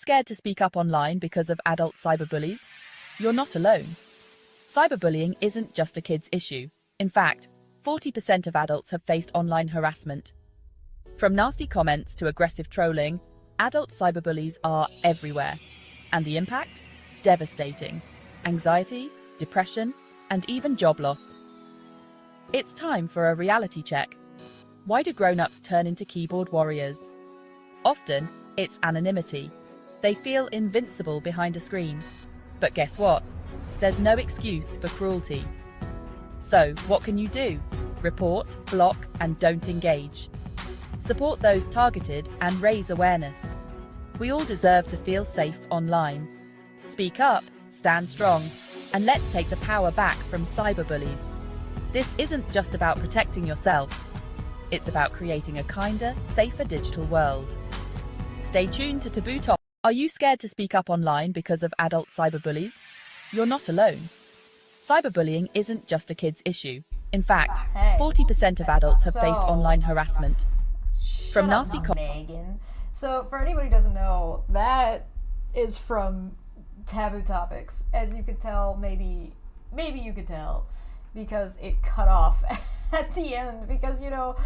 Scared to speak up online because of adult cyberbullies? You're not alone. Cyberbullying isn't just a kid's issue. In fact, 40% of adults have faced online harassment. From nasty comments to aggressive trolling, adult cyberbullies are everywhere. And the impact? Devastating. Anxiety, depression, and even job loss. It's time for a reality check. Why do grown-ups turn into keyboard warriors? Often, it's anonymity. They feel invincible behind a screen. But guess what? There's no excuse for cruelty. So, what can you do? Report, block, and don't engage. Support those targeted and raise awareness. We all deserve to feel safe online. Speak up, stand strong, and let's take the power back from cyberbullies. This isn't just about protecting yourself. It's about creating a kinder, safer digital world. Stay tuned to Taboo Talk. Are you scared to speak up online because of adult cyberbullies? You're not alone. Cyberbullying isn't just a kid's issue. In fact, 40% of adults have faced online harassment. From nasty Megan. So, for anybody who doesn't know, that is from Taboo Topics. As you could tell, maybe you could tell, because it cut off at the end, because, you know,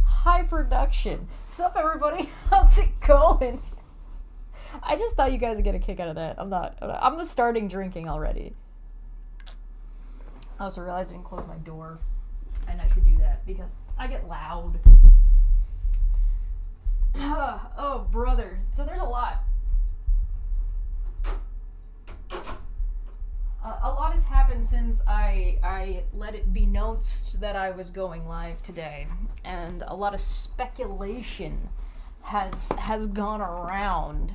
high production. Sup, everybody? How's it going? I just thought you guys would get a kick out of that. I'm starting drinking already. I also realized I didn't close my door, and I should do that because I get loud. Oh, brother. So there's a lot. A lot has happened since I let it be noticed that I was going live today, and a lot of speculation has gone around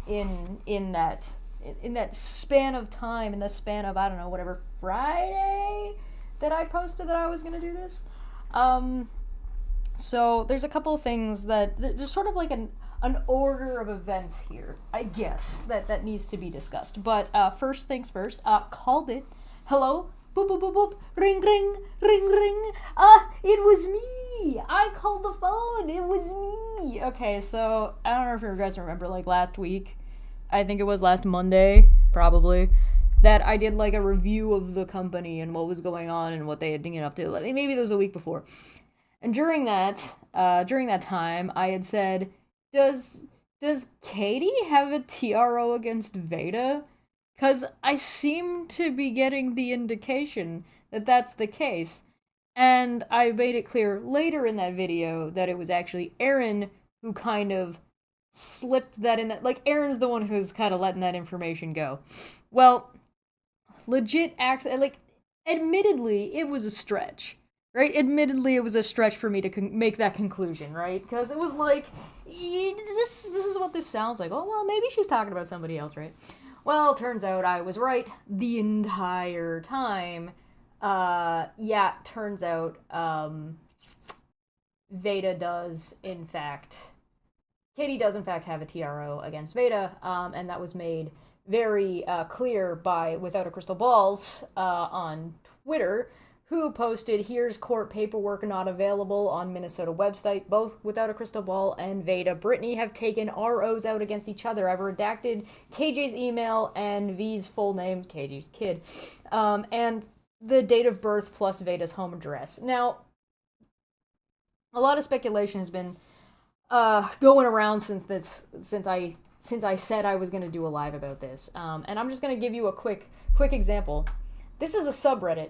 in that span of time, in the span of, I don't know, whatever, Friday that I posted that I was gonna do this. So there's a couple of things that there's sort of like an order of events here, I guess, that needs to be discussed. But first things first, called it. Hello? Boop, boop, boop, boop. Ring, ring, ring, ring. It was me. I called the phone. It was me. Okay, so I don't know if you guys remember, like, last week. I think it was last Monday, probably, that I did, like, a review of the company and what was going on and what they had been up to. Like, maybe it was a week before. And during that time, I had said, does Katie have a TRO against Veda? Because I seem to be getting the indication that that's the case. And I made it clear later in that video that it was actually Aaron who kind of slipped that in. Like, Aaron's the one who's kind of letting that information go. Well, admittedly, it was a stretch. Right? Admittedly, it was a stretch for me to make that conclusion, right? Because it was like, this is what this sounds like. Oh, well, maybe she's talking about somebody else, right? Well, turns out I was right the entire time. Turns out, Katie does, in fact, have a TRO against Veda, and that was made very clear by Without a Crystal Balls on Twitter, who posted, here's court paperwork not available on Minnesota website. Both Without a Crystal Ball and Veda Brittany have taken ROs out against each other. I've redacted KJ's email and V's full name, KJ's kid, and the date of birth plus Veda's home address. Now, a lot of speculation has been going around since I said I was going to do a live about this. And I'm just going to give you a quick example. This is a subreddit.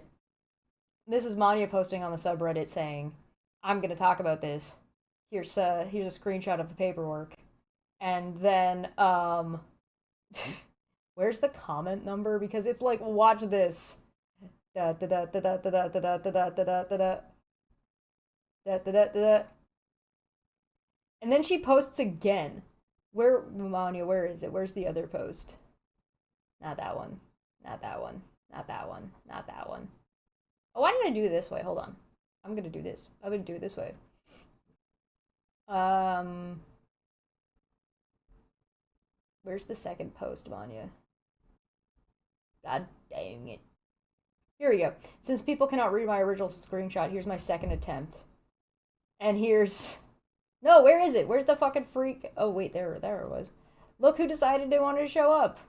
This is Manya posting on the subreddit saying, I'm going to talk about this. Here's a screenshot of the paperwork. And then, where's the comment number? Because it's like, watch this. And then she posts again. Manya, where is it? Where's the other post? Not that one. Not that one. Not that one. Not that one. Oh, why did I do it this way? Hold on. I'm going to do this. I'm going to do it this way. Where's the second post, Vanya? God dang it. Here we go. Since people cannot read my original screenshot, here's my second attempt. And here's... No, where is it? Where's the fucking freak? Oh, wait, there it was. Look who decided they wanted to show up.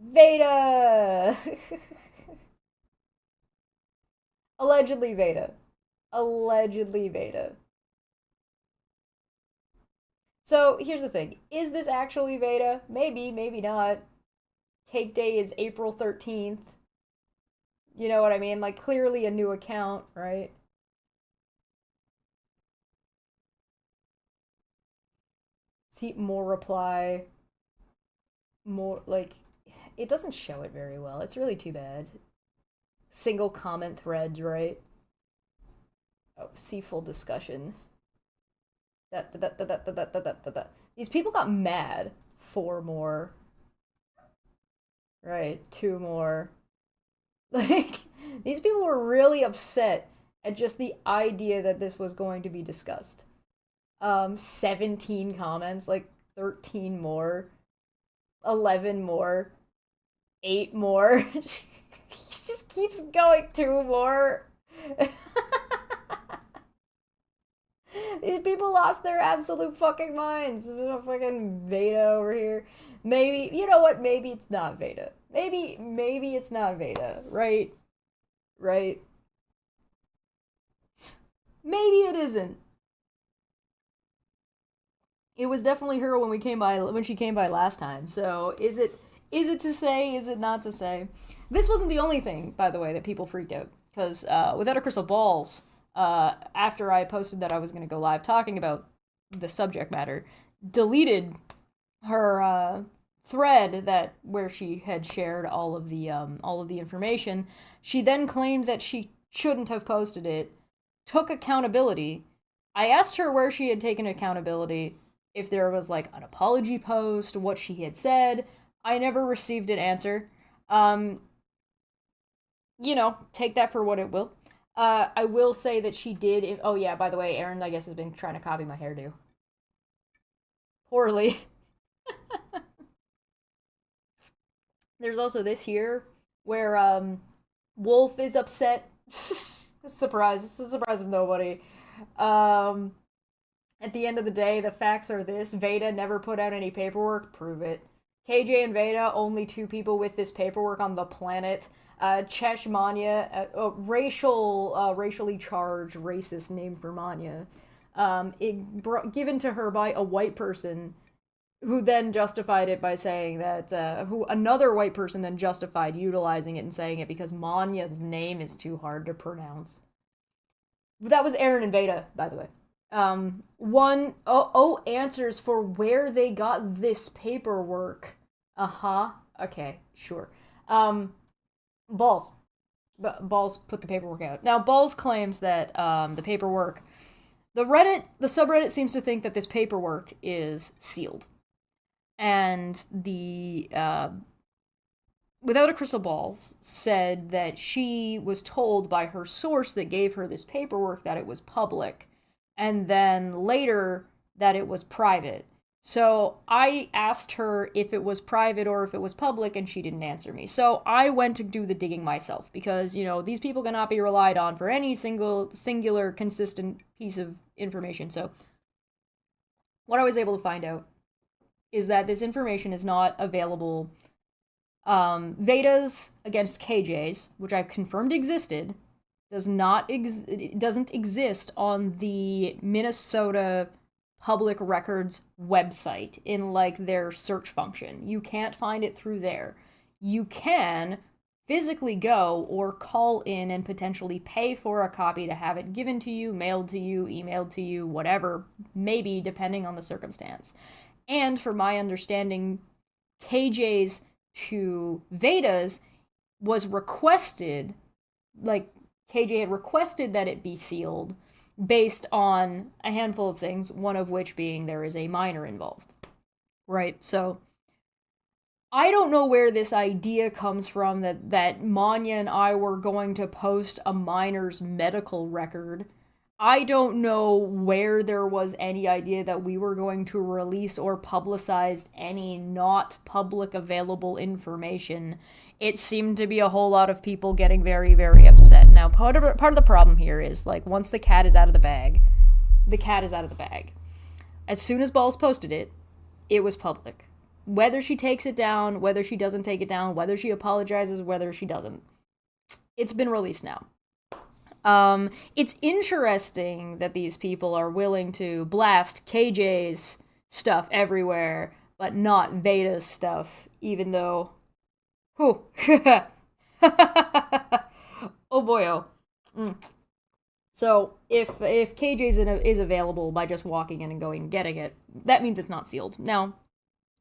Veda! Allegedly Veda. Allegedly Veda. So, here's the thing. Is this actually Veda? Maybe, maybe not. Cake Day is April 13th. You know what I mean? Like, clearly a new account, right? See, more reply. More, like, it doesn't show it very well. It's really too bad. Single comment threads, right? Oh, see full discussion. These people got mad. 4 more. Right, 2 more. Like, these people were really upset at just the idea that this was going to be discussed. 17 comments, like 13 more, 11 more, 8 more. He just keeps going. 2 more. These people lost their absolute fucking minds. There's a fucking Veda over here. Maybe, you know what? Maybe it's not Veda. Maybe it's not Veda, right? Right? Maybe it isn't. It was definitely her when she came by last time. So is it to say? Is it not to say? This wasn't the only thing, by the way, that people freaked out, because Without a Crystal Balls, after I posted that I was going to go live talking about the subject matter, deleted her thread where she had shared all of the information. She then claimed that she shouldn't have posted it, took accountability. I asked her where she had taken accountability, if there was like an apology post, what she had said. I never received an answer. You know, take that for what it will. I will say that she did. Oh yeah, by the way, Aaron, I guess, has been trying to copy my hairdo. Poorly. There's also this here where Wolf is upset. Surprise! It's a surprise of nobody. At the end of the day, the facts are this: Veda never put out any paperwork. Prove it. KJ and Veda, only 2 people with this paperwork on the planet. Chesh Manya, racially charged racist name for Manya, given to her by a white person, who then justified it by saying that, another white person then justified utilizing it and saying it because Manya's name is too hard to pronounce. That was Aaron and Veda, by the way. Answers for where they got this paperwork. Okay, sure. Balls put the paperwork out. Now, Balls claims that the paperwork, the subreddit seems to think that this paperwork is sealed. And the Without a Crystal Balls said that she was told by her source that gave her this paperwork that it was public, and then later that it was private. So I asked her if it was private or if it was public, and she didn't answer me. So I went to do the digging myself, because, you know, these people cannot be relied on for any singular, consistent piece of information. So what I was able to find out is that this information is not available. Veda's against KJ's, which I've confirmed existed, doesn't exist on the Minnesota Public Records website in like their search function. You can't find it through there. You can physically go or call in and potentially pay for a copy to have it given to you, mailed to you, emailed to you, whatever, maybe depending on the circumstance. And from my understanding, KJ's to Veda's was requested, like KJ had requested that it be sealed based on a handful of things, one of which being there is a minor involved. Right? So I don't know where this idea comes from that Manya and I were going to post a minor's medical record. I don't know where there was any idea that we were going to release or publicize any not public available information. It seemed to be a whole lot of people getting very, very upset. Now, part of the problem here is, like, once the cat is out of the bag, the cat is out of the bag. As soon as Balls posted it, it was public. Whether she takes it down, whether she doesn't take it down, whether she apologizes, whether she doesn't. It's been released now. It's interesting that these people are willing to blast KJ's stuff everywhere, but not Veda's stuff, even though... Whew. Oh boy, oh. So, if KJ's is available by just walking in and going and getting it, that means it's not sealed. Now,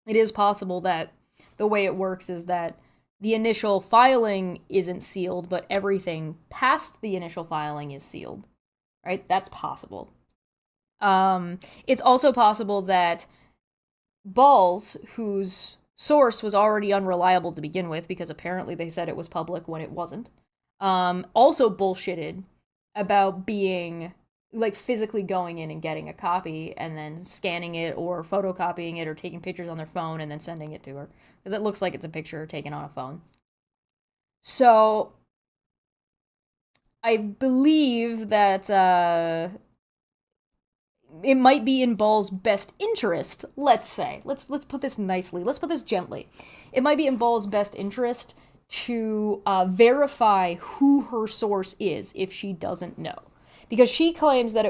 it is possible that the way it works is that the initial filing isn't sealed, but everything past the initial filing is sealed, right? That's possible. It's also possible that Balls, whose source was already unreliable to begin with, because apparently they said it was public when it wasn't, also bullshitted about being, like, physically going in and getting a copy and then scanning it or photocopying it or taking pictures on their phone and then sending it to her. Because it looks like it's a picture taken on a phone. So, I believe that it might be in Ball's best interest, let's say. Let's put this nicely. Let's put this gently. It might be in Ball's best interest to verify who her source is if she doesn't know. Because she claims that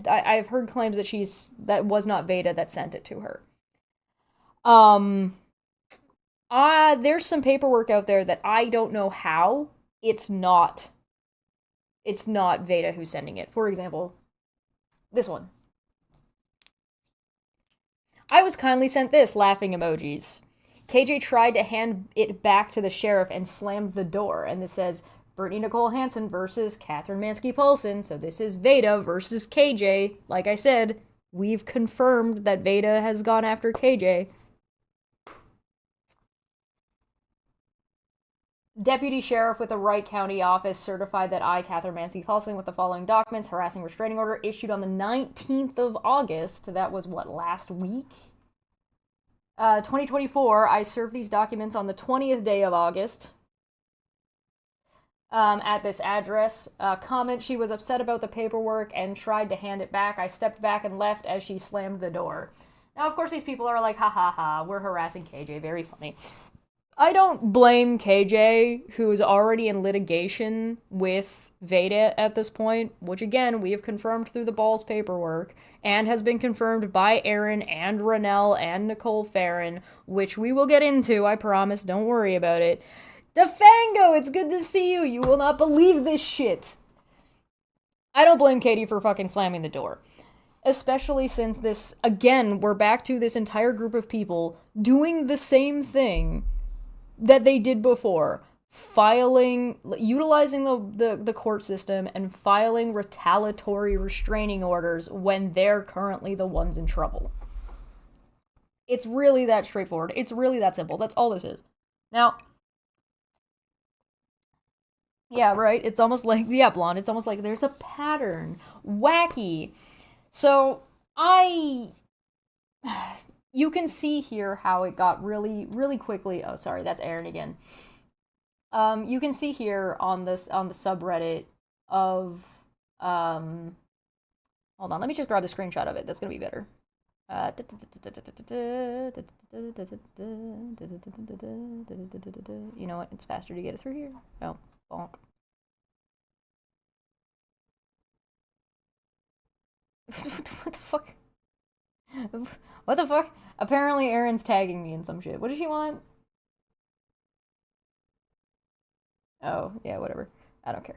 I've heard claims that that was not Veda that sent it to her. There's some paperwork out there that I don't know how it's not Veda who's sending it. For example, this one. I was kindly sent this, laughing emojis. KJ tried to hand it back to the sheriff and slammed the door, and this says, Brittany Nicole Hansen versus Catherine Mansky-Polson, so this is Veda versus KJ. Like I said, we've confirmed that Veda has gone after KJ. Deputy Sheriff with the Wright County Office certified that I, Catherine Mansky-Polson, with the following documents, harassing restraining order issued on the 19th of August. That was, what, last week? 2024, I served these documents on the 20th day of August. At this address. Comment, she was upset about the paperwork and tried to hand it back. I stepped back and left as she slammed the door. Now, of course, these people are like, ha ha ha, we're harassing KJ. Very funny. I don't blame KJ, who's already in litigation with Veda at this point, which again, we have confirmed through the Balls paperwork, and has been confirmed by Aaron and Ranelle and Nicole Farron, which we will get into, I promise, don't worry about it. Defango, it's good to see you. You will not believe this shit. I don't blame Katie for fucking slamming the door. Especially since this, again, we're back to this entire group of people doing the same thing that they did before. Utilizing the court system and filing retaliatory restraining orders when they're currently the ones in trouble. It's really that straightforward. It's really that simple. That's all this is. Now, yeah, right? It's almost like, yeah, Blonde, it's almost like there's a pattern. Wacky. So, you can see here how it got really, really quickly. Oh, sorry, that's Aaron again. You can see here on the subreddit of, hold on, let me just grab the screenshot of it. That's gonna be better. You know what? It's faster to get it through here. Oh, bonk. What the fuck? What the fuck? Apparently Erin's tagging me in some shit. What does she want? Oh, yeah, whatever. I don't care.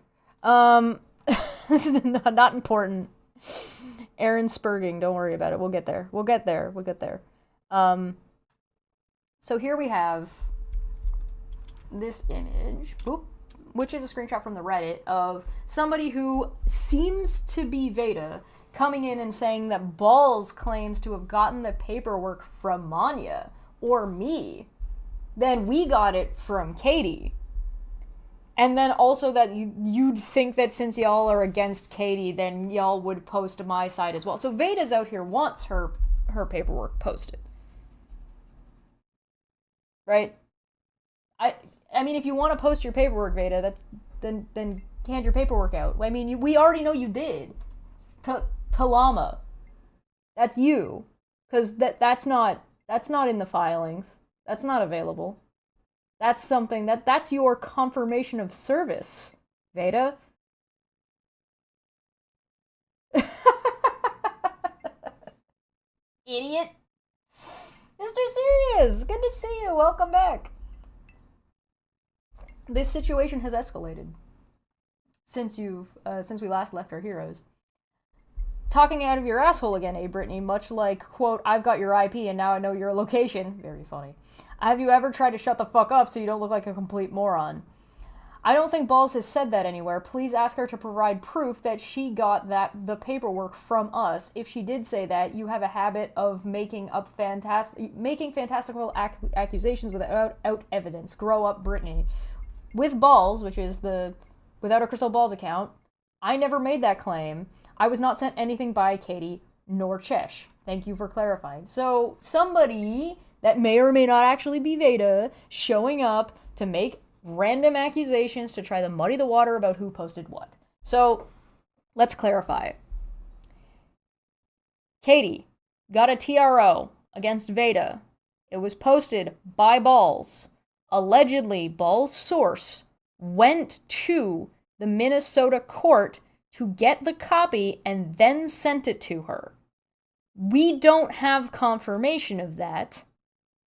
This is not important. Erin Spurging, don't worry about it. We'll get there. We'll get there. So here we have this image, boop, which is a screenshot from the Reddit of somebody who seems to be Veda coming in and saying that Balls claims to have gotten the paperwork from Manya or me. Then we got it from Katie. And then also that you'd think that since y'all are against Katie, then y'all would post my side as well. So Veda's out here wants her paperwork posted. Right? I mean, if you want to post your paperwork, Veda, then hand your paperwork out. I mean, we already know you did. Talama. That's you. Because that's not That's not in the filings. That's not available. That's something that's your confirmation of service, Veda. Idiot. Mr. Serious, good to see you. Welcome back. This situation has escalated since we last left our heroes. Talking out of your asshole again, Brittany, much like, quote, I've got your IP and now I know your location. Very funny. Have you ever tried to shut the fuck up so you don't look like a complete moron? I don't think Balls has said that anywhere. Please ask her to provide proof that she got the paperwork from us. If she did say that, you have a habit of making fantastical accusations without evidence. Grow up, Brittany. With Balls, which is the Without a Crystal Balls account, I never made that claim. I was not sent anything by Katie nor Chesh. Thank you for clarifying. So somebody that may or may not actually be Veda showing up to make random accusations to try to muddy the water about who posted what. So let's clarify. Katie got a TRO against Veda. It was posted by Balls. Allegedly, Balls' source went to the Minnesota court to get the copy and then sent it to her. We don't have confirmation of that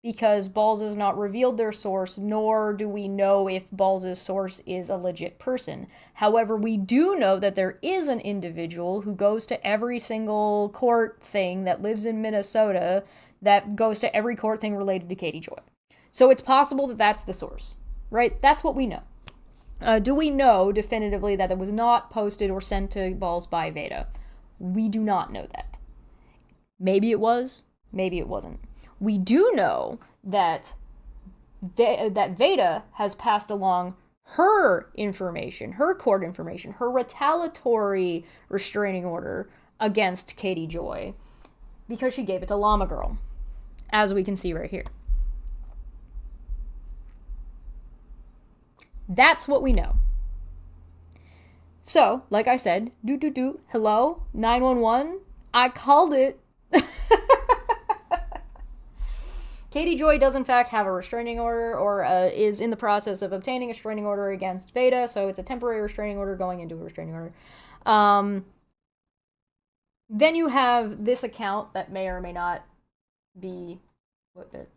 because Balls has not revealed their source, nor do we know if Balls' source is a legit person. However, we do know that there is an individual who goes to every single court thing that lives in Minnesota that goes to every court thing related to Katie Joy. So it's possible that that's the source, right? That's what we know. Do we know definitively that it was not posted or sent to Balls by Veda? We do not know that. Maybe it was, maybe it wasn't. We do know that Veda has passed along her information, her court information, her retaliatory restraining order against Katie Joy because she gave it to Llama Girl, as we can see right here. That's what we know. So, like I said, hello, 911, I called it. Katie Joy does in fact have a restraining order, or is in the process of obtaining a restraining order against Veda, so it's a temporary restraining order going into a restraining order. Then you have this account that may or may not be,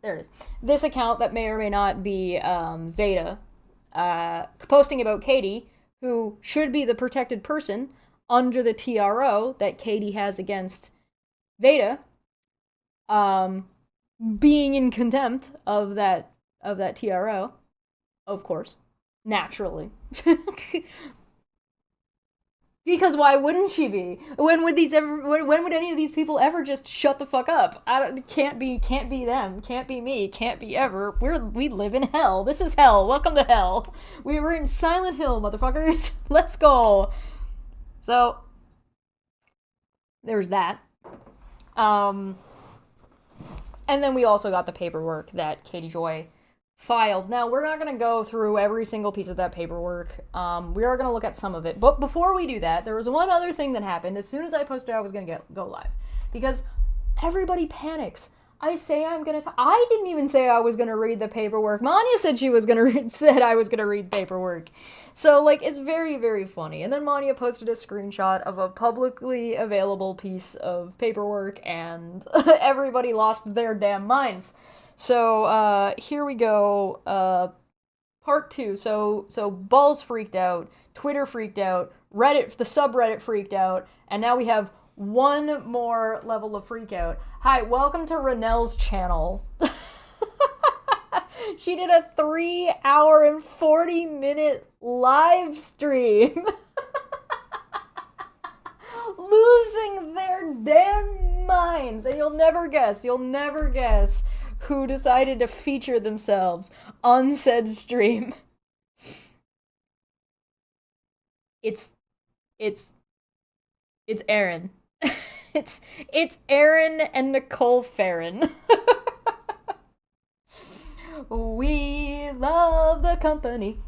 there it is. This account that may or may not be Veda, posting about Katie, who should be the protected person under the TRO that Katie has against Veda, being in contempt of that TRO, of course, naturally. Because why wouldn't she be? When would any of these people ever just shut the fuck up? Can't be them, can't be me, can't be ever. We live in hell. This is hell. Welcome to hell. We were in Silent Hill, motherfuckers. Let's go. So there's that. And then we also got the paperwork that Katie Joy filed. Now, we're not going to go through every single piece of that paperwork. We are going to look at some of it. But before we do that, there was one other thing that happened. As soon as I posted I was going to go live. Because everybody panics. I didn't even say I was going to read the paperwork. Manya said said I was going to read paperwork. So, it's very, very funny. And then Manya posted a screenshot of a publicly available piece of paperwork, and everybody lost their damn minds. So, here we go. Part 2. So Balls freaked out, Twitter freaked out, Reddit, the subreddit freaked out, and now we have one more level of freak out. Hi, welcome to Renell's channel. She did a 3-hour and 40-minute live stream. Losing their damn minds. And you'll never guess who decided to feature themselves on said stream. It's Aaron. It's Aaron and Nicole Farron. We love the company.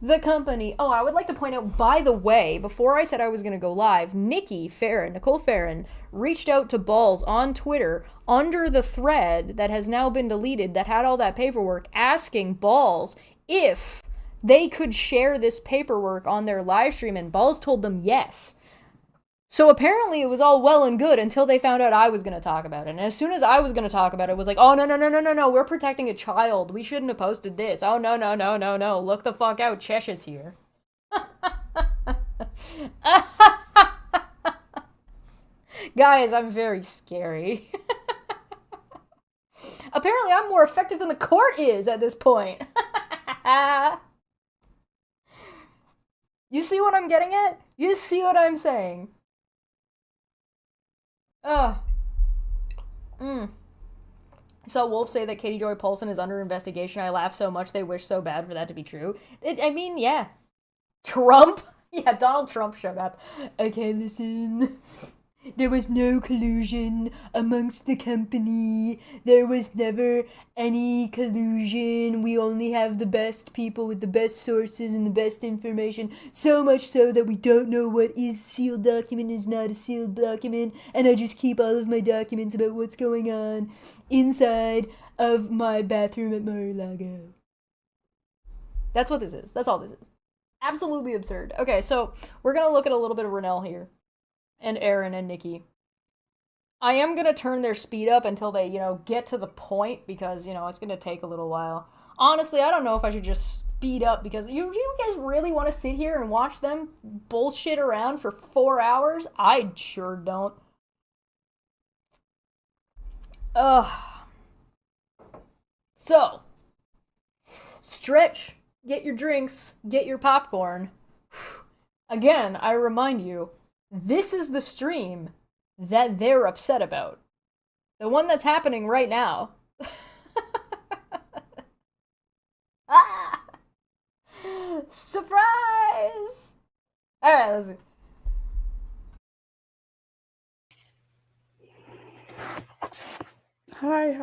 the company. Oh, I would like to point out, by the way, before I said I was going to go live, Nicole Farron, reached out to Balls on Twitter under the thread that has now been deleted that had all that paperwork, asking Balls if they could share this paperwork on their live stream, and Balls told them yes. So apparently it was all well and good until they found out I was going to talk about it. And as soon as I was going to talk about it, it was like, oh, no, we're protecting a child. We shouldn't have posted this. Oh, no. Look the fuck out. Chesh is here. Guys, I'm very scary. Apparently I'm more effective than the court is at this point. You see what I'm getting at? You see what I'm saying? Ugh. So Wolf say that Katie Joy Paulson is under investigation. I laugh so much they wish so bad for that to be true. Yeah. Trump? Yeah, Donald Trump showed up. Okay, listen. There was no collusion amongst the company. There was never any collusion. We only have the best people with the best sources and the best information. So much so that we don't know what is a sealed document is not a sealed document. And I just keep all of my documents about what's going on inside of my bathroom at Mar-a-Lago. That's what this is. That's all this is. Absolutely absurd. Okay, so we're going to look at a little bit of Renell here. And Aaron and Nikki. I am going to turn their speed up until they, get to the point, because, it's going to take a little while. Honestly, I don't know if I should just speed up, because you guys really want to sit here and watch them bullshit around for 4 hours? I sure don't. So, stretch, get your drinks, get your popcorn. Again, I remind you, this is the stream that they're upset about. The one that's happening right now. Ah! Surprise! Alright, let's see. Hi.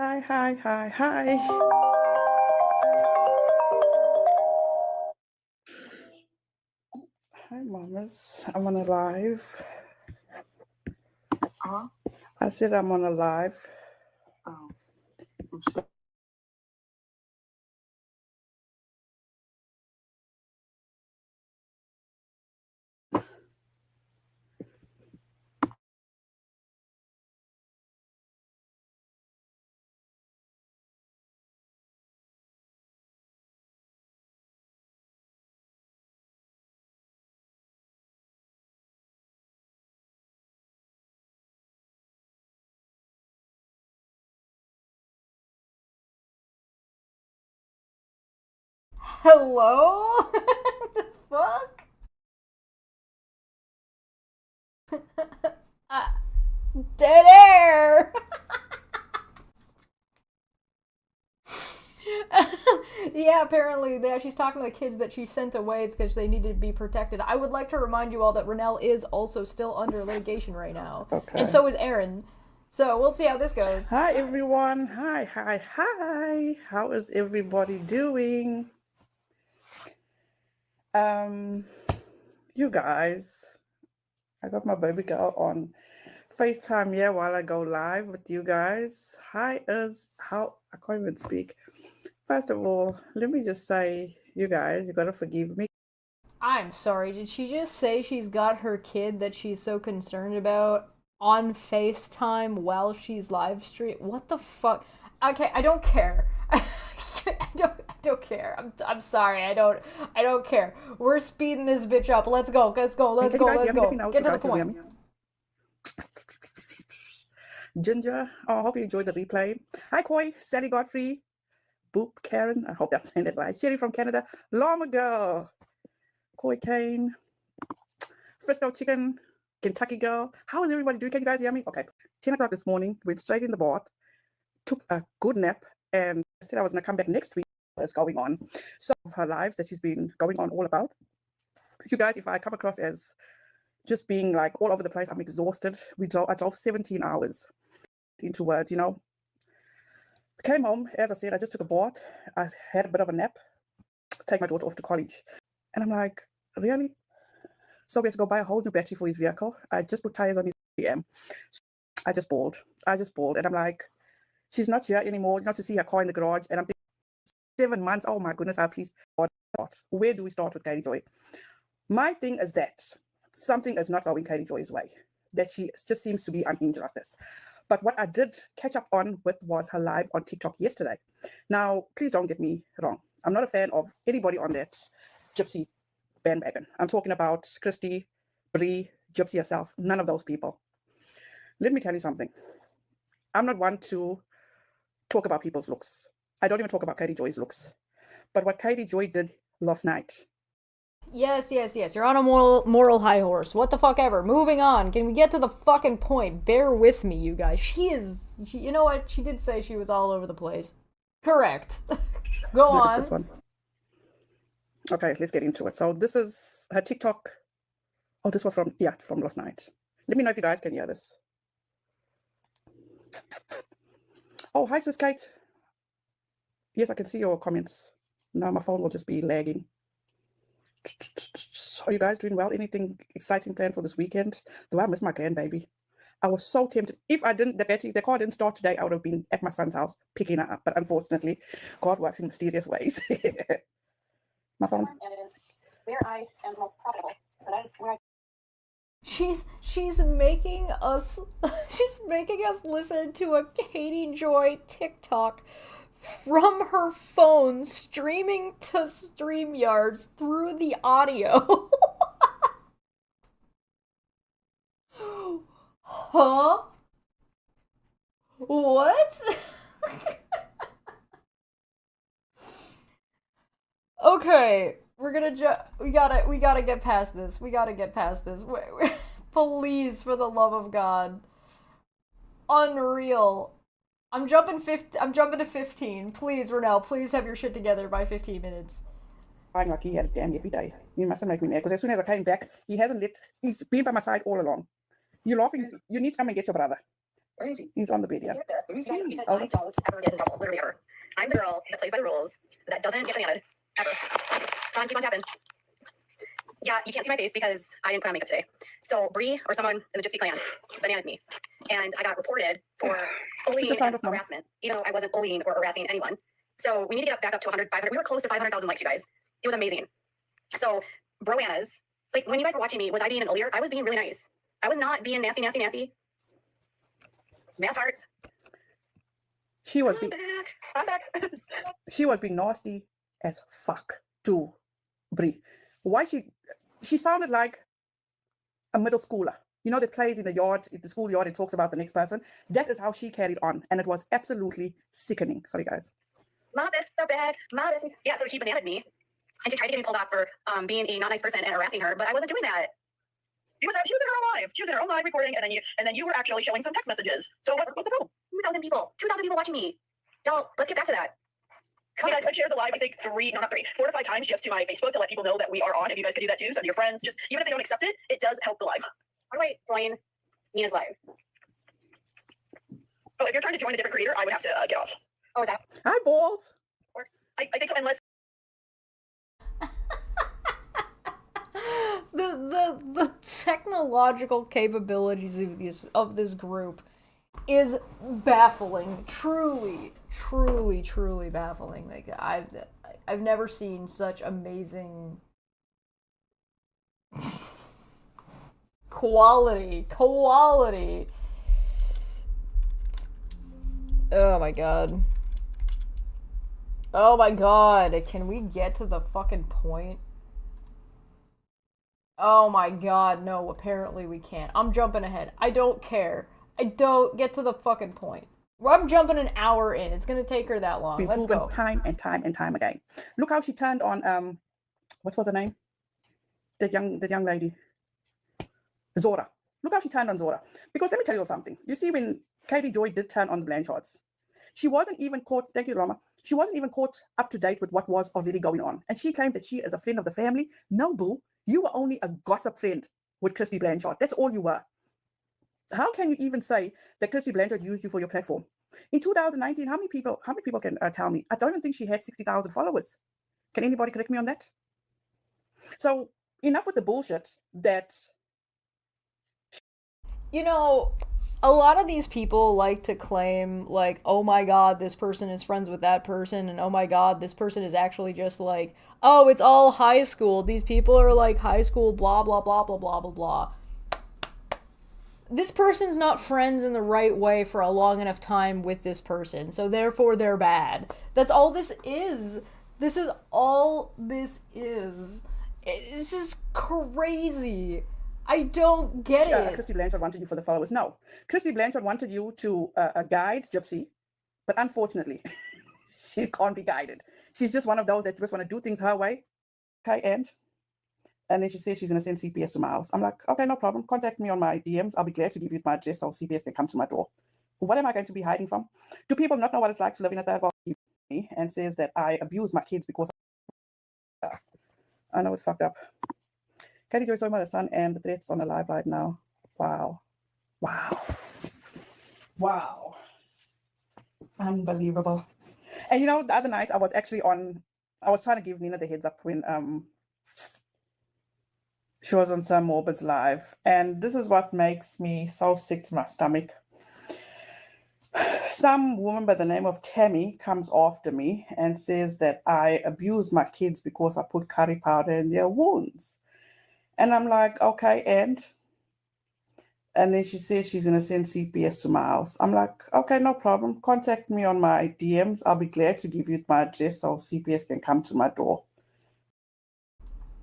Hi, mamas. I'm on a live. I said I'm on a live. Oh. Hello? The fuck? Dead air! Yeah, apparently she's talking to the kids that she sent away because they needed to be protected. I would like to remind you all that Renell is also still under litigation right now. Okay. And so is Aaron. So we'll see how this goes. Hi, everyone. Hi. How is everybody doing? You guys, I got my baby girl on FaceTime here while I go live with you guys. I can't even speak. First of all, let me just say, you guys, you gotta forgive me. I'm sorry, did she just say she's got her kid that she's so concerned about on FaceTime while she's live stream? What the fuck? Okay, I don't care. I don't care. I'm sorry. I don't care. We're speeding this bitch up. Let's go. Get to the point. Ginger, I hope you enjoyed the replay. Hi, Koi, Sally Godfrey, Boop, Karen, I hope I'm saying it right. Sherry from Canada, Llama Girl, Koi Kane, Frisco Chicken, Kentucky Girl. How is everybody doing? Can you guys hear me? Okay. 10 o'clock this morning, went straight in the bath, took a good nap, and said I was going to come back next week. What's going on? So her lives that she's been going on all about. You guys, if I come across as just being like all over the place, I'm exhausted. I drove 17 hours into work, I came home, as I said, I just took a bath. I had a bit of a nap, take my daughter off to college. And I'm like, really? So we had to go buy a whole new battery for his vehicle. I just put tires on his BM. So I just bawled. And I'm like, she's not here anymore. Not to see her car in the garage. And I'm thinking, 7 months. Oh my goodness, please. Where do we start with Katie Joy? My thing is that something is not going Katie Joy's way. That she just seems to be unhinged like this. But what I did catch up on with was her live on TikTok yesterday. Now, please don't get me wrong. I'm not a fan of anybody on that gypsy bandwagon. I'm talking about Christy, Bree, Gypsy herself, none of those people. Let me tell you something. I'm not one to talk about people's looks. I don't even talk about Katie Joy's looks. But what Katie Joy did last night. Yes. You're on a moral high horse. What the fuck ever. Moving on. Can we get to the fucking point? Bear with me, you guys. You know what? She did say she was all over the place. Correct. Go on. This one. Okay, let's get into it. So this is her TikTok. Oh, this was from last night. Let me know if you guys can hear this. Oh, hi, sis Kate. Yes, I can see your comments. Now my phone will just be lagging. Are you guys doing well? Anything exciting planned for this weekend? Though I miss my grandbaby. I was so tempted. If I didn't, the car didn't start today, I would have been at my son's house picking her up. But unfortunately, God works in mysterious ways. My phone. And it is where I am most profitable. So that is where I. She's making us listen to a Katie Joy TikTok from her phone, streaming to StreamYards through the audio. Huh? What? Okay, we gotta get past this. Wait. Please, for the love of God. Unreal. I'm jumping to 15. Please, Renell, please have your shit together by 15 minutes. I'm like he had a damn every day. You mustn't make me mad because as soon as I came back, he's been by my side all along. You're laughing. You need to come and get your brother. Where is he? He's on the bed, yeah. Because I don't ever get in trouble, literally ever. I'm the girl that plays by the rules, that doesn't get bananas, ever. Come on, keep on tapping. Yeah, you can't see my face because I didn't put on makeup today. So Bree or someone in the Gypsy clan bananaed me, and I got reported for bullying and harassment, even though I wasn't bullying or harassing anyone. So we need to get back up to 100, 500. We were close to 500,000 likes, you guys. It was amazing. So Broannas, like when you guys were watching me, was I being an bullier? I was being really nice. I was not being nasty. Mass hearts. She was being I'm back. she was being nasty as fuck to Bree. Why she sounded like a middle schooler, you know, that plays in the schoolyard and talks about the next person. That is how she carried on, and it was absolutely sickening. Sorry, guys. Mom is so bad. Mom is. Yeah, so she bananaed me, and she tried to get me pulled off for being a not nice person and harassing her, but I wasn't doing that. She was in her own live. She was in her own live recording, and then you were actually showing some text messages. So what's the problem? 2,000 people watching me. Y'all, let's get back to that. I could share the live, I think 4 to 5 times just to my Facebook to let people know that we are on. If you guys could do that too, send your friends. Just even if they don't accept it, it does help the live. How do I join Nina's live? Oh, if you're trying to join a different creator, I would have to get off. Oh, is that? Hi, balls. I think so, unless. The technological capabilities of this group is baffling. Truly baffling. Like I've never seen such amazing quality. Oh my god. Can we get to the fucking point? Oh my god, no, apparently we can't. I'm jumping ahead. I don't care. I don't get to the fucking point. I'm jumping an hour in. It's gonna take her that long. Let's go. Time and time again. Look how she turned on what was her name? The young lady. Zora. Look how she turned on Zora. Because let me tell you something. You see, when Katie Joy did turn on the Blanchards, she wasn't even caught, thank you, Rama. She wasn't even caught up to date with what was already going on. And she claimed that she is a friend of the family. No, boo. You were only a gossip friend with Christy Blanchard. That's all you were. How can you even say that Christy Blanchard used you for your platform? In 2019, how many people can tell me? I don't even think she had 60,000 followers. Can anybody correct me on that? So enough with the bullshit that You know, a lot of these people like to claim, like, oh my god, this person is friends with that person, and oh my god, this person is actually just like, oh, it's all high school. These people are like high school, blah, blah, blah, blah, blah, blah, blah. This person's not friends in the right way for a long enough time with this person, so therefore they're bad. That's all this is. This is all this is. This is crazy. I don't get it. Christy Blanchard wanted you for the followers. No, Christy Blanchard wanted you to guide Gypsy, but unfortunately, she can't be guided. She's just one of those that just want to do things her way. Okay, and then she says she's going to send CPS to my house. I'm like, okay, no problem. Contact me on my DMs. I'll be glad to give you my address so CPS can come to my door. What am I going to be hiding from? Do people not know what it's like to live in a third world country? And says that I abuse my kids because I know it's fucked up. Katie Joy's talking about her son and the threats on the live right now. Wow. Wow. Wow. Unbelievable. And you know, the other night I was trying to give Nina the heads up when she was on Sam Morbid's live. And this is what makes me so sick to my stomach. Some woman by the name of Tammy comes after me and says that I abuse my kids because I put curry powder in their wounds. And I'm like, okay, and then she says she's going to send CPS to my house. I'm like, okay, no problem. Contact me on my DMs. I'll be glad to give you my address so CPS can come to my door.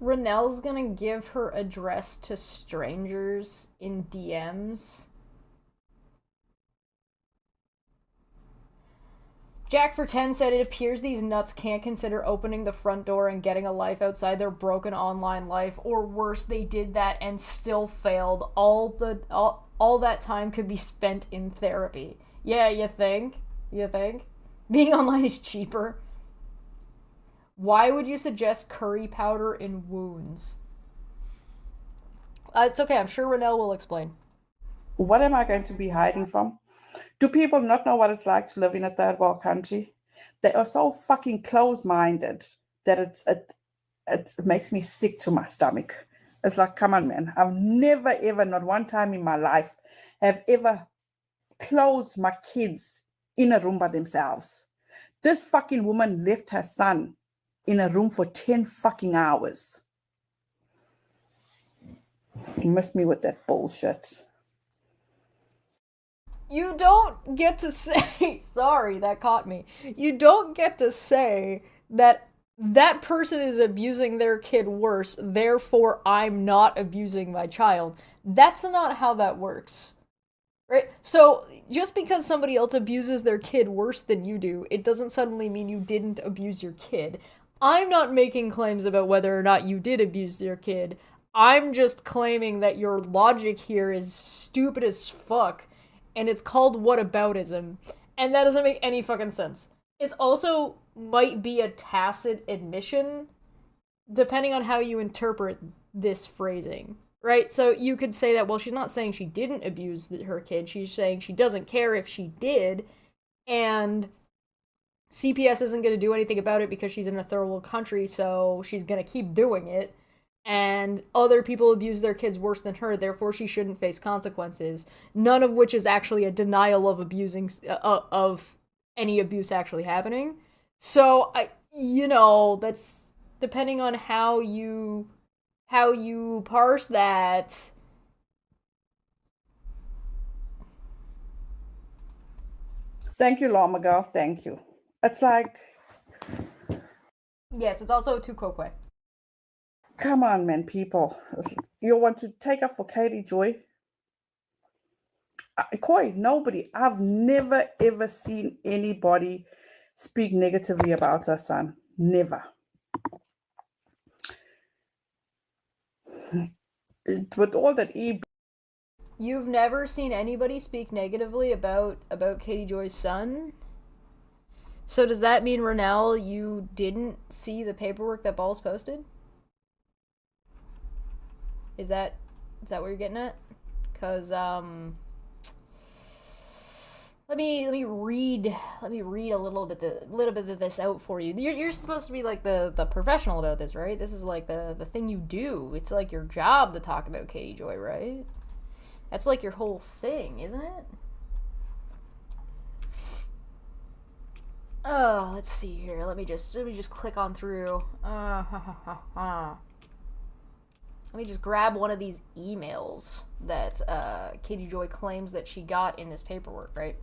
Renelle's gonna give her address to strangers in DMs. Jack for 10 said it appears these nuts can't consider opening the front door and getting a life outside their broken online life, or worse, they did that and still failed. All that time could be spent in therapy. Yeah, you think? You think? Being online is cheaper. Why would you suggest curry powder in wounds? It's okay, I'm sure Renelle will explain. What am I going to be hiding from? Do people not know what it's like to live in a third world country? They are so fucking close-minded that it makes me sick to my stomach. It's like, come on, man. I've never, ever, not one time in my life, have ever closed my kids in a room by themselves. This fucking woman left her son in a room for 10 fucking hours. You missed me with that bullshit. You don't get to say, sorry, that caught me. You don't get to say that that person is abusing their kid worse, therefore I'm not abusing my child. That's not how that works. Right? So, just because somebody else abuses their kid worse than you do, it doesn't suddenly mean you didn't abuse your kid. I'm not making claims about whether or not you did abuse your kid. I'm just claiming that your logic here is stupid as fuck, and it's called whataboutism, and that doesn't make any fucking sense. It's also might be a tacit admission, depending on how you interpret this phrasing, right? So you could say that, well, she's not saying she didn't abuse her kid, she's saying she doesn't care if she did, and CPS isn't going to do anything about it because she's in a third world country, so she's going to keep doing it. And other people abuse their kids worse than her, therefore she shouldn't face consequences. None of which is actually a denial of abusing, of any abuse actually happening. So, that's depending on how you parse that. Thank you, Llama Girl. Thank you. It's like... Yes, it's also too kokwe. Come on, man, people. You want to take up for Katie Joy? Koi, nobody. I've never, ever seen anybody speak negatively about her son. Never. With all that You've never seen anybody speak negatively about Katie Joy's son? So does that mean, Renelle, you didn't see the paperwork that Balls posted? Is that what you're getting at? Because, Let me read a little bit of this out for you. You're supposed to be like the professional about this, right? This is like the thing you do. It's like your job to talk about Katie Joy, right? That's like your whole thing, isn't it? Oh, let's see here. Let me just click on through. Let me just grab one of these emails that Katie Joy claims that she got in this paperwork, right?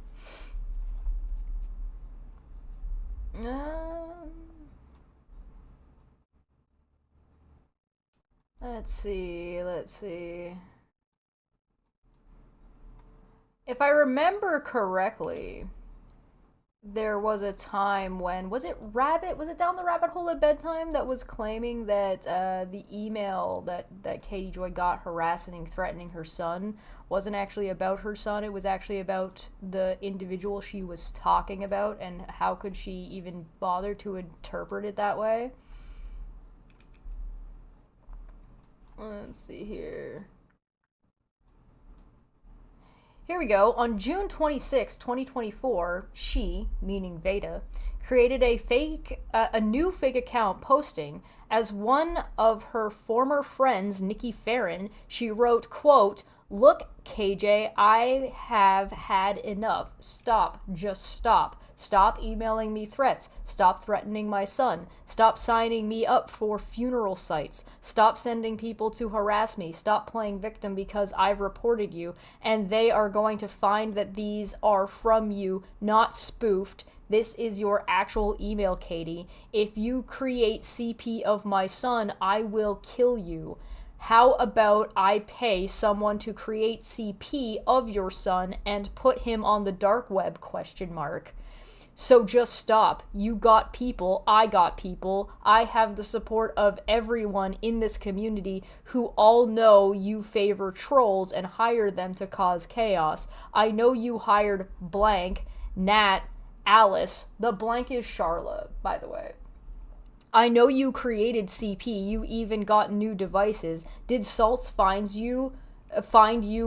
Let's see. If I remember correctly, there was a time when, was it down the rabbit hole at bedtime that was claiming that the email that Katie Joy got harassing, threatening her son wasn't actually about her son. It was actually about the individual she was talking about, and how could she even bother to interpret it that way? Let's see here. Here we go. On June 26, 2024, she, meaning Veda, created a new fake account posting as one of her former friends, Nikki Farron. She wrote, quote, "Look, KJ, I have had enough. Stop. Just stop. Stop emailing me threats. Stop threatening my son. Stop signing me up for funeral sites. Stop sending people to harass me. Stop playing victim because I've reported you, and they are going to find that these are from you, not spoofed. This is your actual email, Katie. If you create CP of my son, I will kill you. How about I pay someone to create CP of your son and put him on the dark web, question mark. So just stop. You got people. I got people. I have the support of everyone in this community who all know you favor trolls and hire them to cause chaos. I know you hired blank, Nat, Alice. The blank is Charlotte, by the way. I know you created CP. You even got new devices. Did Saltz find you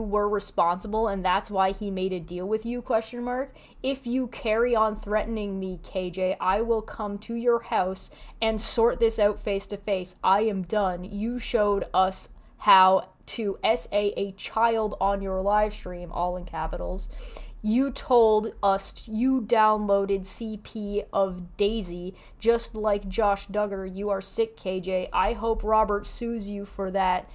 were responsible and that's why he made a deal with you, question mark? If you carry on threatening me, KJ, I will come to your house and sort this out face to face. I am done. You showed us how to SA a child on your live stream, all in capitals. You told us you downloaded CP of Daisy, just like Josh Duggar. You are sick, KJ. I hope Robert sues you for that.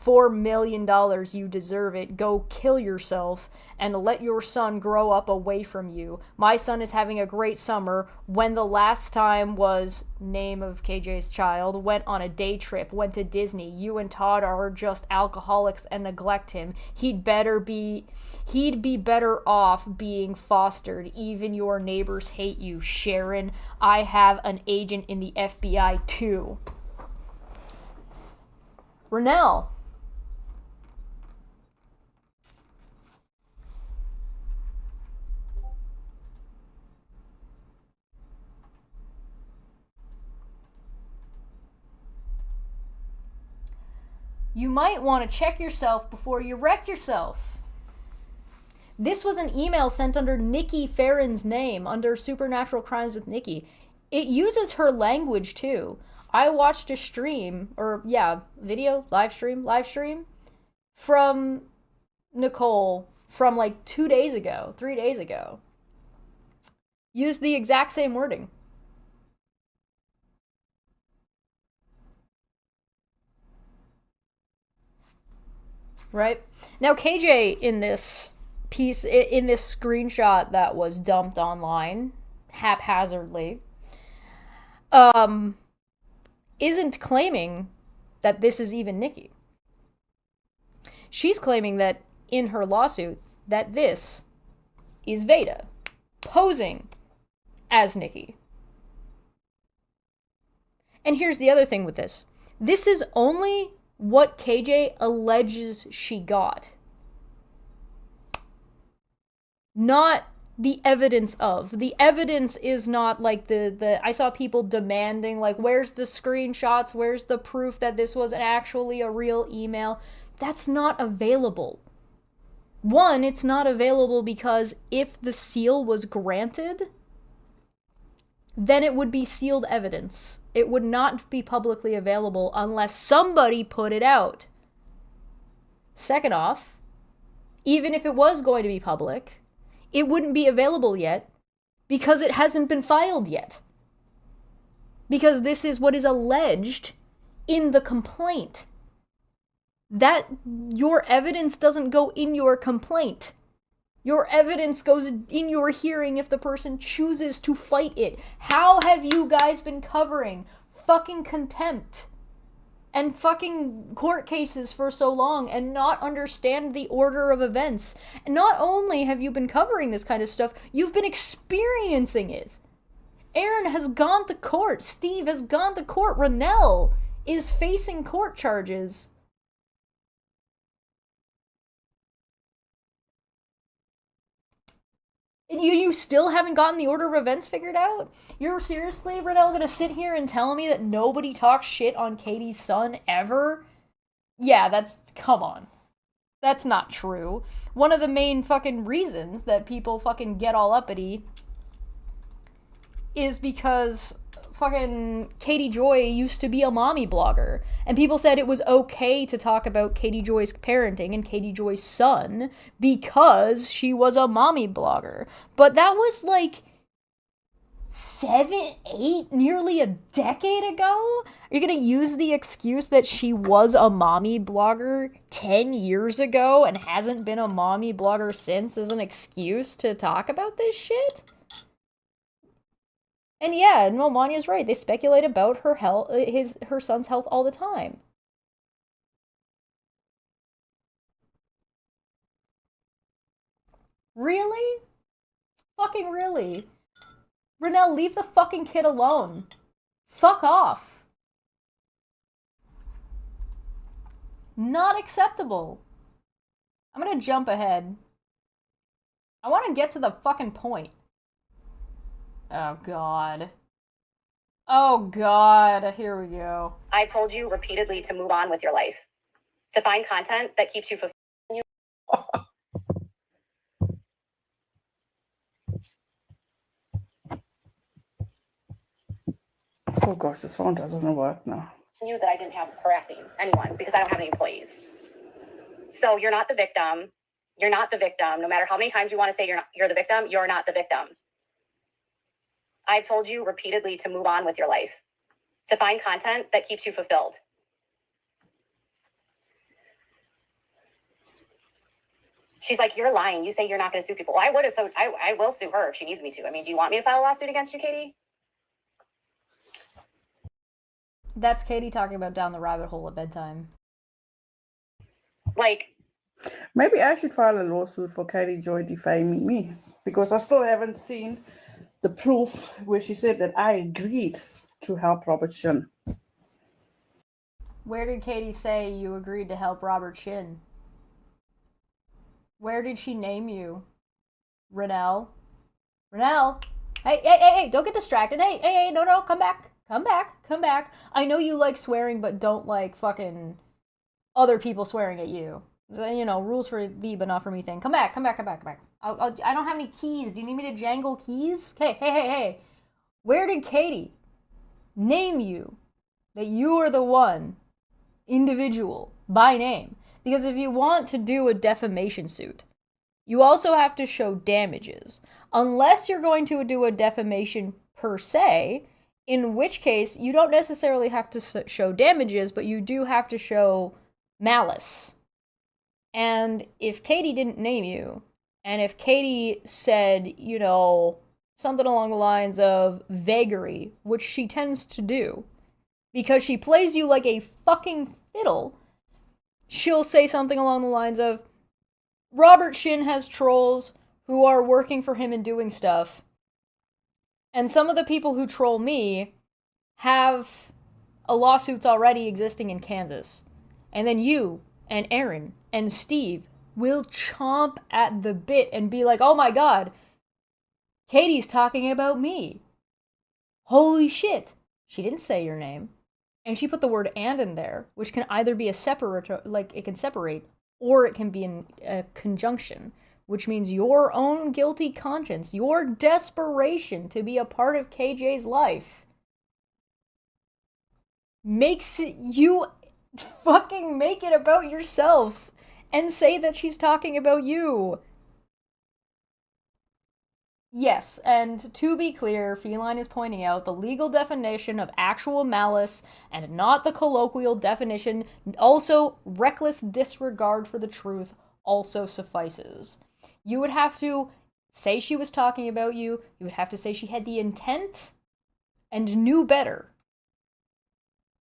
$4 million, you deserve it. Go kill yourself and let your son grow up away from you. My son is having a great summer. When the last time was, name of KJ's child, went on a day trip, went to Disney. You and Todd are just alcoholics and neglect him. He'd be better off being fostered. Even your neighbors hate you, Sharon. I have an agent in the FBI too. Renelle. You might want to check yourself before you wreck yourself. This was an email sent under Nikki Farron's name, under Supernatural Crimes with Nikki. It uses her language too. I watched a stream, video, live stream, from Nicole from like 3 days ago. Used the exact same wording. Right? Now KJ in this screenshot that was dumped online haphazardly, isn't claiming that this is even Nikki. She's claiming that in her lawsuit that this is Veda posing as Nikki. And here's the other thing with this. This is only what KJ alleges she got. Not the evidence of. The evidence is not like the I saw people demanding, like, where's the screenshots? Where's the proof that this was actually a real email? That's not available. One, it's not available because if the seal was granted, then it would be sealed evidence. It would not be publicly available unless somebody put it out. Second off, even if it was going to be public, it wouldn't be available yet because it hasn't been filed yet. Because this is what is alleged in the complaint. That your evidence doesn't go in your complaint. Your evidence goes in your hearing if the person chooses to fight it. How have you guys been covering fucking contempt and fucking court cases for so long and not understand the order of events? And not only have you been covering this kind of stuff, you've been experiencing it. Aaron has gone to court. Steve has gone to court. Rennell is facing court charges. And you still haven't gotten the order of events figured out? You're seriously, Rennell, gonna sit here and tell me that nobody talks shit on Katie's son ever? Yeah, come on. That's not true. One of the main fucking reasons that people fucking get all uppity is because fucking Katie Joy used to be a mommy blogger. And people said it was okay to talk about Katie Joy's parenting and Katie Joy's son because she was a mommy blogger. But that was like 7, 8, nearly a decade ago? Are you gonna use the excuse that she was a mommy blogger 10 years ago and hasn't been a mommy blogger since as an excuse to talk about this shit? And yeah, no, Manya's right. They speculate about her health, her son's health all the time. Really? Fucking really? Rennell, leave the fucking kid alone. Fuck off. Not acceptable. I'm gonna jump ahead. I want to get to the fucking point. Oh, God. Oh, God. Here we go. I've told you repeatedly to move on with your life, to find content that keeps you fulfilled. Oh gosh, this phone doesn't work now. You that I didn't have harassing anyone because I don't have any employees. So you're not the victim. You're not the victim. No matter how many times you want to say you're the victim, you're not the victim. I've told you repeatedly to move on with your life, to find content that keeps you fulfilled. She's like, you're lying. You say you're not going to sue people. Well, I will sue her if she needs me to. I mean, do you want me to file a lawsuit against you, Katie? That's Katie talking about down the rabbit hole at bedtime. Like, maybe I should file a lawsuit for Katie Joy defaming me because I still haven't seen the proof where she said that I agreed to help Robert Shin. Where did Katie say you agreed to help Robert Shin? Where did she name you? Rennell? Rennell? Hey, don't get distracted. Hey, no, come back. Come back. I know you like swearing, but don't like fucking other people swearing at you. You know, rules for thee, but not for me thing. Come back. I don't have any keys. Do you need me to jangle keys? Hey. Where did Katie name you that you are the one individual by name? Because if you want to do a defamation suit, you also have to show damages. Unless you're going to do a defamation per se, in which case you don't necessarily have to show damages, but you do have to show malice. And if Katie didn't name you, and if Katie said, you know, something along the lines of vagary, which she tends to do, because she plays you like a fucking fiddle, she'll say something along the lines of, Robert Shin has trolls who are working for him and doing stuff, and some of the people who troll me have lawsuits already existing in Kansas. And then you and Aaron and Steve will chomp at the bit and be like, oh my god, Katie's talking about me. Holy shit. She didn't say your name. And she put the word and in there, which can either be a separate, like it can separate or it can be in a conjunction, which means your own guilty conscience, your desperation to be a part of KJ's life makes you fucking make it about yourself and say that she's talking about you. Yes, and to be clear, Feline is pointing out the legal definition of actual malice and not the colloquial definition. Also, reckless disregard for the truth also suffices. You would have to say she was talking about you, you would have to say she had the intent and knew better.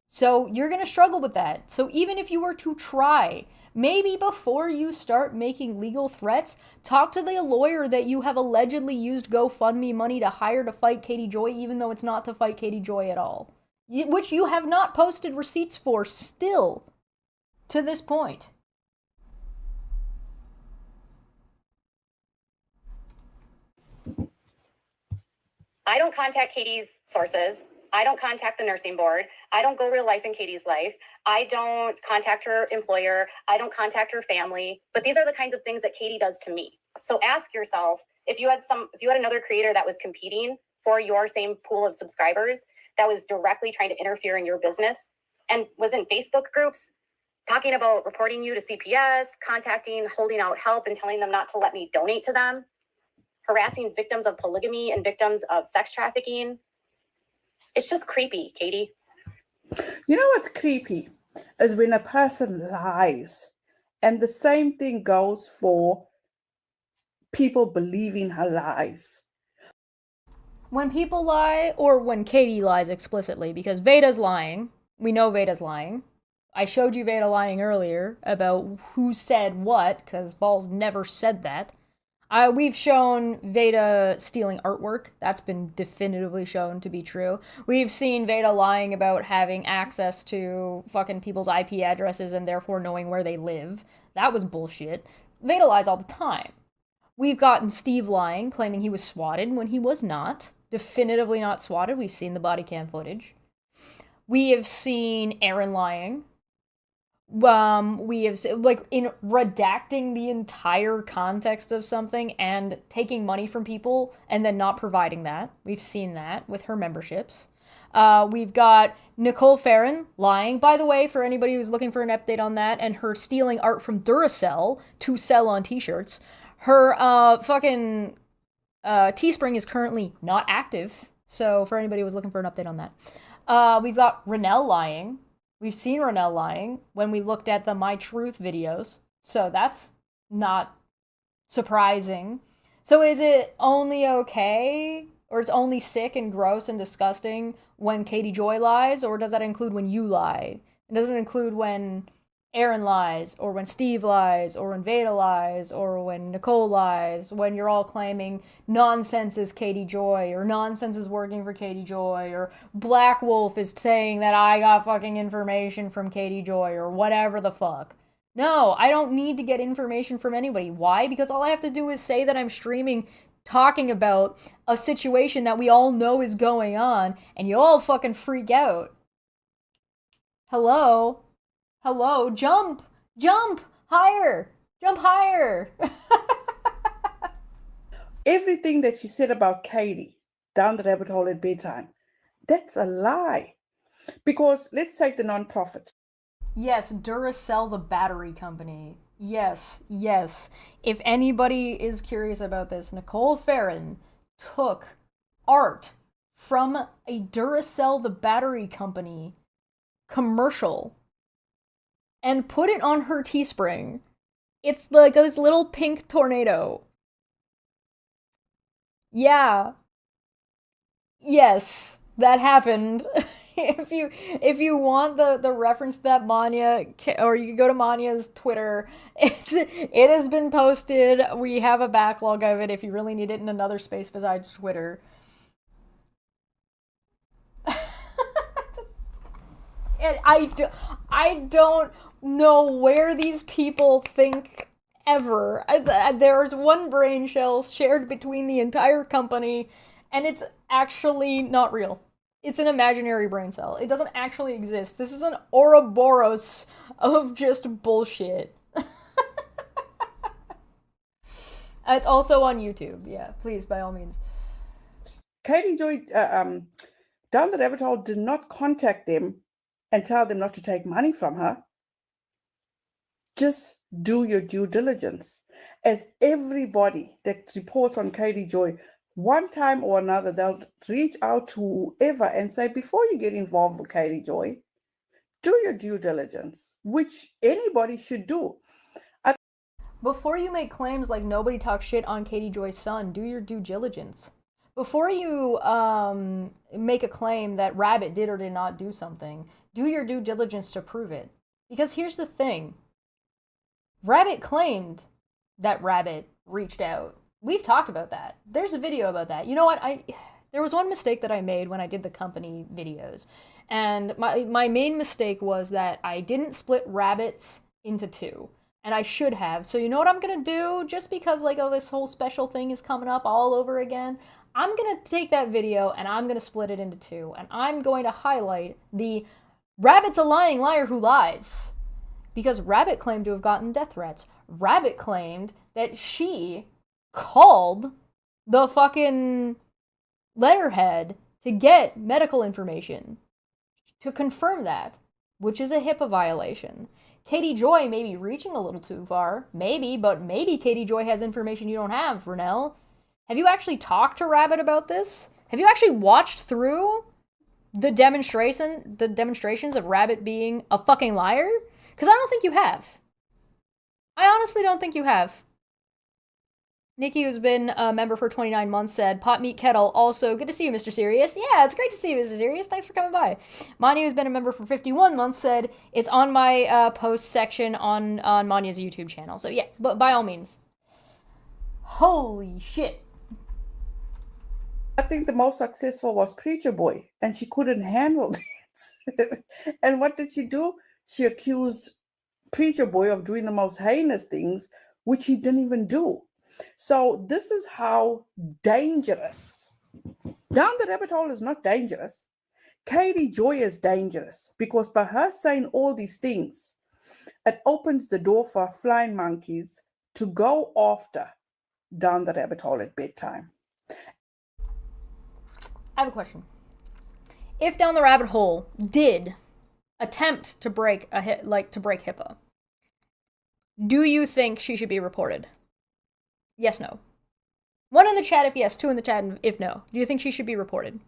So you're going to struggle with that. So even if you were to try, maybe before you start making legal threats, talk to the lawyer that you have allegedly used GoFundMe money to hire to fight Katie Joy, even though it's not to fight Katie Joy at all. Which you have not posted receipts for still to this point. I don't contact Katie's sources. I don't contact the nursing board. I don't go real life in Katie's life. I don't contact her employer. I don't contact her family. But these are the kinds of things that Katie does to me. So ask yourself, if you had another creator that was competing for your same pool of subscribers that was directly trying to interfere in your business and was in Facebook groups talking about reporting you to CPS, contacting, holding out help and telling them not to let me donate to them, harassing victims of polygamy and victims of sex trafficking. It's just creepy, Katie. You know what's creepy is when a person lies, and the same thing goes for people believing her lies. When people lie, or when Katie lies explicitly, because Veda's lying. We know Veda's lying. I showed you Veda lying earlier about who said what, because Balls never said that. We've shown Veda stealing artwork. That's been definitively shown to be true. We've seen Veda lying about having access to fucking people's IP addresses and therefore knowing where they live. That was bullshit. Veda lies all the time. We've gotten Steve lying, claiming he was swatted when he was not. Definitively not swatted. We've seen the body cam footage. We have seen Aaron lying. We have, like, in redacting the entire context of something and taking money from people and then not providing that. We've seen that with her memberships. We've got Nicole Farron lying, by the way, for anybody who's looking for an update on that, and her stealing art from Duracell to sell on t-shirts. Her fucking Teespring is currently not active, so for anybody who was looking for an update on that. We've got Renelle lying. We've seen Renelle lying when we looked at the My Truth videos, so that's not surprising. So is it only okay, or it's only sick and gross and disgusting when Katie Joy lies, or does that include when you lie? It doesn't include when Aaron lies, or when Steve lies, or when Veda lies, or when Nicole lies, when you're all claiming nonsense is Katie Joy, or nonsense is working for Katie Joy, or Black Wolf is saying that I got fucking information from Katie Joy, or whatever the fuck. No, I don't need to get information from anybody. Why? Because all I have to do is say that I'm streaming talking about a situation that we all know is going on, and you all fucking freak out. Hello? Hello, jump higher, jump higher. Everything that she said about Katie down the rabbit hole at bedtime, that's a lie. Because let's take the nonprofit. Yes, Duracell, the battery company. Yes. If anybody is curious about this, Nicole Farron took art from a Duracell, the battery company commercial and put it on her Teespring. It's like this little pink tornado. Yeah. Yes, that happened. If you want the reference to that, Manya, or you can go to Manya's Twitter. It has been posted. We have a backlog of it if you really need it in another space besides Twitter. I don't know where these people think ever. There's one brain cell shared between the entire company, and it's actually not real. It's an imaginary brain cell. It doesn't actually exist. This is an Ouroboros of just bullshit. It's also on YouTube. Yeah, please, by all means. Katie Joy down the rabbit hole did not contact them and tell them not to take money from her. Just do your due diligence. As everybody that reports on Katie Joy, one time or another, they'll reach out to whoever and say, before you get involved with Katie Joy, do your due diligence, which anybody should do. Before you make claims like nobody talks shit on Katie Joy's son, do your due diligence. Before you make a claim that Rabbit did or did not do something, do your due diligence to prove it. Because here's the thing. Rabbit claimed that Rabbit reached out. We've talked about that. There's a video about that. You know what? There was one mistake that I made when I did the company videos. And my main mistake was that I didn't split Rabbits into two. And I should have. So you know what I'm going to do? Just because like this whole special thing is coming up all over again, I'm going to take that video and I'm going to split it into two. And I'm going to highlight the Rabbit's a lying liar who lies. Because Rabbit claimed to have gotten death threats. Rabbit claimed that she called the fucking letterhead to get medical information to confirm that, which is a HIPAA violation. Katie Joy may be reaching a little too far. Maybe, but maybe Katie Joy has information you don't have, Renelle. Have you actually talked to Rabbit about this? Have you actually watched through the demonstrations of Rabbit being a fucking liar? Because I don't think you have. I honestly don't think you have. Nikki, who's been a member for 29 months, said, Pot Meat Kettle, also, good to see you, Mr. Serious. Yeah, it's great to see you, Mr. Serious. Thanks for coming by. Manya, who's been a member for 51 months, said, it's on my post section on Manya's YouTube channel. So yeah, but by all means. Holy shit. I think the most successful was Preacher Boy, and she couldn't handle it. And what did she do? She accused Preacher Boy of doing the most heinous things, which he didn't even do. So this is how dangerous. Down the rabbit hole is not dangerous. Katie Joy is dangerous because by her saying all these things, it opens the door for flying monkeys to go after down the rabbit hole at bedtime. I have a question. If Down the Rabbit Hole did attempt to break HIPAA, do you think she should be reported? Yes, no. 1 in the chat if yes, 2 in the chat if no. Do you think she should be reported?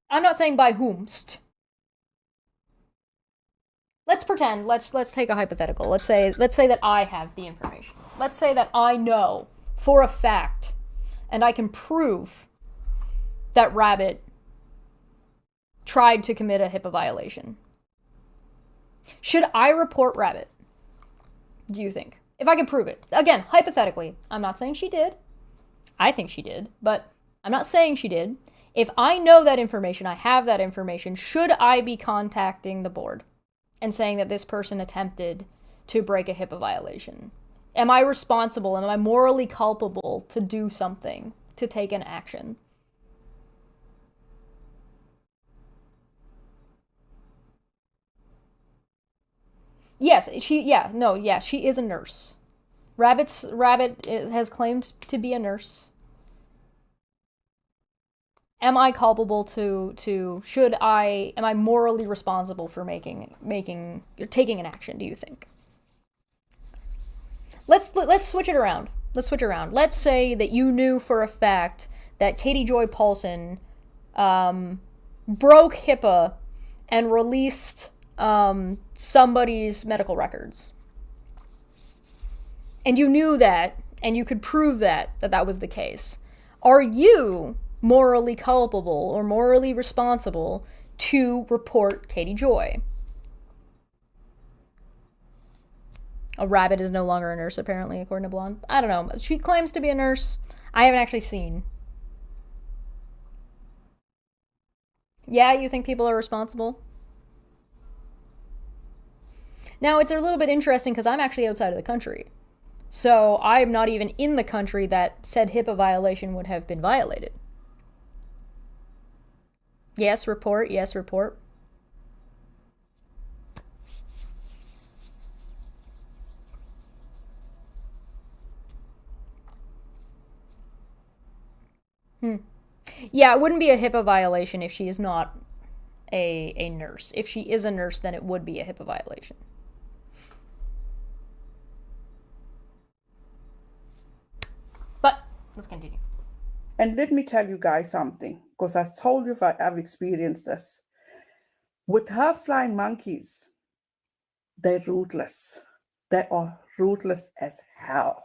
I'm not saying by whomst. Let's pretend, let's take a hypothetical. Let's say that I have the information. Let's say that I know for a fact and I can prove that Rabbit tried to commit a HIPAA violation. Should I report Rabbit? Do you think? If I can prove it. Again, hypothetically. I'm not saying she did. I think she did, but I'm not saying she did. If I know that information, I have that information, should I be contacting the board and saying that this person attempted to break a HIPAA violation? Am I responsible? Am I morally culpable to do something, to take an action? Yes, she is a nurse. Rabbit has claimed to be a nurse. Am I culpable am I morally responsible for taking an action, do you think? Let's switch it around. Let's say that you knew for a fact that Katie Joy Paulson broke HIPAA and released somebody's medical records. And you knew that, and you could prove that was the case. Are you morally culpable or morally responsible to report Katie Joy? A Rabbit is no longer a nurse, apparently, according to Blonde. I don't know. She claims to be a nurse. I haven't actually seen. Yeah, you think people are responsible? Now, it's a little bit interesting because I'm actually outside of the country. So I'm not even in the country that said HIPAA violation would have been violated. Yes, report. Yes, report. Yeah, it wouldn't be a HIPAA violation if she is not a nurse. If she is a nurse, then it would be a HIPAA violation. But let's continue. And let me tell you guys something, because I told you I've experienced this. With her flying monkeys, they're ruthless. They are ruthless as hell.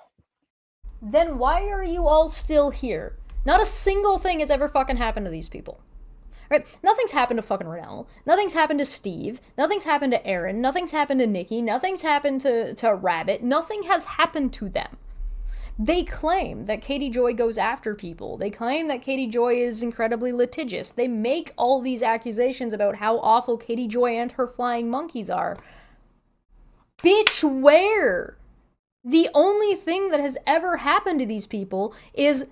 Then why are you all still here? Not a single thing has ever fucking happened to these people. Right? Nothing's happened to fucking Renell. Nothing's happened to Steve. Nothing's happened to Aaron. Nothing's happened to Nikki. Nothing's happened to Rabbit. Nothing has happened to them. They claim that Katie Joy goes after people. They claim that Katie Joy is incredibly litigious. They make all these accusations about how awful Katie Joy and her flying monkeys are. Bitch, where? The only thing that has ever happened to these people is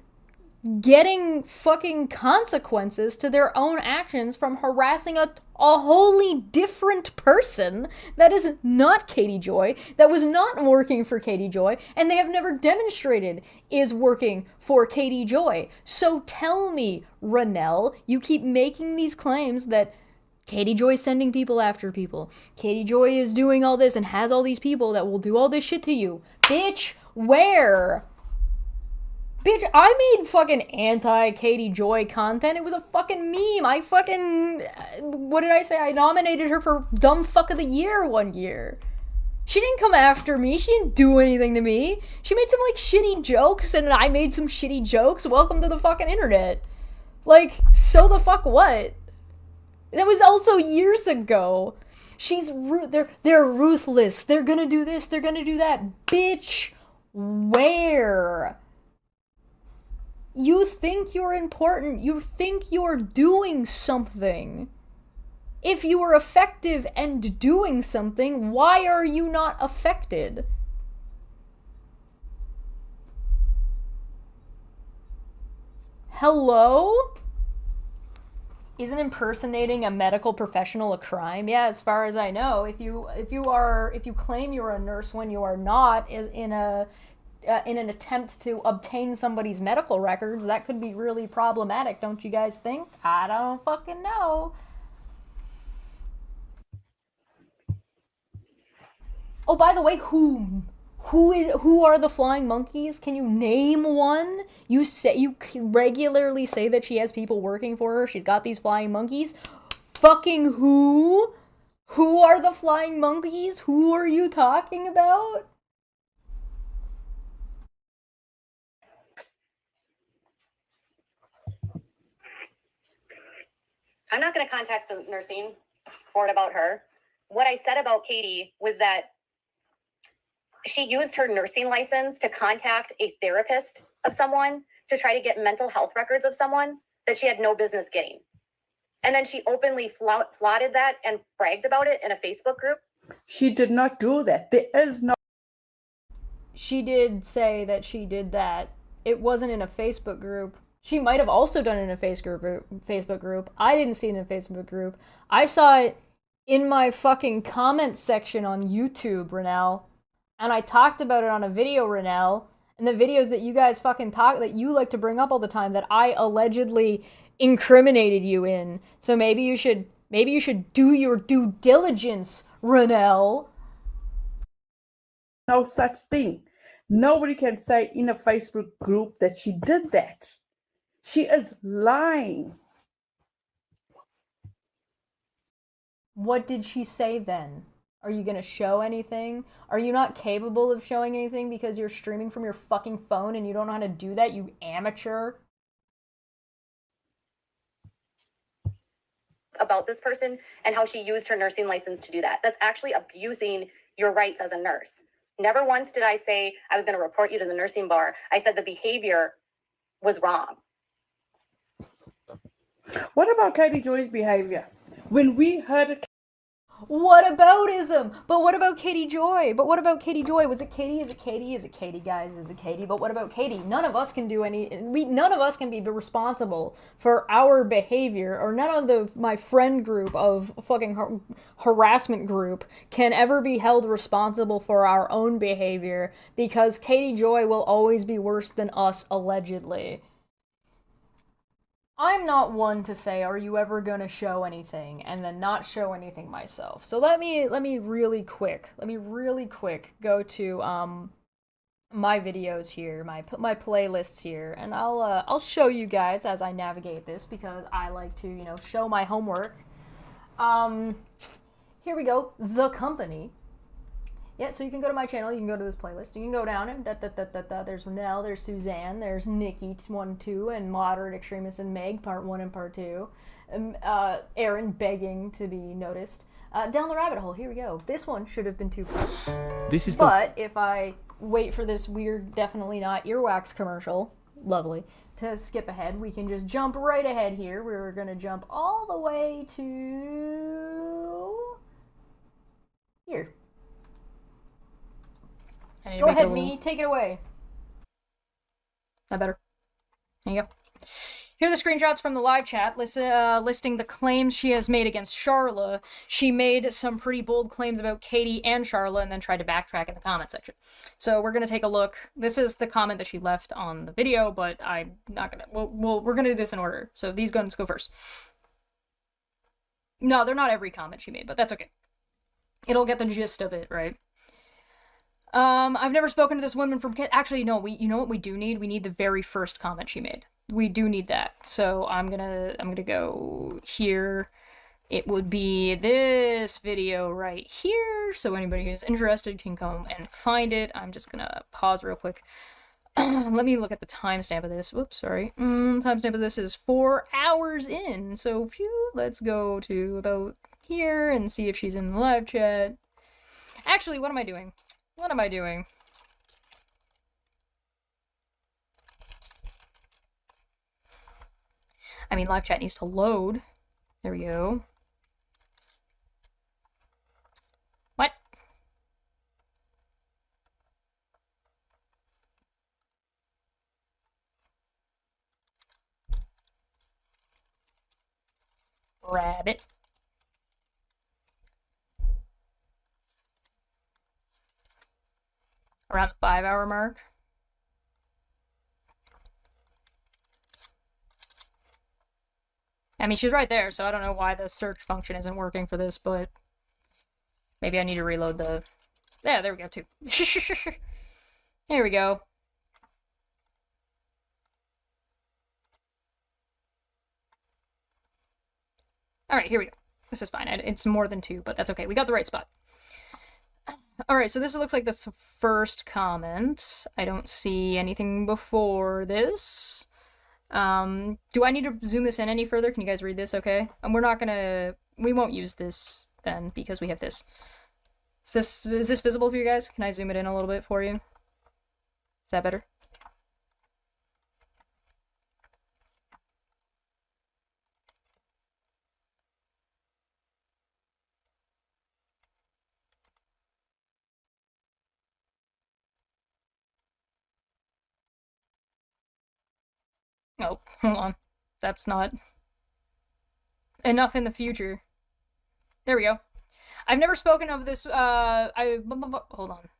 getting fucking consequences to their own actions from harassing a wholly different person that is not Katie Joy, that was not working for Katie Joy, and they have never demonstrated is working for Katie Joy. So tell me, Renell, you keep making these claims that Katie Joy is sending people after people. Katie Joy is doing all this and has all these people that will do all this shit to you. Bitch, where? Bitch, I made fucking anti-Katie Joy content. It was a fucking meme. What did I say? I nominated her for Dumb Fuck of the Year one year. She didn't come after me. She didn't do anything to me. She made some, like, shitty jokes, and I made some shitty jokes. Welcome to the fucking internet. Like, so the fuck what? That was also years ago. They're ruthless. They're gonna do this. They're gonna do that. Bitch, where? You think you're important. You think you're doing something. If you are effective and doing something, why are you not affected? Hello? Isn't impersonating a medical professional a crime? Yeah, as far as I know, if you claim you're a nurse when you are not in an attempt to obtain somebody's medical records, that could be really problematic, don't you guys think? I don't fucking know. Oh, by the way, who are the flying monkeys? Can you name one? You regularly say that she has people working for her. She's got these flying monkeys. Fucking who? Who are the flying monkeys? Who are you talking about? I'm not going to contact the nursing board about her. What I said about Katie was that she used her nursing license to contact a therapist of someone to try to get mental health records of someone that she had no business getting. And then she openly flaunted that and bragged about it in a Facebook group. She did not do that. There is no... She did say that she did that. It wasn't in a Facebook group. She might have also done it in a Facebook group. I didn't see it in a Facebook group. I saw it in my fucking comments section on YouTube, Renell. And I talked about it on a video, Renell. And the videos that you guys fucking that you like to bring up all the time that I allegedly incriminated you in. So maybe you should do your due diligence, Renell. No such thing. Nobody can say in a Facebook group that she did that. She is lying. What did she say then? Are you going to show anything? Are you not capable of showing anything because you're streaming from your fucking phone and you don't know how to do that, you amateur? About this person and how she used her nursing license to do that. That's actually abusing your rights as a nurse. Never once did I say I was going to report you to the nursing bar. I said the behavior was wrong. What about Katie Joy's behavior? When we heard it... What aboutism? But what about Katie Joy? Was it Katie? Is it Katie? Is it Katie, guys? Is it Katie? But what about Katie? None of us can do none of us can be responsible for our behavior, or none of my friend group of fucking harassment group can ever be held responsible for our own behavior, because Katie Joy will always be worse than us, allegedly. I'm not one to say, are you ever gonna show anything, and then not show anything myself. So let me really quick go to my videos here, my playlists here, and I'll show you guys as I navigate this, because I like to, you know, show my homework. Here we go. The Company. Yeah, so you can go to my channel, you can go to this playlist, you can go down and there's Nell, there's Suzanne, there's Nikki 1, 2, and Moderate Extremist and Meg part 1 and part 2. Aaron begging to be noticed. Down the rabbit hole, here we go. This one should have been 2 parts. But if I wait for this weird, definitely not earwax commercial, lovely, to skip ahead, we can just jump right ahead here. We're gonna jump all the way to here. Go ahead, me. Take it away. That better? There you go. Here are the screenshots from the live chat listing the claims she has made against Charla. She made some pretty bold claims about Katie and Charla and then tried to backtrack in the comment section. So we're going to take a look. This is the comment that she left on the video, but I'm not going to... we're going to do this in order. So these guns go first. No, they're not every comment she made, but that's okay. It'll get the gist of it, right? I've never spoken to this woman from... Actually, no, you know what we do need? We need the very first comment she made. We do need that. So I'm gonna go here. It would be this video right here. So anybody who's interested can come and find it. I'm just gonna pause real quick. Let me look at the timestamp of this. Whoops, sorry. Timestamp of this is 4 hours in. So phew, let's go to about here and see if she's in the live chat. Actually, what am I doing? What am I doing? I mean, live chat needs to load. There we go. What? Rabbit. Around the 5-hour mark. I mean, she's right there, so I don't know why the search function isn't working for this, but maybe I need to reload the... Yeah, there we go, too. Here we go. Alright, here we go. This is fine. It's more than 2, but that's okay. We got the right spot. Alright, so this looks like the first comment. I don't see anything before this. Do I need to zoom this in any further? Can you guys read this okay? And we won't use this then because we have this. Is this visible for you guys? Can I zoom it in a little bit for you? Is that better? Oh, hold on. That's not enough in the future. There we go. I've never spoken of this, hold on.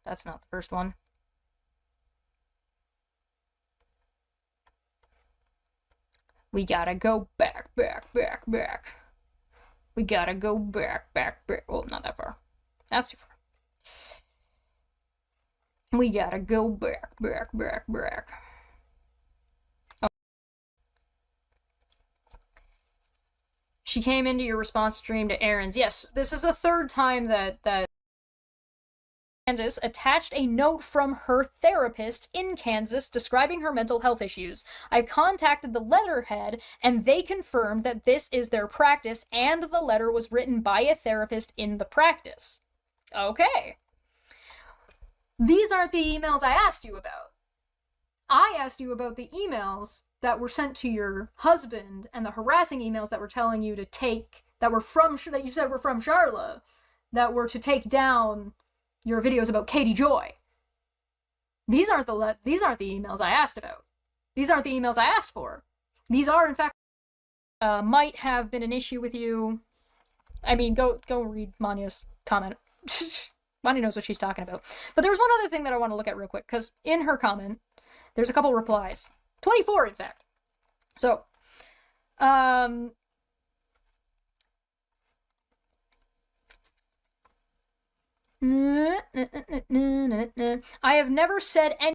That's not the first one. We gotta go back. We gotta go back. Well, not that far. That's too far. We gotta go back. She came into your response stream to Aaron's. Yes, this is the 3rd time that Candace attached a note from her therapist in Kansas describing her mental health issues. I contacted the letterhead, and they confirmed that this is their practice, and the letter was written by a therapist in the practice. Okay. These aren't the emails I asked you about. I asked you about the emails that were sent to your husband and the harassing emails that were telling you to take, that you said were from Charla, that were to take down your videos about Katie Joy. These aren't the emails I asked about. These aren't the emails I asked for. These are, in fact, might have been an issue with you. I mean, go read Manya's comment. Manya knows what she's talking about. But there's one other thing that I want to look at real quick, because in her comment, there's a couple replies. 24, in fact. So, I have never said any.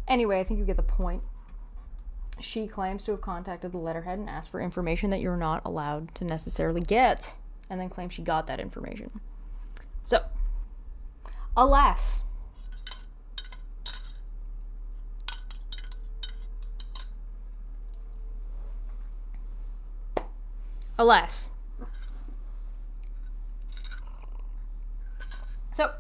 Anyway, I think you get the point. She claims to have contacted the letterhead and asked for information that you're not allowed to necessarily get, and then claims she got that information. So, alas. Alas. So,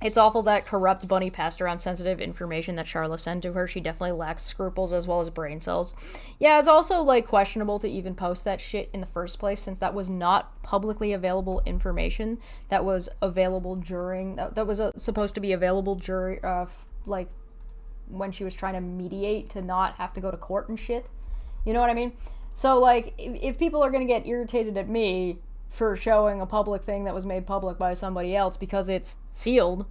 it's awful that corrupt Bunny passed around sensitive information that Charla sent to her. She definitely lacks scruples as well as brain cells. Yeah, it's also, like, questionable to even post that shit in the first place, since that was not publicly available information that was available during... That was supposed to be available during, like, when she was trying to mediate to not have to go to court and shit. You know what I mean? So, like, if people are gonna get irritated at me for showing a public thing that was made public by somebody else because it's sealed,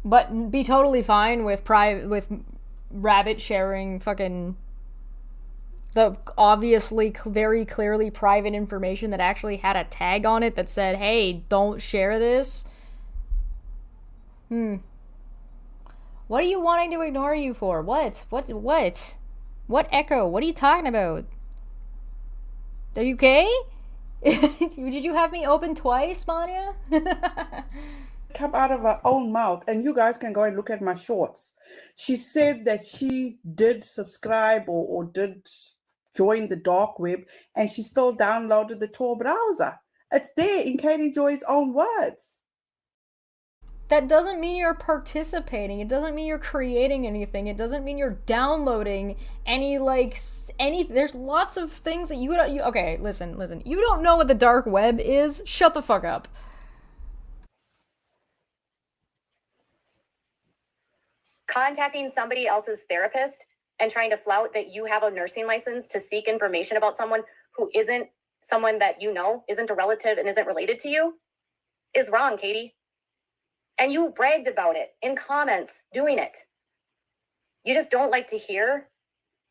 but be totally fine with Rabbit sharing fucking the obviously very clearly private information that actually had a tag on it that said, hey, don't share this. What are you wanting to ignore you for? What Echo? What are you talking about? Are you okay? Did you have me open twice, Manya? Come out of her own mouth, and you guys can go and look at my shorts. She said that she did subscribe or did join the dark web, and she still downloaded the Tor browser. It's there in Katie Joy's own words. That doesn't mean you're participating. It doesn't mean you're creating anything. It doesn't mean you're downloading any, like, there's lots of things that okay, listen. You don't know what the dark web is? Shut the fuck up. Contacting somebody else's therapist and trying to flout that you have a nursing license to seek information about someone who isn't someone that you know, isn't a relative, and isn't related to you is wrong, Katie. And you bragged about it in comments doing it. You just don't like to hear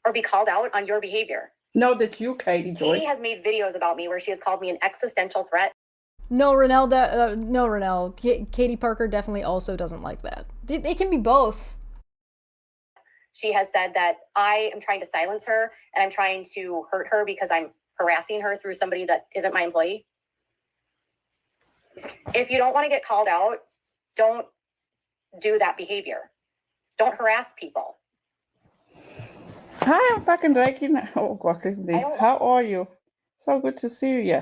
or be called out on your behavior. No, that you, Katie Joy. Katie has made videos about me where she has called me an existential threat. No, Renelle. Katie Parker definitely also doesn't like that. It can be both. She has said that I am trying to silence her and I'm trying to hurt her because I'm harassing her through somebody that isn't my employee. If you don't want to get called out, don't do that behavior. Don't harass people. Hi, I'm fucking Reiki. Oh, gosh, how are you? So good to see you.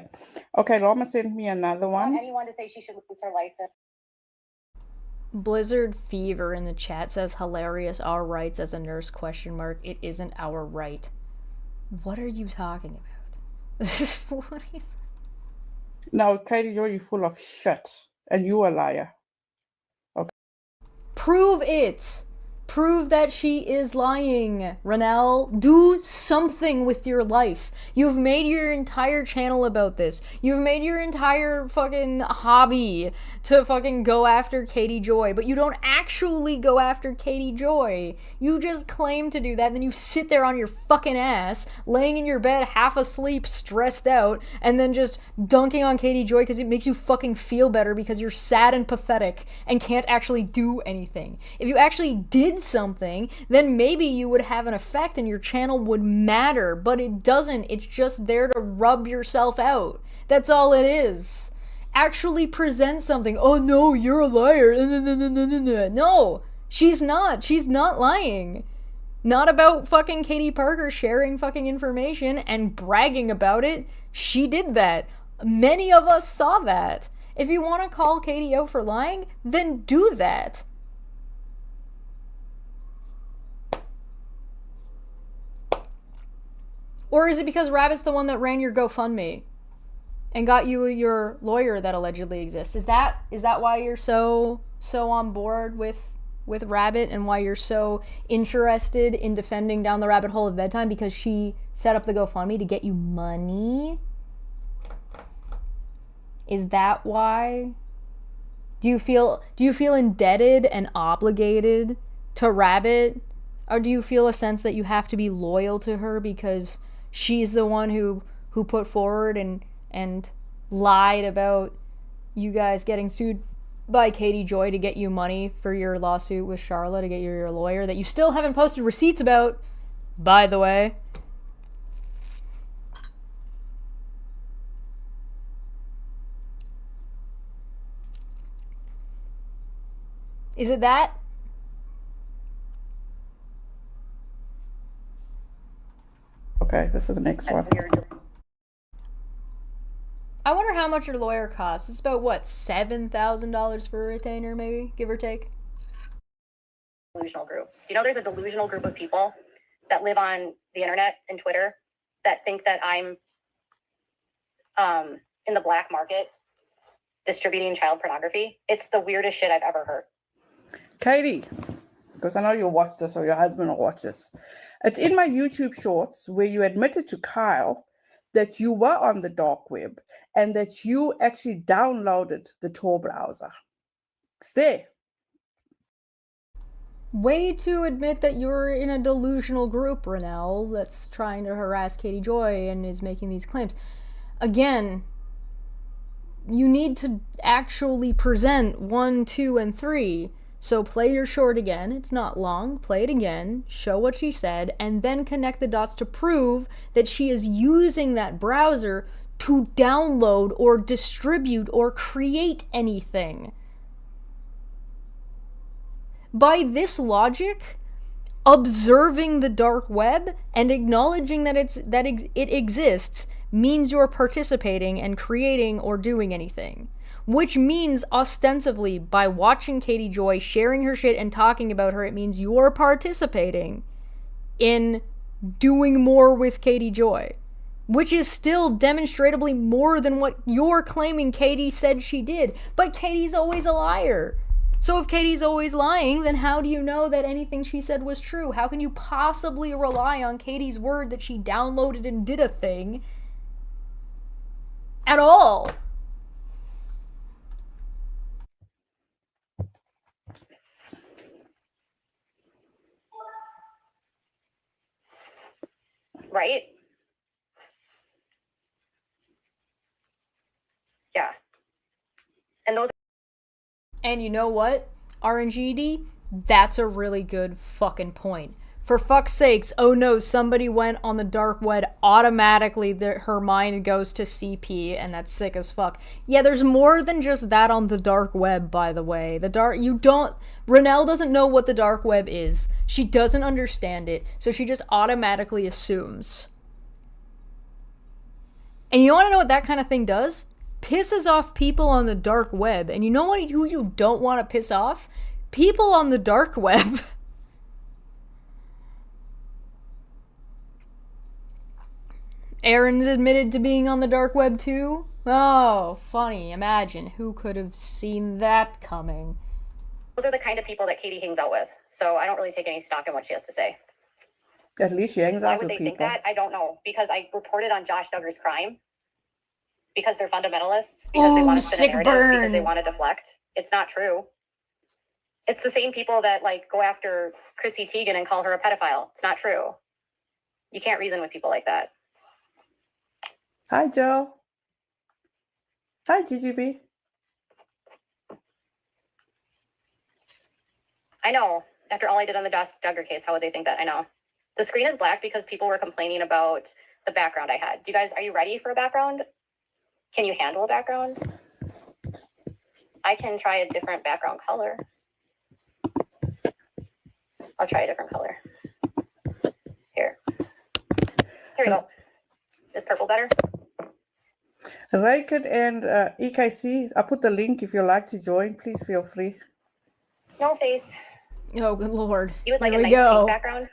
Okay, Roma sent me another one. I want anyone to say she should lose her license. Blizzard Fever in the chat says, hilarious, our rights as a nurse, ? It isn't our right. What are you talking about? What is... No, Katie Joy, you're full of shit. And you a liar. Okay. Prove it. Prove that she is lying, Renelle. Do something with your life. You've made your entire channel about this. You've made your entire fucking hobby to fucking go after Katie Joy, but you don't actually go after Katie Joy. You just claim to do that, and then you sit there on your fucking ass, laying in your bed half asleep, stressed out, and then just dunking on Katie Joy because it makes you fucking feel better because you're sad and pathetic and can't actually do anything. If you actually did something, then maybe you would have an effect and your channel would matter, but it doesn't. It's just there to rub yourself out. That's all it is. Actually present something. Oh no, you're a liar. No, she's not. She's not lying. Not about fucking Katie Parker sharing fucking information and bragging about it. She did that. Many of us saw that. If you want to call Katie out for lying, then do that. Or is it because Rabbit's the one that ran your GoFundMe and got you your lawyer that allegedly exists? Is that why you're so on board with Rabbit and why you're so interested in defending Down the Rabbit Hole of Bedtime? Because she set up the GoFundMe to get you money? Is that why? Do you feel indebted and obligated to Rabbit? Or do you feel a sense that you have to be loyal to her because she's the one who put forward and lied about you guys getting sued by Katie Joy to get you money for your lawsuit with Charlotte, to get you your lawyer that you still haven't posted receipts about, by the way? Is it that? Okay, this is the next one. That's weird. I wonder how much your lawyer costs. It's about, what, $7,000 for a retainer, maybe, give or take? Delusional group. Do you know there's a delusional group of people that live on the internet and Twitter that think that I'm in the black market distributing child pornography? It's the weirdest shit I've ever heard. Katie, because I know you'll watch this or your husband will watch this. It's in my YouTube shorts where you admitted to Kyle that you were on the dark web and that you actually downloaded the Tor browser. It's there. Way to admit that you're in a delusional group, Rennell, that's trying to harass Katie Joy and is making these claims. Again, you need to actually present 1, 2, and 3. So play your short again. It's not long. Play it again. Show what she said. And then connect the dots to prove that she is using that browser to download or distribute or create anything. By this logic, observing the dark web and acknowledging that it exists means you're participating and creating or doing anything. Which means, ostensibly, by watching Katie Joy, sharing her shit and talking about her, it means you're participating in doing more with Katie Joy. Which is still demonstrably more than what you're claiming Katie said she did. But Katie's always a liar. So if Katie's always lying, then how do you know that anything she said was true? How can you possibly rely on Katie's word that she downloaded and did a thing at all? Right? Yeah. And those. And you know what, RNGD? That's a really good fucking point. For fuck's sakes, oh no, somebody went on the dark web, automatically her mind goes to CP, and that's sick as fuck. Yeah, there's more than just that on the dark web, by the way. Rennell doesn't know what the dark web is. She doesn't understand it, so she just automatically assumes. And you wanna know what that kind of thing does? Pisses off people on the dark web. And you know who you don't want to piss off? People on the dark web. Aaron's admitted to being on the dark web too? Oh, funny. Imagine. Who could have seen that coming? Those are the kind of people that Katie hangs out with. So I don't really take any stock in what she has to say. At least she hangs Why out would with they people. think that? I don't know. Because I reported on Josh Duggar's crime. Because they're fundamentalists. Because they want to spin a narrative. Because they want to deflect. It's not true. It's the same people that go after Chrissy Teigen and call her a pedophile. It's not true. You can't reason with people like that. Hi, Joe. Hi, GGB. I know. After all I did on the Josh Duggar case, how would they think that? I know. The screen is black because people were complaining about the background I had. Are you ready for a background? Can you handle a background? I can try a different background color. I'll try a different color. Here we go. Is purple better? Raikid and EKC, I put the link if you'd like to join. Please feel free. No face. Oh, good lord. You would like Here a we nice go. pink background?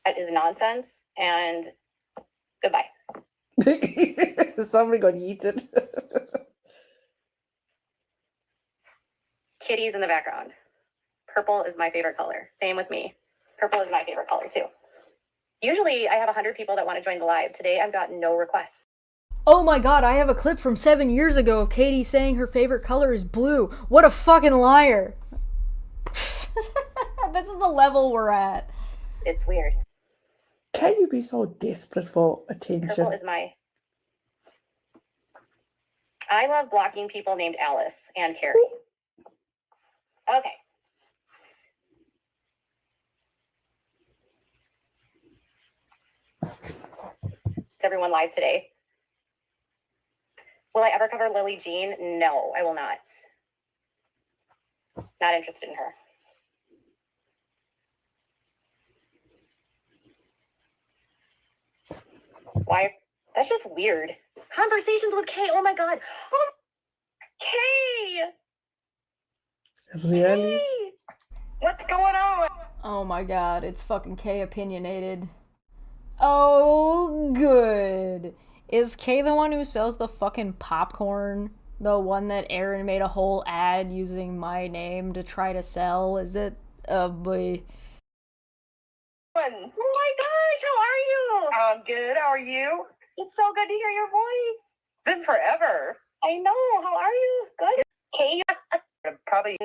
That is nonsense, and goodbye. Somebody got yeeted. Kitties in the background. Purple is my favorite color. Same with me. Purple is my favorite color too. Usually I have 100 people that want to join the live. Today I've got no requests. Oh my god, I have a clip from 7 years ago of Katie saying her favorite color is blue. What a fucking liar. This is the level we're at. It's weird. Can you be so desperate for attention? Purple is my... I love blocking people named Alice and Carrie. Okay. Is everyone live today? Will I ever cover Lily Jean? No, I will not. Not interested in her. Why? That's just weird. Conversations with Kay. Oh my god. Oh, Kay. Really? Kay. What's going on? Oh my god, it's fucking Kay opinionated. Oh, good. Is Kay the one who sells the fucking popcorn? The one that Aaron made a whole ad using my name to try to sell? Is it? Oh boy. Oh my gosh, how are you? I'm good. How are you? It's so good to hear your voice. Been forever. I know. How are you? Good. Kay, Probably.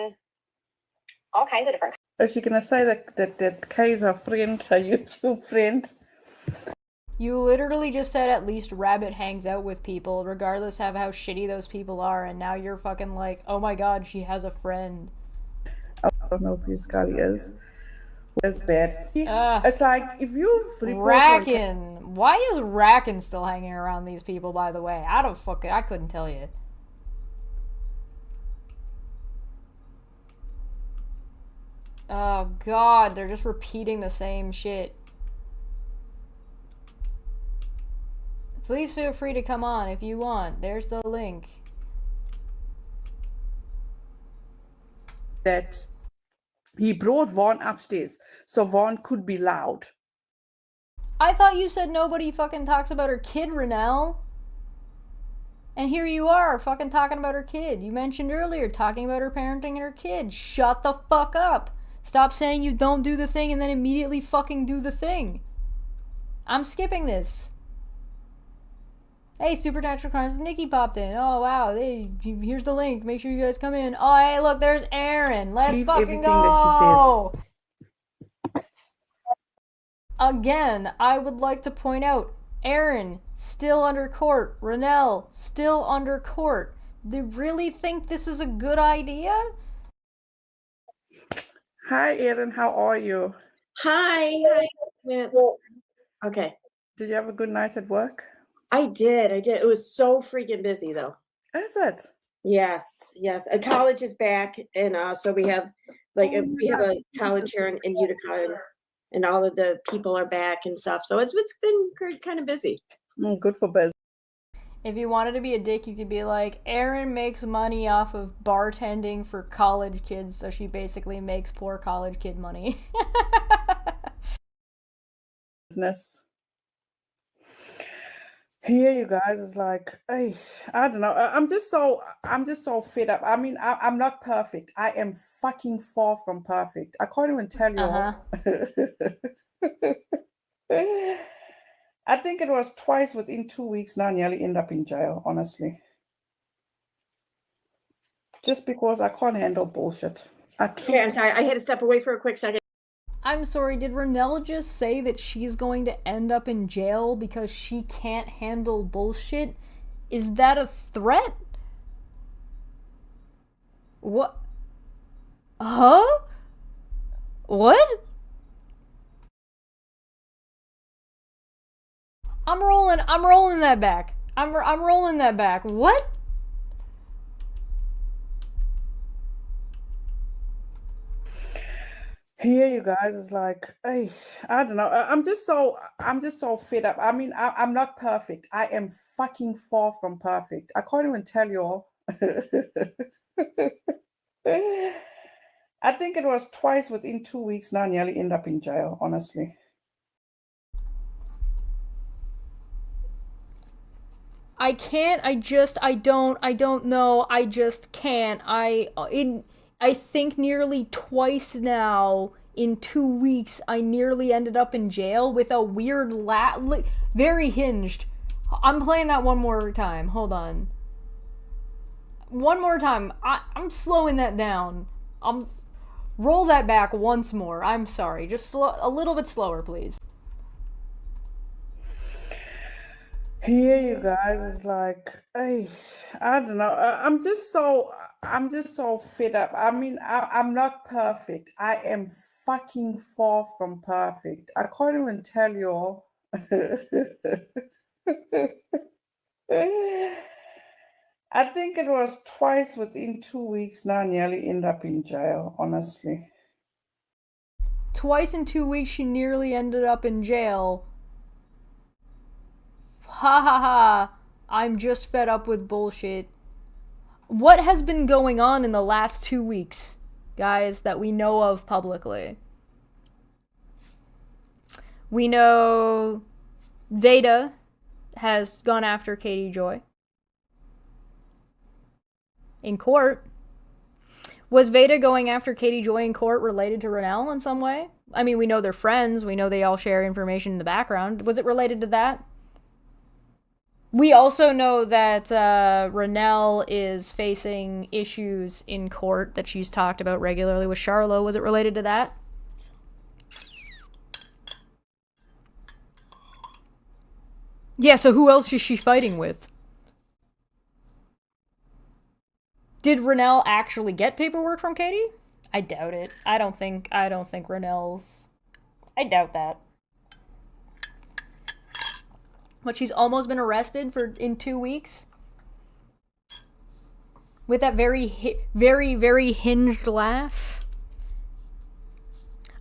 all kinds of different. Is she gonna say that Kay's a friend, a YouTube friend? You literally just said at least Rabbit hangs out with people, regardless of how shitty those people are, and now you're fucking like, oh my god, she has a friend. I don't know who Scully is. It's bad. It's like if you've Rackin'. Why is Rackin' still hanging around these people, by the way? I couldn't tell you. Oh god, they're just repeating the same shit. Please feel free to come on if you want. There's the link. that he brought Vaughn upstairs so Vaughn could be loud. I thought you said nobody fucking talks about her kid, Renelle. And here you are, fucking talking about her kid. You mentioned earlier talking about her parenting and her kid. Shut the fuck up. Stop saying you don't do the thing and then immediately fucking do the thing. I'm skipping this. Hey, Supernatural Crimes, Nikki popped in. Oh, wow. Hey, here's the link. Make sure you guys come in. Oh, hey, look, there's Erin. Let's Leave fucking everything go. that Again, I would like to point out, Erin, still under court. Renelle, still under court. They really think this is a good idea? Hi, Erin. How are you? Hi. Okay. Did you have a good night at work? I did. It was so freaking busy though. Is it? Yes. College is back, and so we have we have a college here in Utica, and all of the people are back and stuff. So it's been kind of busy. Good for Biz. If you wanted to be a dick, you could be like, Erin makes money off of bartending for college kids, so she basically makes poor college kid money. Business. Here, you guys, is like, hey, I don't know. I'm just so fed up. I mean, I'm not perfect. I am fucking far from perfect. I can't even tell you. I think it was twice within 2 weeks now. I nearly end up in jail, honestly. Just because I can't handle bullshit. Okay, I'm sorry. I had to step away for a quick second. I'm sorry, did Renelle just say that she's going to end up in jail because she can't handle bullshit? Is that a threat? What? Huh? What? I'm rolling that back. I'm rolling that back. What? Here, you guys, is like, hey, I don't know. I'm just so fed up. I mean, I'm not perfect. I am fucking far from perfect. I can't even tell you all. I think it was twice within 2 weeks now. I nearly end up in jail, honestly. I can't, I don't know, I just can't. I think nearly twice now in 2 weeks I nearly ended up in jail with a weird very hinged. I'm playing that one more time. Hold on. One more time. I'm slowing that down. Roll that back once more. I'm sorry. Just a little bit slower, please. Here, you guys, it's like, hey, I don't know. I'm just so fed up. I mean, I'm not perfect. I am fucking far from perfect. I can't even tell you all. I think it was twice within 2 weeks now. I nearly end up in jail, honestly. Twice in 2 weeks, she nearly ended up in jail. Ha ha ha. I'm just fed up with bullshit. What has been going on in the last 2 weeks, guys, that we know of publicly? We know Veda has gone after Katie Joy in court. Was Veda going after Katie Joy in court related to Renelle in some way? I mean, we know they're friends. We know they all share information in the background. Was it related to that? We also know that Renelle is facing issues in court that she's talked about regularly with Charlo. Was it related to that? Yeah, so who else is she fighting with? Did Renelle actually get paperwork from Katie? I doubt it. I don't think Renelle's... I doubt that. But she's almost been arrested in 2 weeks? With that very, very hinged laugh?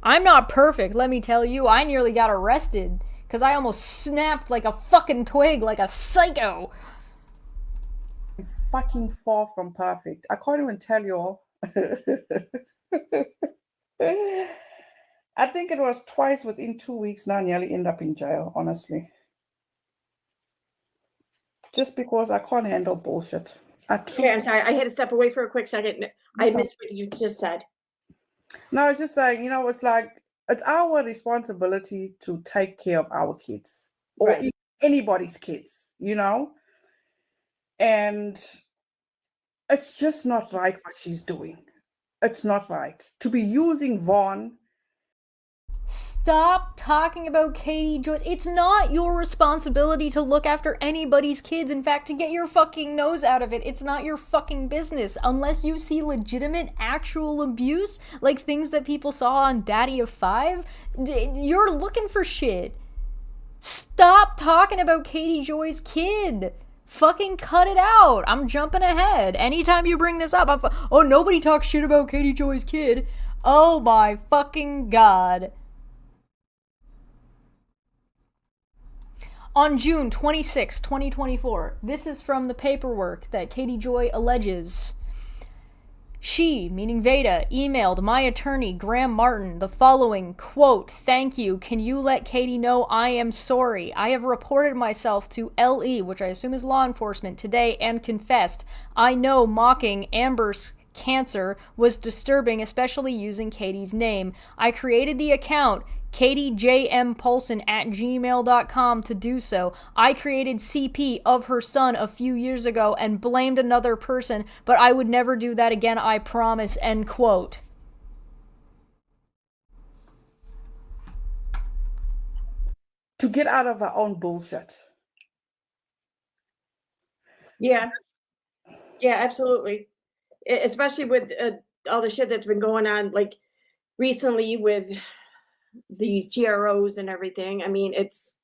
I'm not perfect, let me tell you. I nearly got arrested because I almost snapped like a fucking twig, like a psycho. I'm fucking far from perfect. I can't even tell you all. I think it was twice within 2 weeks now. I nearly end up in jail, honestly. Just because I can't handle bullshit. Okay, I'm sorry. I had to step away for a quick second. I missed what you just said. No, just saying, it's like, it's our responsibility to take care of our kids or Right. anybody's kids, and it's just not right what she's doing. It's not right to be using Vaughn. Stop talking about Katie Joyce. It's not your responsibility to look after anybody's kids. In fact, to get your fucking nose out of it, it's not your fucking business. Unless you see legitimate, actual abuse, like things that people saw on Daddy of Five, you're looking for shit. Stop talking about Katie Joy's kid. Fucking cut it out. I'm jumping ahead. Anytime you bring this up, oh, nobody talks shit about Katie Joy's kid. Oh my fucking god. On June 26, 2024, this is from the paperwork that Katie Joy alleges. She, meaning Veda, emailed my attorney, Graham Martin, the following, quote, "Thank you. Can you let Katie know I am sorry? I have reported myself to LE, which I assume is law enforcement, today and confessed. I know mocking Amber's cancer was disturbing, especially using Katie's name. I created the account katiejmpolson@gmail.com to do so. I created CP of her son a few years ago and blamed another person, but I would never do that again, I promise," end quote. To get out of our own bullshit. Yeah. Yeah, absolutely. Especially with all the shit that's been going on, like recently with these TROs and everything. I mean, it's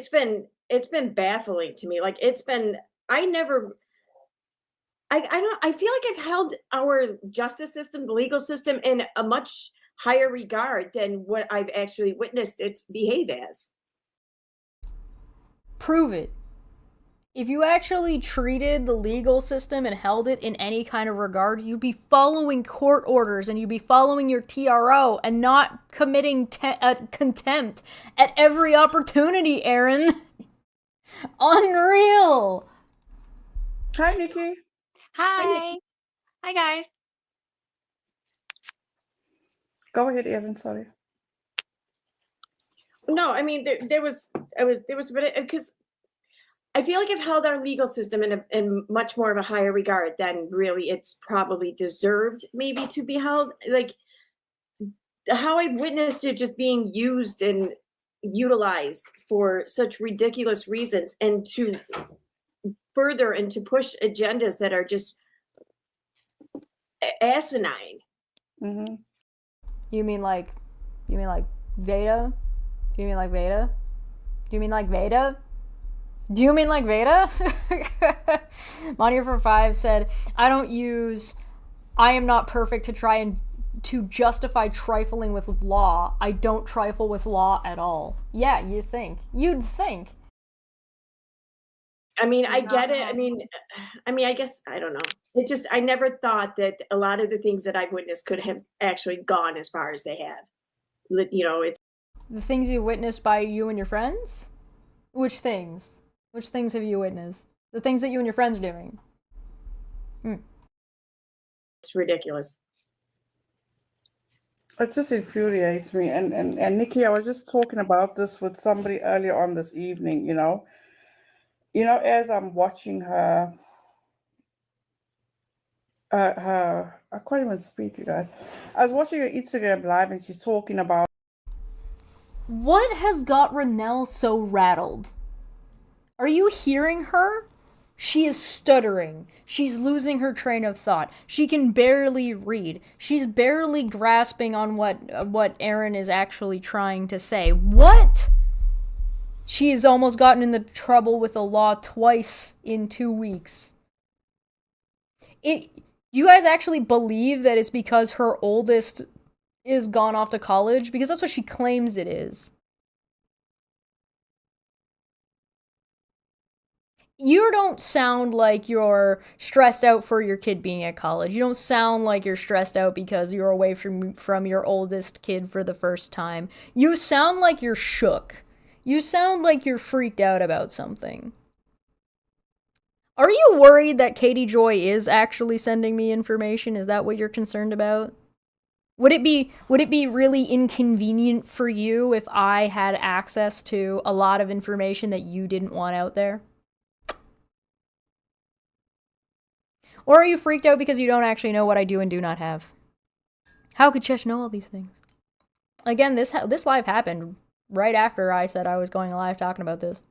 been baffling to me. Like I feel like I've held our justice system, the legal system, in a much higher regard than what I've actually witnessed it behave as. Prove it. If you actually treated the legal system and held it in any kind of regard, you'd be following court orders and you'd be following your TRO and not committing contempt at every opportunity, Aaron. Unreal. Hi, Nikki. Hi. Hi, guys. Go ahead, Erin. Sorry. No, I mean there was a bit because I feel like I've held our legal system in much more of a higher regard than really it's probably deserved maybe to be held. Like how I witnessed it just being used and utilized for such ridiculous reasons, and to further and to push agendas that are just asinine. Mm-hmm. You mean like Veda? You mean like Veda? Do you mean like Veda? Do you mean like Veda? Monier for 5 said, I am not perfect to try and to justify trifling with law. I don't trifle with law at all. Yeah, you'd think. I mean, I get it. I mean, I guess, I don't know. It just, I never thought that a lot of the things that I've witnessed could have actually gone as far as they have. You know, it's The things you witnessed by you and your friends? Which things? Which things have you witnessed? The things that you and your friends are doing. it's ridiculous. It just infuriates me. And Nikki, I was just talking about this with somebody earlier on this evening, you know, as I'm watching her, I can't even speak, you guys. I was watching her Instagram live and she's talking about. What has got Renelle so rattled? Are you hearing her? She is stuttering. She's losing her train of thought. She can barely read. She's barely grasping on what Aaron is actually trying to say. What? She has almost gotten into trouble with the law twice in 2 weeks. You guys actually believe that it's because her oldest is gone off to college? Because that's what she claims it is. You don't sound like you're stressed out for your kid being at college. You don't sound like you're stressed out because you're away from your oldest kid for the first time. You sound like you're shook. You sound like you're freaked out about something. Are you worried that Katie Joy is actually sending me information? Is that what you're concerned about? Would it be really inconvenient for you if I had access to a lot of information that you didn't want out there? Or are you freaked out because you don't actually know what I do and do not have? How could Chesh know all these things? Again, this live happened right after I said I was going live talking about this.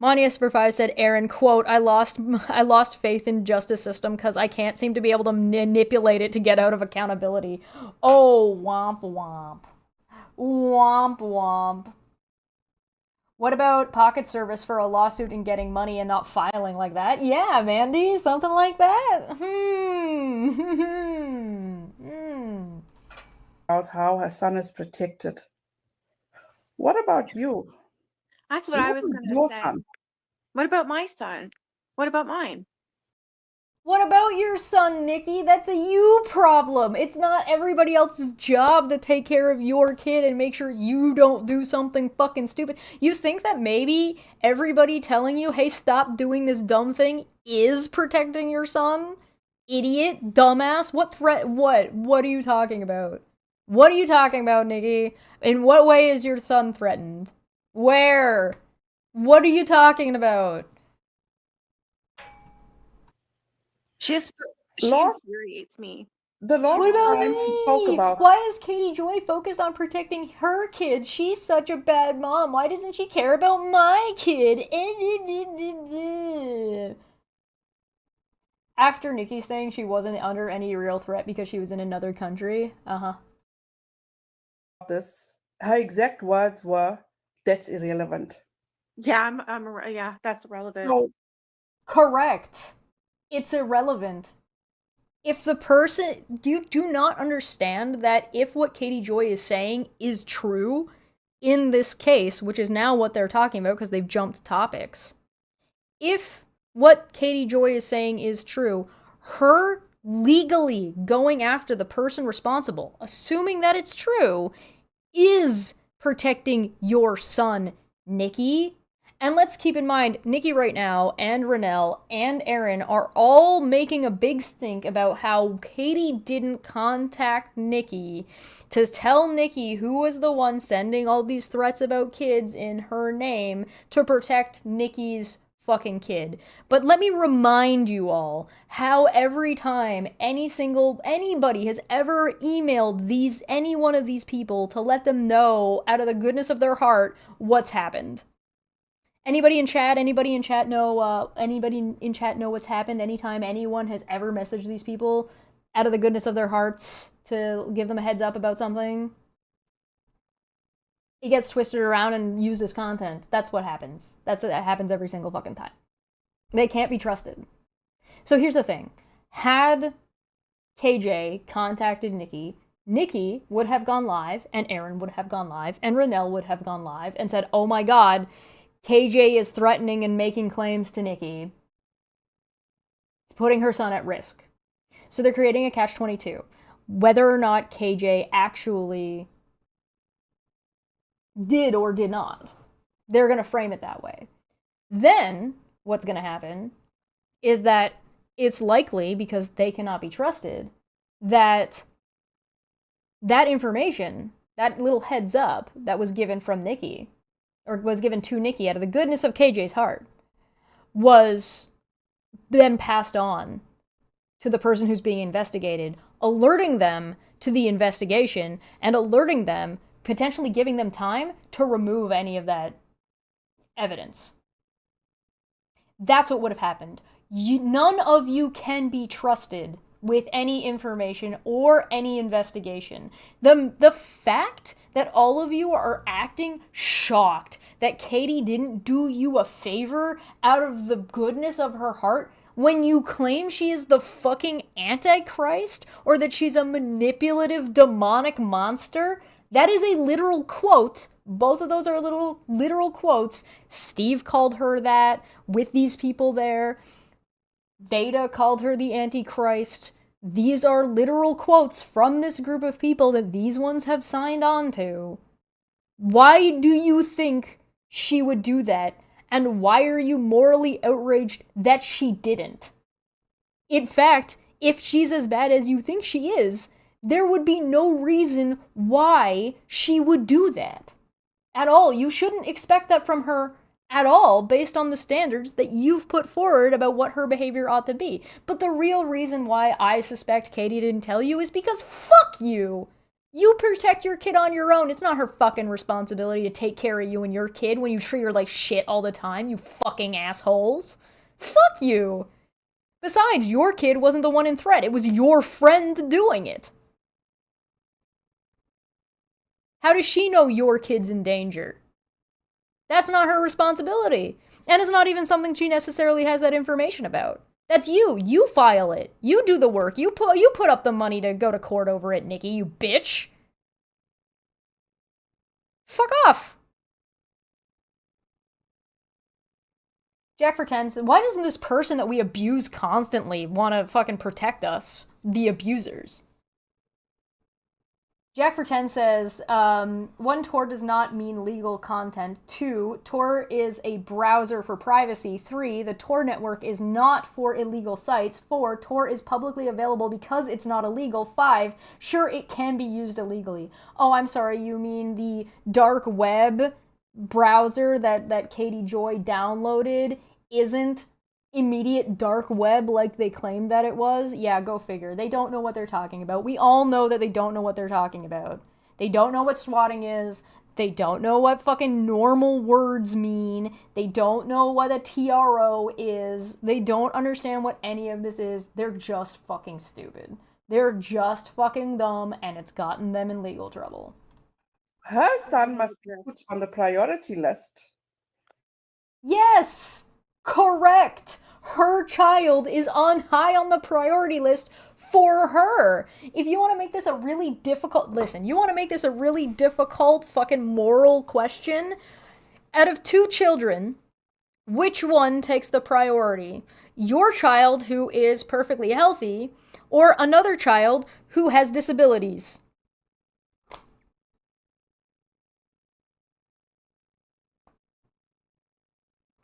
Monius for 5 said, Aaron, quote, I lost faith in justice system because I can't seem to be able to manipulate it to get out of accountability. Oh, womp womp. Womp womp. What about pocket service for a lawsuit and getting money and not filing like that? Yeah, Mandy, something like that. About how her son is protected. What about you? That's what I was going Your to say. son. What about my son? What about mine? What about your son, Nikki? That's a you problem. It's not everybody else's job to take care of your kid and make sure you don't do something fucking stupid. You think that maybe everybody telling you, hey, stop doing this dumb thing is protecting your son? Idiot, dumbass. What are you talking about? What are you talking about, Nikki? In what way is your son threatened? Where? What are you talking about? She Last- infuriates me. The last time she spoke about. Why is Katie Joy focused on protecting her kid? She's such a bad mom. Why doesn't she care about my kid? After Nikki saying she wasn't under any real threat because she was in another country. This, her exact words were, "That's irrelevant." Yeah, yeah, that's relevant. So Correct. It's irrelevant. If the person, you do not understand that if what Katie Joy is saying is true in this case, which is now what they're talking about because they've jumped topics, if what Katie Joy is saying is true, her legally going after the person responsible, assuming that it's true, is protecting your son, Nikki. And let's keep in mind, Nikki right now and Renelle and Aaron are all making a big stink about how Katie didn't contact Nikki to tell Nikki who was the one sending all these threats about kids in her name to protect Nikki's fucking kid. But let me remind you all how every time anybody has ever emailed any one of these people to let them know out of the goodness of their heart what's happened. Anybody in chat know what's happened anytime anyone has ever messaged these people out of the goodness of their hearts to give them a heads up about something? It gets twisted around and used as content. That's what happens. That happens every single fucking time. They can't be trusted. So here's the thing. Had KJ contacted Nikki, Nikki would have gone live, and Aaron would have gone live, and Renelle would have gone live and said, oh my god, KJ is threatening and making claims to Nikki. It's putting her son at risk. So they're creating a catch-22. Whether or not KJ actually did or did not, they're going to frame it that way. Then what's going to happen is that it's likely, because they cannot be trusted, that information, that little heads up that was given from Nikki, or was given to Nikki out of the goodness of KJ's heart, was then passed on to the person who's being investigated, alerting them to the investigation and alerting them, potentially giving them time to remove any of that evidence. That's what would have happened. None of you can be trusted with any information or any investigation. The fact that all of you are acting shocked that Katie didn't do you a favor out of the goodness of her heart when you claim she is the fucking Antichrist or that she's a manipulative demonic monster, that is a literal quote. Both of those are literal quotes. Steve called her that with these people there. Veda called her the Antichrist. These are literal quotes from this group of people that these ones have signed on to. Why do you think she would do that? And why are you morally outraged that she didn't? In fact, if she's as bad as you think she is, there would be no reason why she would do that. At all. You shouldn't expect that from her at all, based on the standards that you've put forward about what her behavior ought to be. But the real reason why I suspect Katie didn't tell you is because fuck you! You protect your kid on your own. It's not her fucking responsibility to take care of you and your kid when you treat her like shit all the time, you fucking assholes. Fuck you! Besides, your kid wasn't the one in threat. It was your friend doing it. How does she know your kid's in danger? That's not her responsibility. And it's not even something she necessarily has that information about. That's you. You file it. You do the work. You put up the money to go to court over it, Nikki, you bitch. Fuck off. Jack for 10 said, why doesn't this person that we abuse constantly want to fucking protect us, the abusers? Jack for 10 says, 1, Tor does not mean legal content. 2, Tor is a browser for privacy. 3, the Tor network is not for illegal sites. 4, Tor is publicly available because it's not illegal. 5, sure, it can be used illegally. Oh, I'm sorry, you mean the dark web browser that Katie Joy downloaded isn't immediate dark web like they claimed that it was? Yeah, go figure. They don't know what they're talking about. We all know that they don't know what they're talking about. They don't know what swatting is. They don't know what fucking normal words mean. They don't know what a TRO is. They don't understand what any of this is. They're just fucking stupid. They're just fucking dumb, and it's gotten them in legal trouble. Her son must be put on the priority list. Yes! Correct! Her child is high on the priority list for her. If you want to make this a really difficult, listen, you want to make this a really difficult fucking moral question? Out of 2 children, which one takes the priority? Your child who is perfectly healthy, or another child who has disabilities?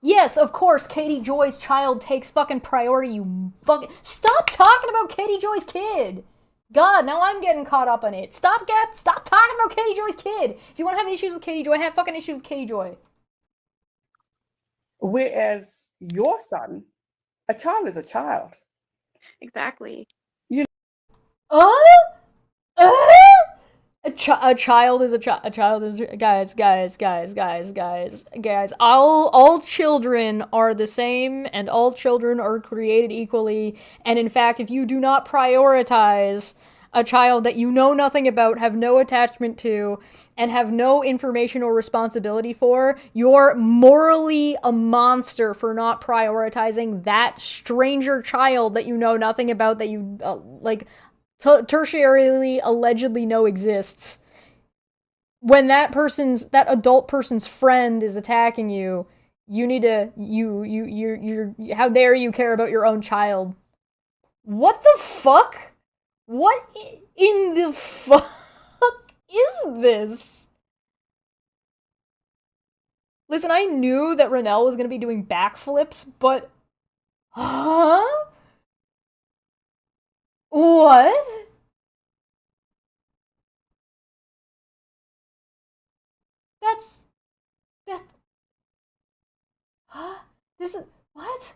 Yes, of course, Katie Joy's child takes fucking priority, you fucking. Stop talking about Katie Joy's kid! God, now I'm getting caught up on it. Stop talking about Katie Joy's kid! If you want to have issues with Katie Joy, have fucking issues with Katie Joy. Whereas your son, a child is a child. Exactly. Uh? Uh? A child is a child. A child is guys. All children are the same, and all children are created equally. And in fact, if you do not prioritize a child that you know nothing about, have no attachment to, and have no information or responsibility for, you're morally a monster for not prioritizing that stranger child that you know nothing about, that you tertiarily allegedly know exists. When that adult person's friend is attacking you, you need to you're how dare you care about your own child? What the fuck? What in the fuck is this? Listen, I knew that Renelle was gonna be doing backflips, but huh? What? That huh? This is what?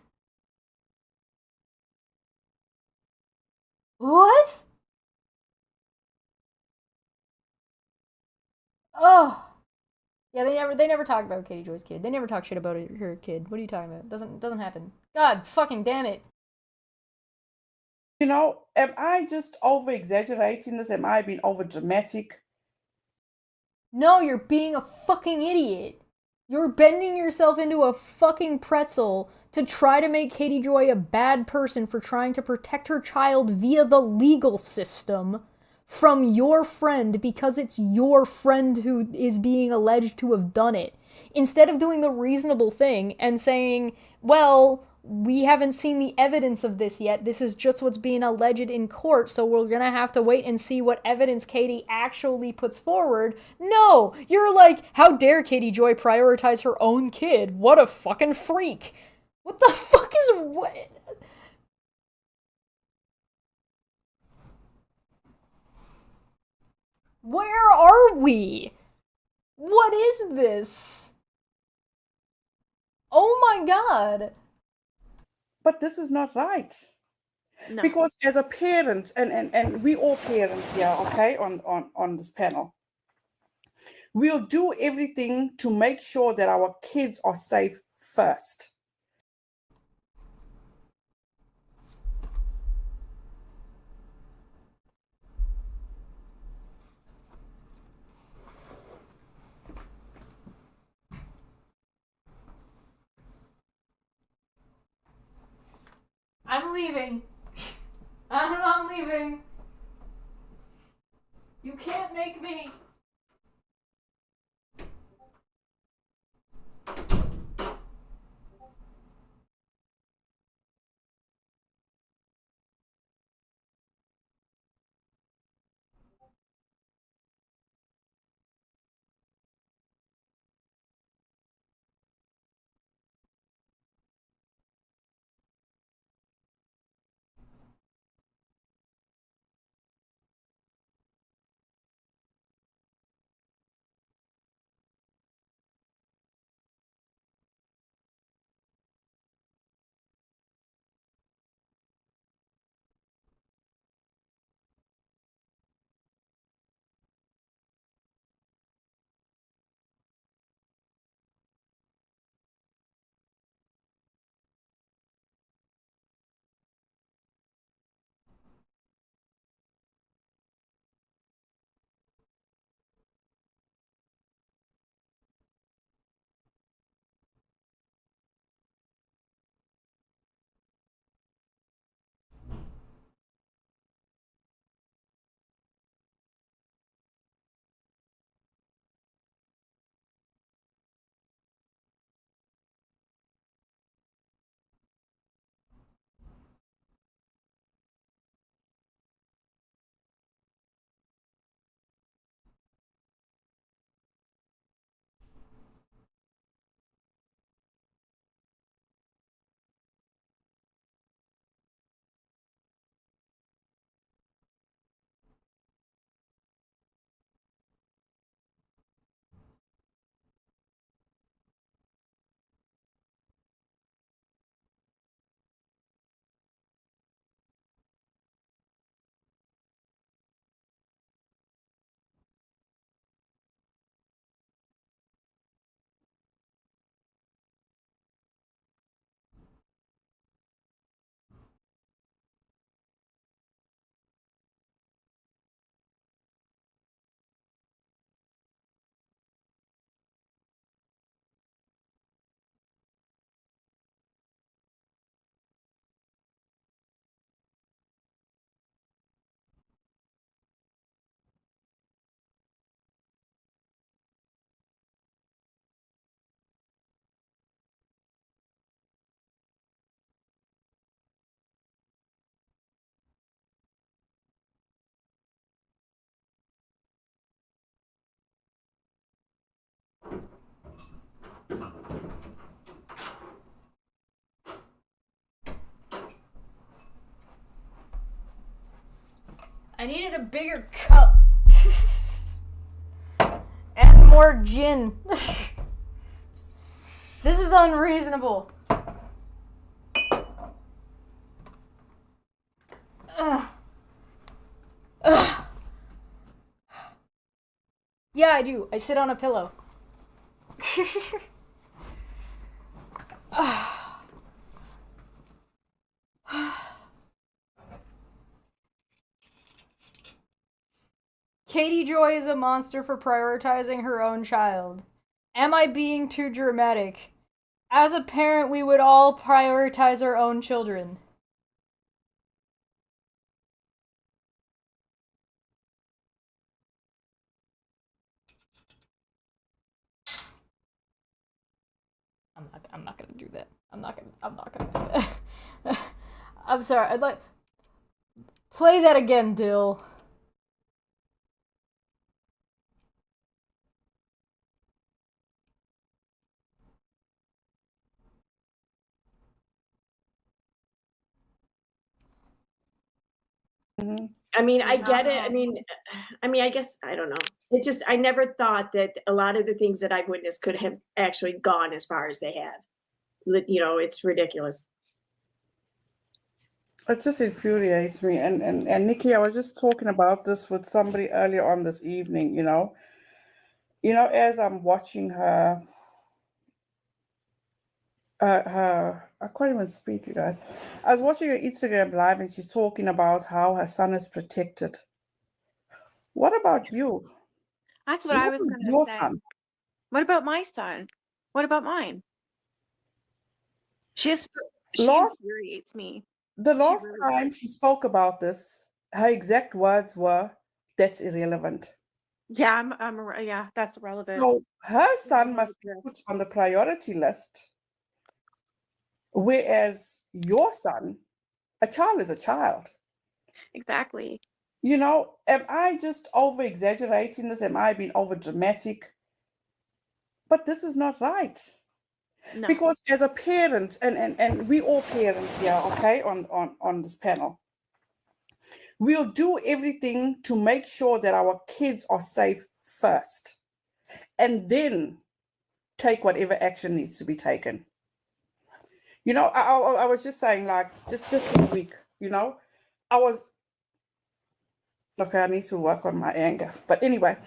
What? Oh. Yeah, they never talk about Katie Joy's kid. They never talk shit about her kid. What are you talking about? Doesn't happen. God fucking damn it. You know, am I just over exaggerating this? Am I being over dramatic? No, you're being a fucking idiot. You're bending yourself into a fucking pretzel to try to make Katie Joy a bad person for trying to protect her child via the legal system from your friend because it's your friend who is being alleged to have done it. Instead of doing the reasonable thing and saying, well, we haven't seen the evidence of this yet. This is just what's being alleged in court, so we're gonna have to wait and see what evidence Katie actually puts forward. No! You're like, how dare Katie Joy prioritize her own kid? What a fucking freak! What the fuck is what? Where are we? What is this? Oh my god. But this is not right. No. Because as a parent, and we all parents here, okay, on this panel, we'll do everything to make sure that our kids are safe first. I'm leaving. I'm leaving. You can't make me. I needed a bigger cup. And more gin. This is unreasonable. Yeah, I do. I sit on a pillow. Katie Joy is a monster for prioritizing her own child. Am I being too dramatic? As a parent, we would all prioritize our own children. I'm not gonna do that. I'm not gonna do that. I'm sorry. I'd like play that again, Dill. I mean, I get it. I mean, I guess I don't know. It just I never thought that a lot of the things that I've witnessed could have actually gone as far as they have. You know, it's ridiculous. It just infuriates me. And Nikki, I was just talking about this with somebody earlier on this evening, you know, as I'm watching her, I can't even speak, you guys. I was watching her Instagram live and she's talking about how her son is protected. What about you? That's what I was going Your to say. son? What about my son? What about mine? She Last- infuriates me. The last really time she spoke about this, her exact words were, "That's irrelevant." Yeah, yeah, that's relevant. So her son must be put on the priority list, whereas your son, a child is a child. Exactly. You know, am I just over exaggerating this? Am I being over dramatic? But this is not right. No. Because as a parent, and we all parents here, okay, on this panel, we'll do everything to make sure that our kids are safe first, and then take whatever action needs to be taken. You know, I was just saying, like, just this week, you know, okay, I need to work on my anger. But anyway,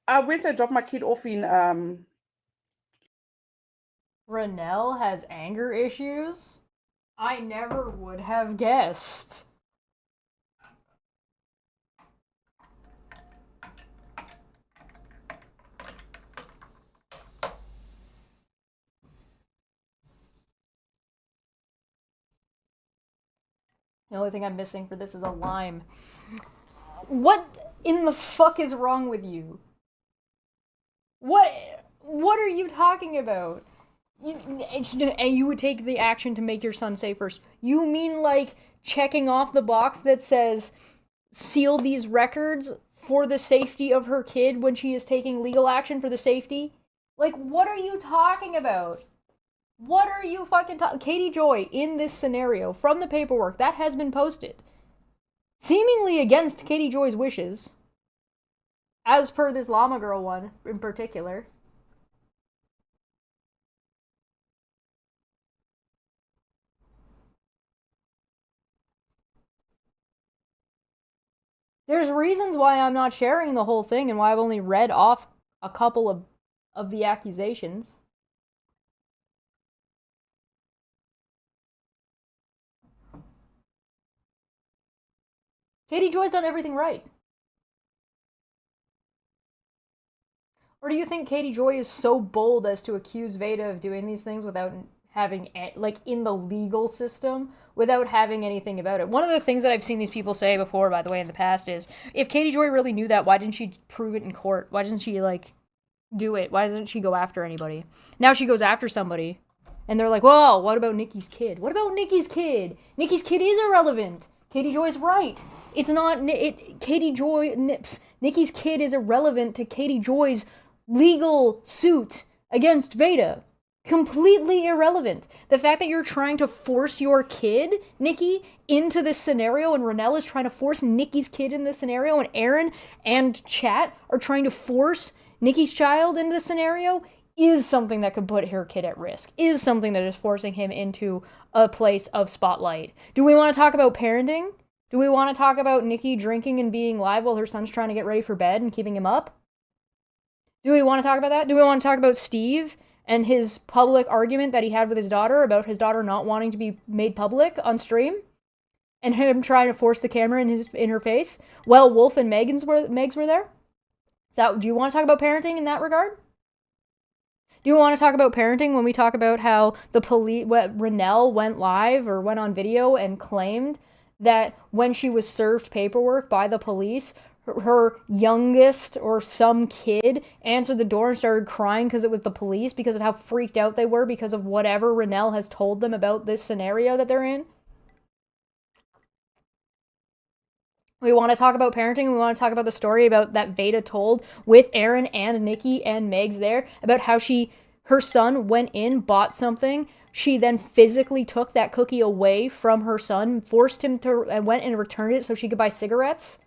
I went and dropped my kid off in Renelle has anger issues? I never would have guessed. The only thing I'm missing for this is a lime. What in the fuck is wrong with you? What are you talking about? And you would take the action to make your son safe first. You mean like checking off the box that says seal these records for the safety of her kid when she is taking legal action for the safety? Like, what are you talking about? What are you fucking talking? Katie Joy, in this scenario, from the paperwork that has been posted, seemingly against Katie Joy's wishes, as per this llama girl one in particular. There's reasons why I'm not sharing the whole thing and why I've only read off a couple of the accusations. Katie Joy's done everything right. Or do you think Katie Joy is so bold as to accuse Veda of doing these things without having, like, in the legal system, without having anything about it? One of the things that I've seen these people say before, by the way, in the past is, if Katie Joy really knew that, why didn't she prove it in court? Why doesn't she, like, do it? Why doesn't she go after anybody? Now she goes after somebody, and they're like, whoa, what about Nikki's kid? What about Nikki's kid? Nikki's kid is irrelevant. Katie Joy's right. It's not, Nikki's kid is irrelevant to Katie Joy's legal suit against Veda. Completely irrelevant. The fact that you're trying to force your kid, Nikki, into this scenario, and Renell is trying to force Nikki's kid in this scenario, and Aaron and Chat are trying to force Nikki's child into this scenario, is something that could put her kid at risk, is something that is forcing him into a place of spotlight. Do we want to talk about parenting? Do we want to talk about Nikki drinking and being live while her son's trying to get ready for bed and keeping him up? Do we want to talk about that? Do we want to talk about Steve and his public argument that he had with his daughter about his daughter not wanting to be made public on stream? And him trying to force the camera in her face? Well, Wolf and Megs were there? Do you want to talk about parenting in that regard? Do you want to talk about parenting when we talk about how Renell went live or went on video and claimed that when she was served paperwork by the police, her youngest or some kid answered the door and started crying because it was the police because of how freaked out they were because of whatever Renell has told them about this scenario that they're in? We want to talk about parenting. We want to talk about the story about that Veda told with Aaron and Nikki and Megs there about how her son went in, bought something. She then physically took that cookie away from her son, forced him to, and went and returned it so she could buy cigarettes.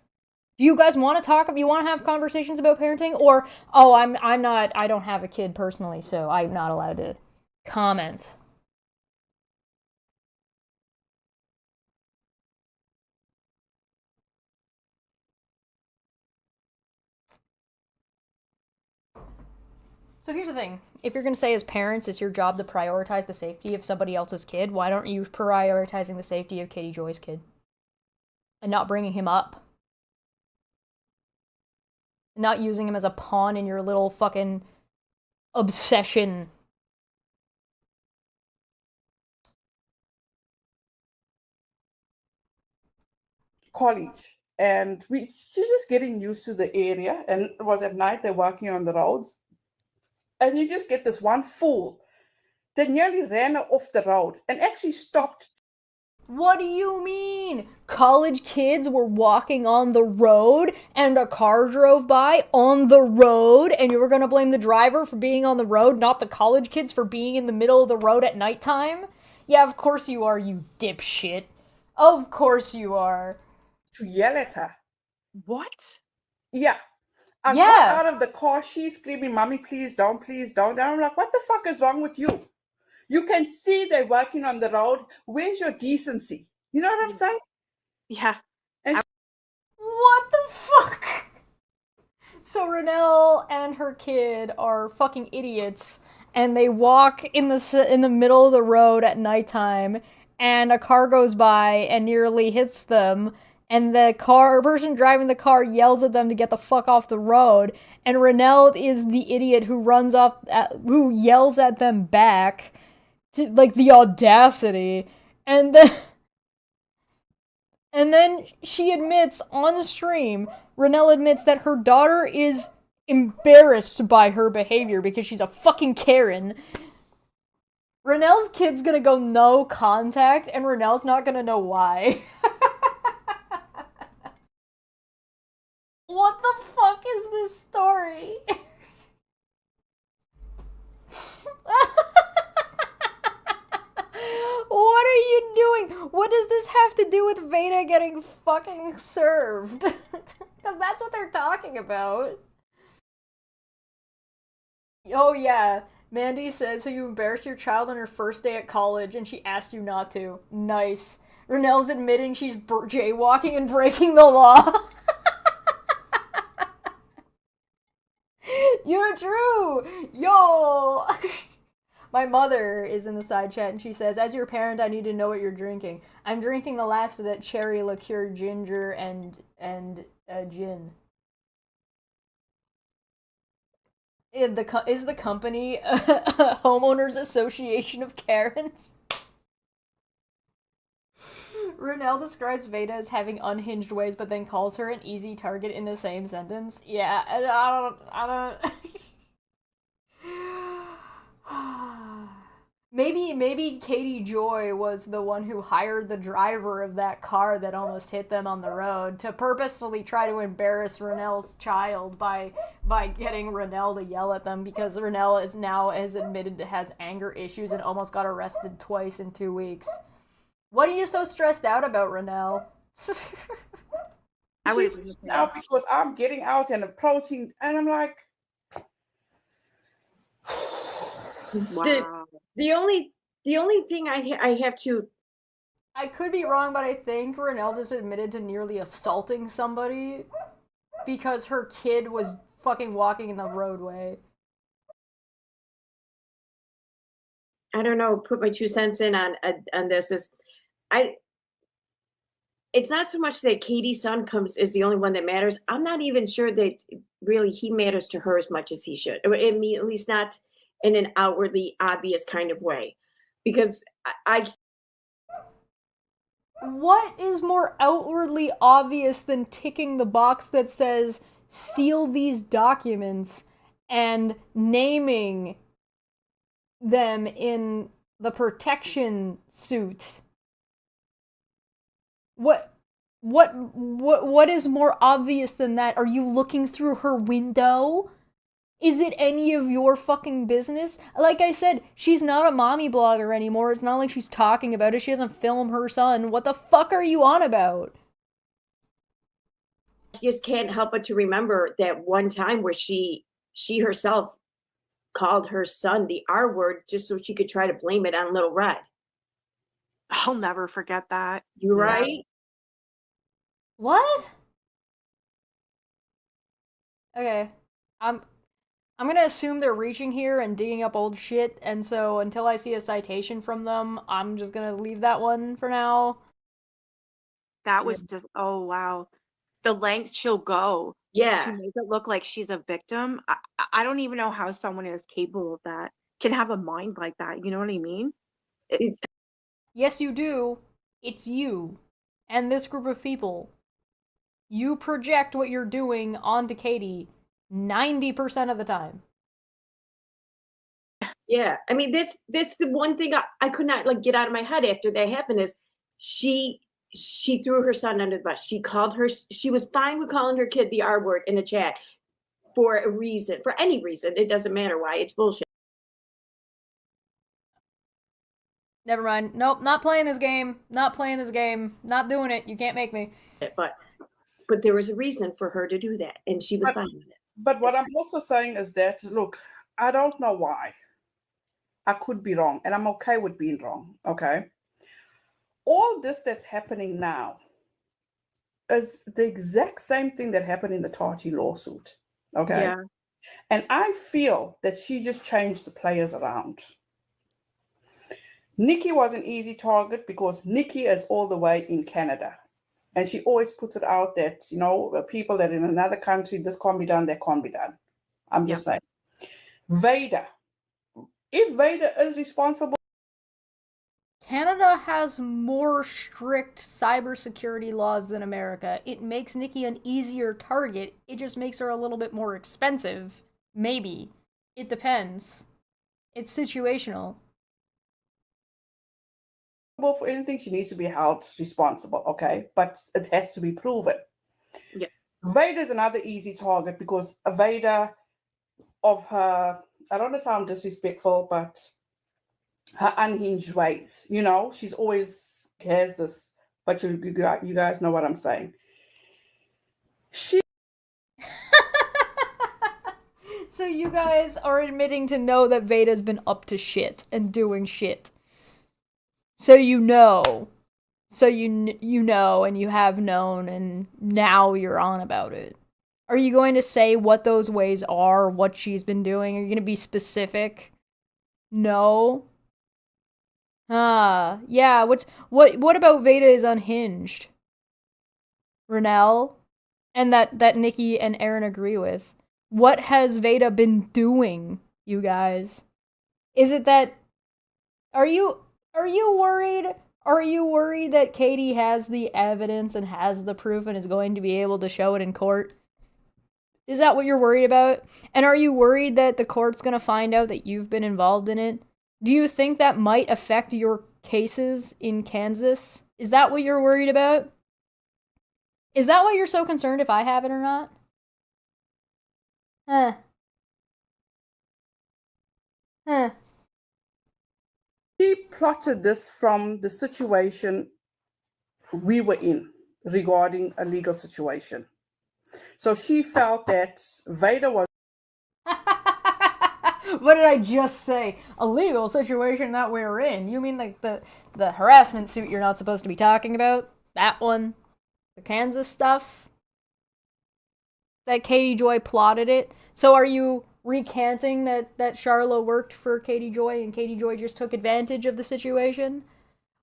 Do you guys want to talk? You want to have conversations about parenting? Or, oh, I don't have a kid personally, so I'm not allowed to comment. So here's the thing. If you're going to say as parents, it's your job to prioritize the safety of somebody else's kid, why aren't you prioritizing the safety of Katie Joy's kid? And not bringing him up? Not using him as a pawn in your little fucking obsession. College, and she's just getting used to the area, and it was at night, they're walking on the roads, and you just get this one fool that nearly ran her off the road and actually stopped. What do you mean? College kids were walking on the road and a car drove by on the road and you were going to blame the driver for being on the road, not the college kids for being in the middle of the road at nighttime? Yeah, of course you are, you dipshit. Of course you are. To yell at her. What? Yeah. I got out of the car, she's screaming, "Mommy, please don't, please don't." And I'm like, what the fuck is wrong with you? You can see they're working on the road. Where's your decency? You know what I'm saying? Yeah. What the fuck? So Renell and her kid are fucking idiots, and they walk in the middle of the road at nighttime, and a car goes by and nearly hits them, and the person driving the car yells at them to get the fuck off the road, and Renell is the idiot who yells at them back. Like, the audacity. And then she admits on stream, Renell admits that her daughter is embarrassed by her behavior because she's a fucking Karen. Renell's kid's gonna go no contact, and Renell's not gonna know why. What the fuck is this story? What are you doing? What does this have to do with Veda getting fucking served? Because that's what they're talking about. Oh yeah, Mandy says, so you embarrassed your child on her first day at college and she asked you not to. Nice. Renell's admitting she's jaywalking and breaking the law. You're true! Yo! My mother is in the side chat and she says, as your parent, I need to know what you're drinking. I'm drinking the last of that cherry liqueur, ginger, and gin. Is the company a homeowners association of Karens? Renell describes Veda as having unhinged ways, but then calls her an easy target in the same sentence. Yeah, I don't. Maybe Katie Joy was the one who hired the driver of that car that almost hit them on the road to purposefully try to embarrass Renell's child by getting Renell to yell at them, because Renell is now has admitted to has anger issues and almost got arrested twice in 2 weeks. What are you so stressed out about, Renell? I would She's out because I'm getting out and approaching, and I'm like, wow. The only thing I have to, I could be wrong, but I think Renell just admitted to nearly assaulting somebody because her kid was fucking walking in the roadway. I don't know, put my 2 cents in on this is, it's not so much that Katie's son is the only one that matters. I'm not even sure that really he matters to her as much as he should. I mean, at least not in an outwardly obvious kind of way, because What is more outwardly obvious than ticking the box that says seal these documents and naming them in the protection suit? What is more obvious than that? Are you looking through her window? Is it any of your fucking business? Like I said, she's not a mommy blogger anymore. It's not like she's talking about it. She doesn't film her son. What the fuck are you on about? just can't help but to remember that one time where she herself called her son the R word just so she could try to blame it on Little Red. I'll never forget that. You right? What? Okay. I'm gonna assume they're reaching here and digging up old shit, and so until I see a citation from them, I'm just gonna leave that one for now. That was just, oh wow. The lengths she'll go to Yeah. make it look like she's a victim. I don't even know how someone is capable of that, can have a mind like that. You know what I mean? Yes, you do. It's you. And this group of people. You project what you're doing onto Katie 90% of the time. Yeah. I mean, that's the one thing I could not like get out of my head after that happened is she threw her son under the bus. She was fine with calling her kid the R word in a chat for a reason, for any reason. It doesn't matter why. It's bullshit. Never mind. Nope, not playing this game. Not playing this game. Not doing it. You can't make me. But there was a reason for her to do that, and she was fine with it. But what I'm also saying is that, look, I don't know why. I could be wrong, and I'm okay with being wrong, okay? All this that's happening now is the exact same thing that happened in the Tati lawsuit, okay? Yeah. And I feel that she just changed the players around. Nikki was an easy target because Nikki is all the way in Canada. And she always puts it out that, you know, people that in another country, this can't be done, that can't be done. I'm just saying. Vader. If Vader is responsible. Canada has more strict cybersecurity laws than America. It makes Nikki an easier target. It just makes her a little bit more expensive. Maybe. It depends. It's situational. For anything, she needs to be held responsible, okay? But it has to be proven. Yeah. Vader is another easy target because Vader of her, I don't want to sound disrespectful, but her unhinged ways, you know, she's always has this, but you guys know what I'm saying. So you guys are admitting to know that Veda's been up to shit and doing shit. So you know. So you know and you have known and now you're on about it. Are you going to say what those ways are, what she's been doing? Are you going to be specific? No. Yeah, what about Veda is unhinged? Renell? And that Nikki and Aaron agree with. What has Veda been doing, you guys? Is it that are you worried? Are you worried that Katie has the evidence and has the proof and is going to be able to show it in court? Is that what you're worried about? And are you worried that the court's going to find out that you've been involved in it? Do you think that might affect your cases in Kansas? Is that what you're worried about? Is that why you're so concerned if I have it or not? Huh. Huh. She plotted this from the situation we were in regarding a legal situation. So she felt that Vader was What did I just say? A legal situation that we're in. You mean like the harassment suit you're not supposed to be talking about? That one? The Kansas stuff? That Katie Joy plotted it? So are you recanting that Charla worked for Katie Joy and Katie Joy just took advantage of the situation?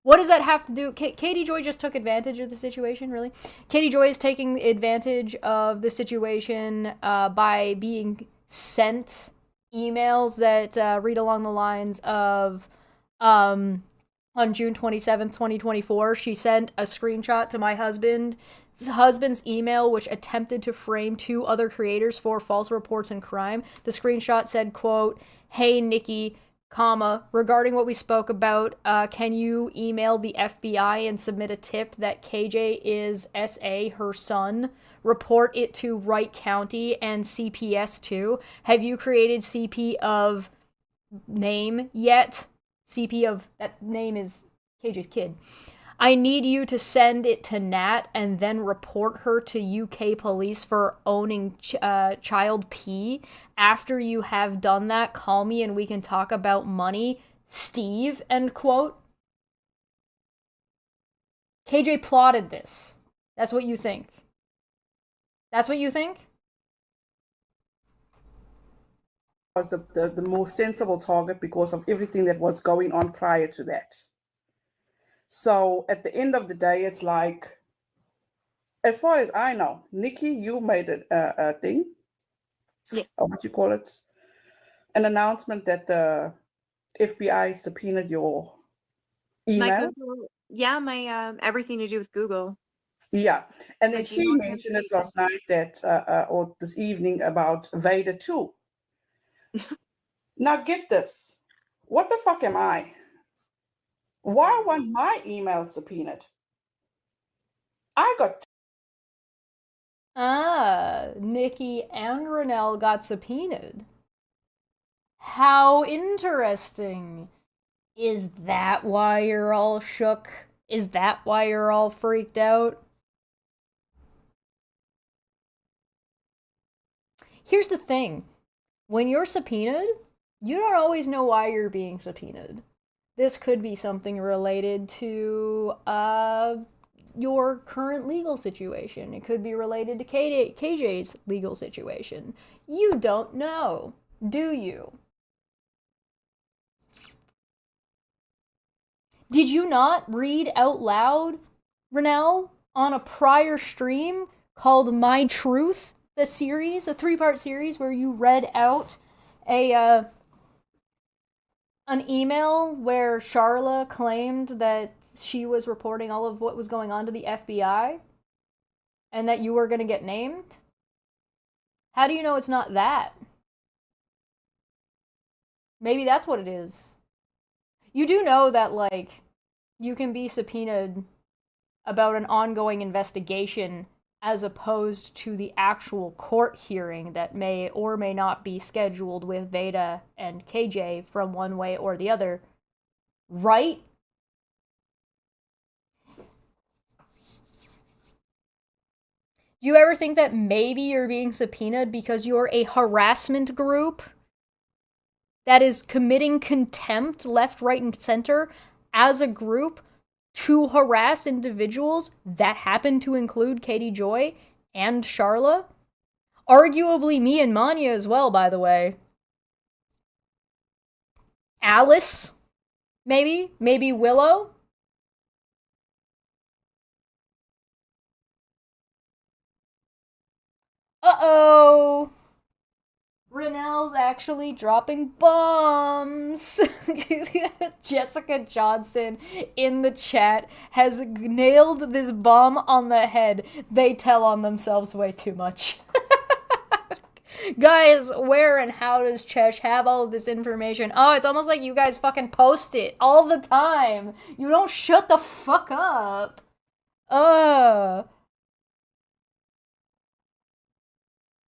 What does that have to do? Katie Joy just took advantage of the situation, really? Katie Joy is taking advantage of the situation by being sent emails that read along the lines of, on June 27th, 2024, she sent a screenshot to my husband's email, which attempted to frame 2 other creators for false reports and crime. The screenshot said, quote, "Hey, Nikki, comma, regarding what we spoke about, can you email the FBI and submit a tip that KJ is SA, her son? Report it to Wright County and CPS too. Have you created CP of name yet? CP of, that name is KJ's kid. I need you to send it to Nat and then report her to UK police for owning child P. After you have done that, call me and we can talk about money. Steve," end quote. KJ plotted this. That's what you think. That's what you think? was the most sensible target because of everything that was going on prior to that. So at the end of the day, it's like, as far as I know, Nikki, you made a thing, Yeah. or what you call it, an announcement that the FBI subpoenaed your My emails. Google, yeah, my everything to do with Google. Yeah, and then Like she email mentioned it last night that, or this evening, about Vader too. Now get this, what the fuck am I? Why weren't my emails subpoenaed? I got Nikki and Renelle got subpoenaed. How interesting. Is that why you're all shook? Is that why you're all freaked out? Here's the thing. When you're subpoenaed, you don't always know why you're being subpoenaed. This could be something related to your current legal situation. It could be related to KJ's legal situation. You don't know, do you? Did you not read out loud, Renelle, on a prior stream called My Truth, the series, a 3-part series where you read out an email where Charla claimed that she was reporting all of what was going on to the FBI and that you were going to get named? How do you know it's not that? Maybe that's what it is. You do know that, like, you can be subpoenaed about an ongoing investigation as opposed to the actual court hearing that may or may not be scheduled with Veda and KJ from one way or the other, right? Do you ever think that maybe you're being subpoenaed because you're a harassment group that is committing contempt left, right, and center as a group to harass individuals that happen to include Katie Joy and Charla? Arguably me and Manya as well, by the way. Alice? Maybe? Maybe Willow? Uh-oh! Renelle's actually dropping bombs. Jessica Johnson in the chat has nailed this bomb on the head. They tell on themselves way too much. Guys, where and how does Chesh have all of this information? Oh, it's almost like you guys fucking post it all the time. You don't shut the fuck up.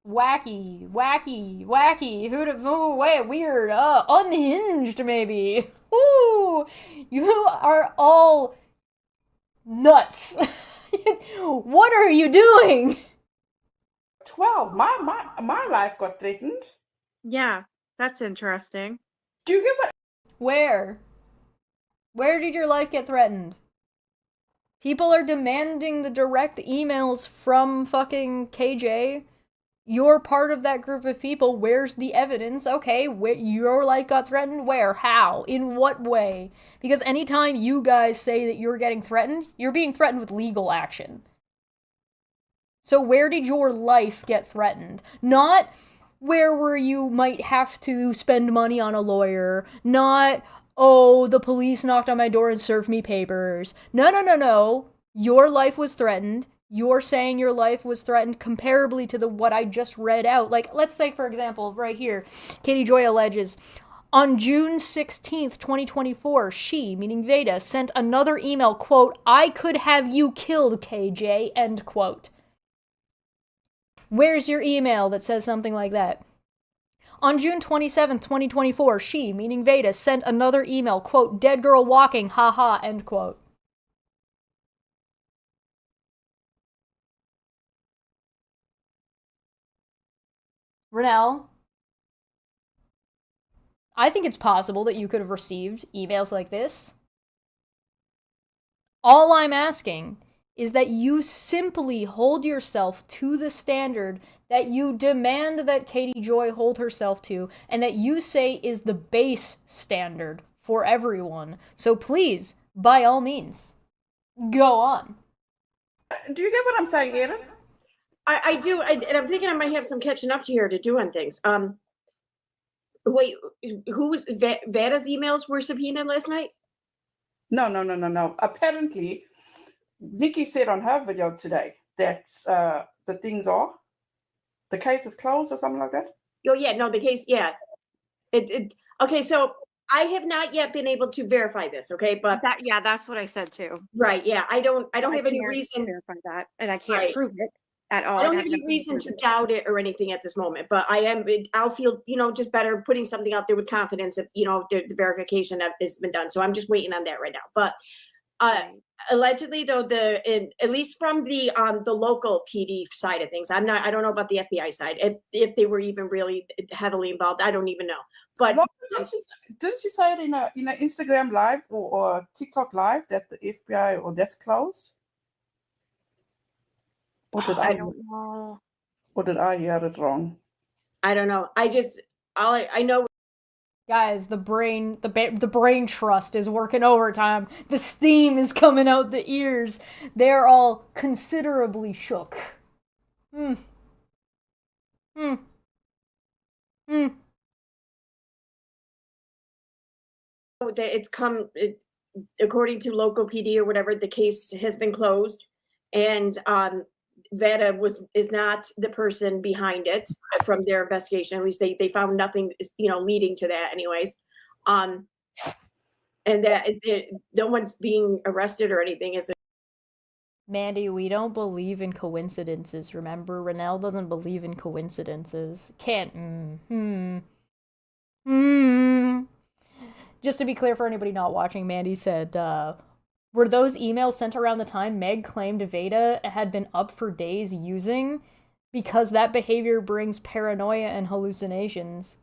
Wacky, wacky, wacky. Wait, weird. Unhinged, maybe. Ooh, you are all nuts. What are you doing? 12. My life got threatened. Yeah, that's interesting. Do you get what? Where? Where did your life get threatened? People are demanding the direct emails from fucking KJ. You're part of that group of people. Where's the evidence? Okay, your life got threatened? Where? How? In what way? Because anytime you guys say that you're getting threatened, you're being threatened with legal action. So where did your life get threatened? Not where you might have to spend money on a lawyer. Not, oh, the police knocked on my door and served me papers. No. Your life was threatened. You're saying your life was threatened comparably to what I just read out. Like, let's say, for example, right here, Katie Joy alleges, on June 16th, 2024, she, meaning Veda, sent another email, quote, I could have you killed, KJ, end quote. Where's your email that says something like that? On June 27th, 2024, she, meaning Veda, sent another email, quote, dead girl walking, haha, end quote. Renelle, I think it's possible that you could have received emails like this. All I'm asking is that you simply hold yourself to the standard that you demand that Katie Joy hold herself to, and that you say is the base standard for everyone. So please, by all means, go on. Do you get what I'm saying, Erin? I do, and I'm thinking I might have some catching up to here to do on things. Wait, who was Veda's emails were subpoenaed last night? No. Apparently, Nikki said on her video today that the case is closed or something like that. Oh yeah, no, the case, yeah. Okay, so I have not yet been able to verify this, okay, but That's what I said too. right, yeah, I don't have any can't reason to verify that, and I can't Right. prove it at all. I don't I'd have any nothing reason prove to it. doubt it or anything at this moment, but I'll feel, just better putting something out there with confidence if, the verification that has been done. So I'm just waiting on that right now. But Right. allegedly though, at least from the local PD side of things, I don't know about the FBI side, if they were even really heavily involved, I don't even know. But Well, didn't you say it in a Instagram live or TikTok live that the FBI or that's closed? Or did I don't know. Or did I hear it wrong? I don't know. I know. Guys, the brain trust is working overtime. The steam is coming out the ears. They're all considerably shook. According to local PD or whatever, the case has been closed, and Veda is not the person behind it from their investigation. At least they found nothing, leading to that, anyways. And that no one's being arrested or anything. Is Mandy, we don't believe in coincidences, remember? Renelle doesn't believe in coincidences. Can't. Just to be clear for anybody not watching, Mandy said, were those emails sent around the time Meg claimed Veda had been up for days using? Because that behavior brings paranoia and hallucinations.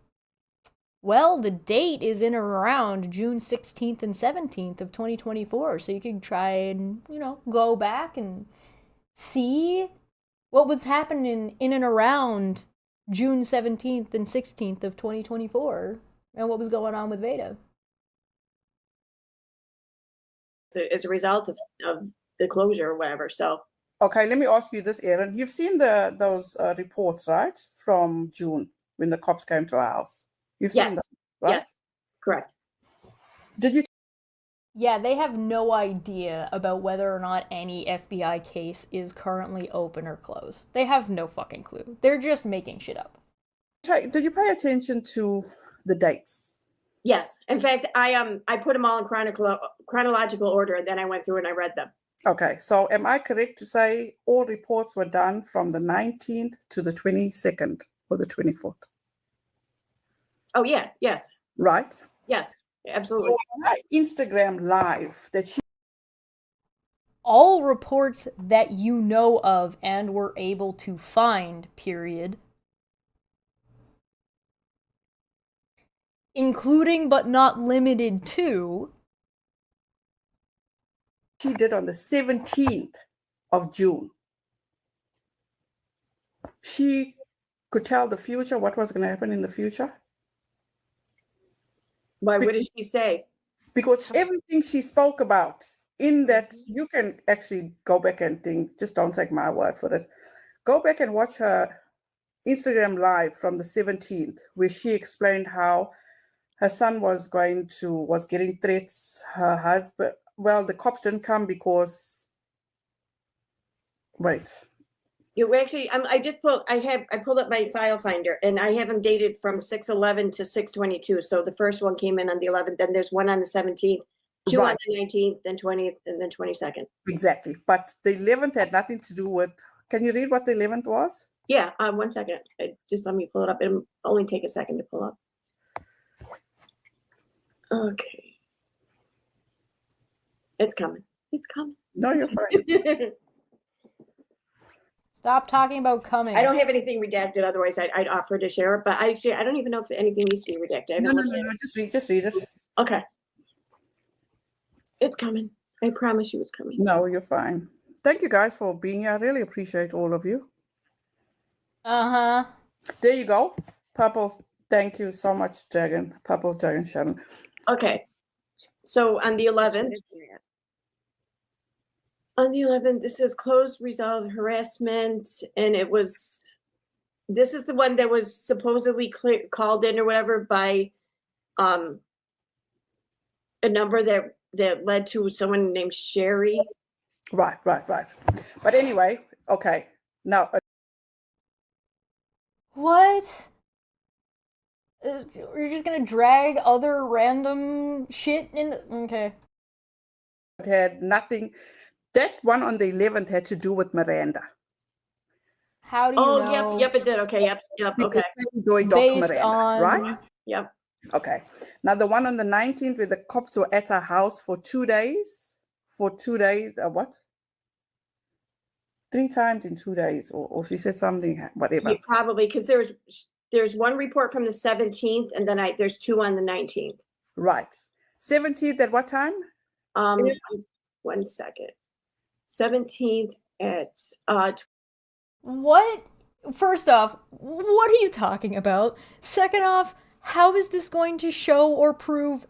Well, the date is in or around June 16th and 17th of 2024, so you can try and, go back and see what was happening in and around June 17th and 16th of 2024 and what was going on with Veda. as a result of the closure or whatever. So okay, let me ask you this, Erin. You've seen those reports, right, from June when the cops came to our house. You've seen them, right? Yes, correct. Did you? Yeah, they have no idea about whether or not any FBI case is currently open or closed. They have no fucking clue. They're just making shit up. Did you pay attention to the dates? Yes. In fact, I put them all in chronological order, and then I went through and I read them. Okay, so am I correct to say all reports were done from the 19th to the 22nd or the 24th? Oh yeah, yes, Right? yes, So absolutely. on her Instagram live that she All reports that you know of and were able to find, period. Including but not limited to. did on the 17th of June. She could tell the future, what was going to happen in the future. Why? What did she say? Because everything she spoke about in that, you can actually go back and think, just don't take my word for it. Go back and watch her Instagram live from the 17th, where she explained how her son was getting threats. Her husband, well, the cops didn't come because, wait. You actually, I pulled up my file finder, and I have them dated from 6/11 to 6/22. So the first one came in on the 11th, then there's one on the 17th, two on Right. the 19th, then 20th, and then 22nd. Exactly. But the 11th had nothing to do with, can you read what the 11th was? Yeah, 1 second. Just let me pull it up. It'll only take a second to pull up. Okay. It's coming. It's coming. No, you're fine. Stop talking about coming. I don't have anything redacted, otherwise I'd offer to share it, but I don't even know if anything needs to be redacted. No, just read it. Okay. It's coming. I promise you it's coming. No, you're fine. Thank you guys for being here. I really appreciate all of you. Uh-huh. There you go. Purple, thank you so much, Dragon. Purple, Dragon, Sharon. Okay. So on the 11th, this is closed resolved harassment, and this is the one that was supposedly called in or whatever by a number that led to someone named Sherry. Right. But anyway, okay. Now, What? You're just gonna drag other random shit in? Okay. it had nothing. That one on the 11th had to do with Miranda. How do you know? Yep, it did. Okay, yep, Because okay. Joy docs Based Miranda, on right? Yep. Okay. Now the one on the 19th where the cops were at her house for 2 days. What? 3 times in 2 days, or she said something, whatever. Yeah, probably, because there's one report from the 17th, and then there's two on the 19th. Right. 17th at what time? 1 second. 17th at what? First off, what are you talking about? Second off, how is this going to show or prove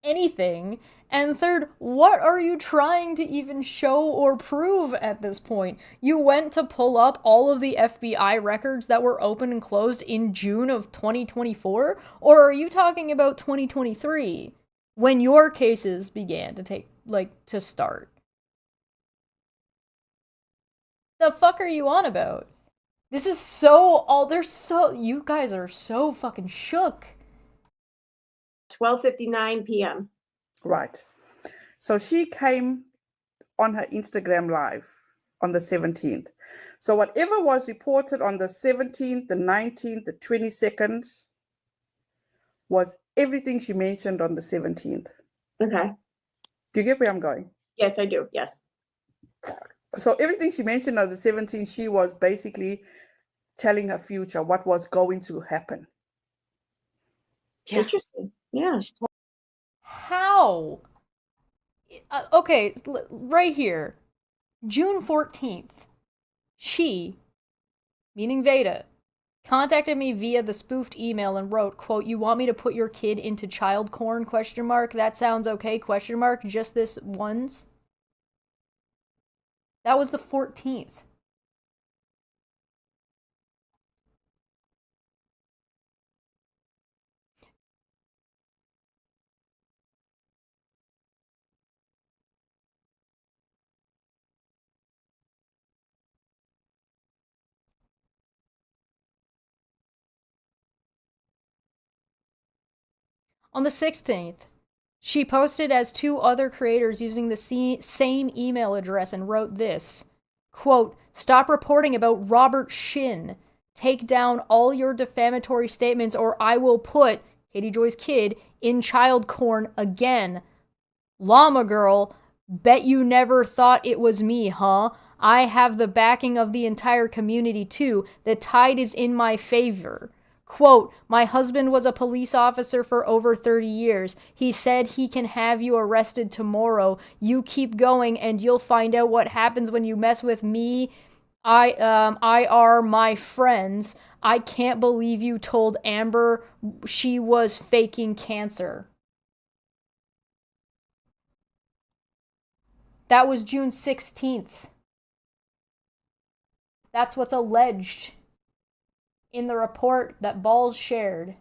anything? And third, what are you trying to even show or prove at this point? You went to pull up all of the FBI records that were open and closed in June of 2024? Or are you talking about 2023, when your cases began to start? The fuck are you on about? This is you guys are so fucking shook. 12:59 p.m. Right. So she came on her Instagram live on the 17th. So whatever was reported on the 17th, the 19th, the 22nd was everything she mentioned on the 17th. Okay. Do you get where I'm going? Yes, I do. Yes. So everything she mentioned on the 17th, she was basically telling her future, what was going to happen. Yeah. Interesting. Yeah. How? Okay, right here. June 14th. She, meaning Veda, contacted me via the spoofed email and wrote, quote, "You want me to put your kid into child corn, question mark? That sounds okay, question mark, just this once?" That was the 14th. On the 16th, she posted as 2 other creators using the same email address and wrote this, quote, "Stop reporting about Robert Shin. Take down all your defamatory statements or I will put Katie Joy's kid in child corn again. Llama girl, bet you never thought it was me, huh? I have the backing of the entire community too. The tide is in my favor. Quote, my husband was a police officer for over 30 years. He said he can have you arrested tomorrow. You keep going and you'll find out what happens when you mess with me. I are my friends. I can't believe you told Amber she was faking cancer." That was June 16th. That's what's alleged in the report that Balls shared.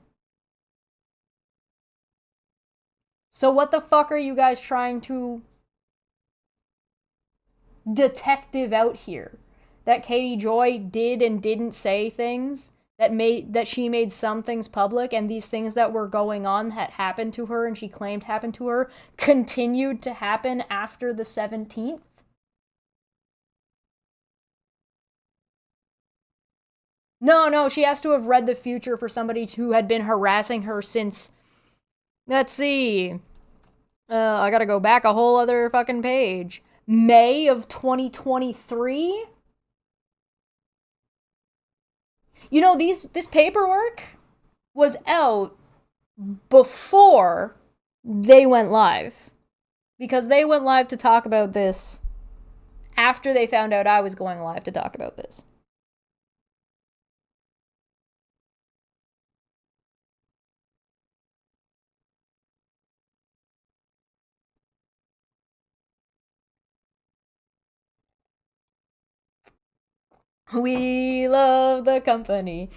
So what the fuck are you guys trying to detective out here? That Katie Joy did and didn't say things, that she made some things public, and these things that were going on that happened to her and she claimed happened to her continued to happen after the 17th? No, she has to have read the future for somebody who had been harassing her since, let's see, I gotta go back a whole other fucking page. May of 2023? You know, this paperwork was out before they went live. Because they went live to talk about this after they found out I was going live to talk about this. We love the company.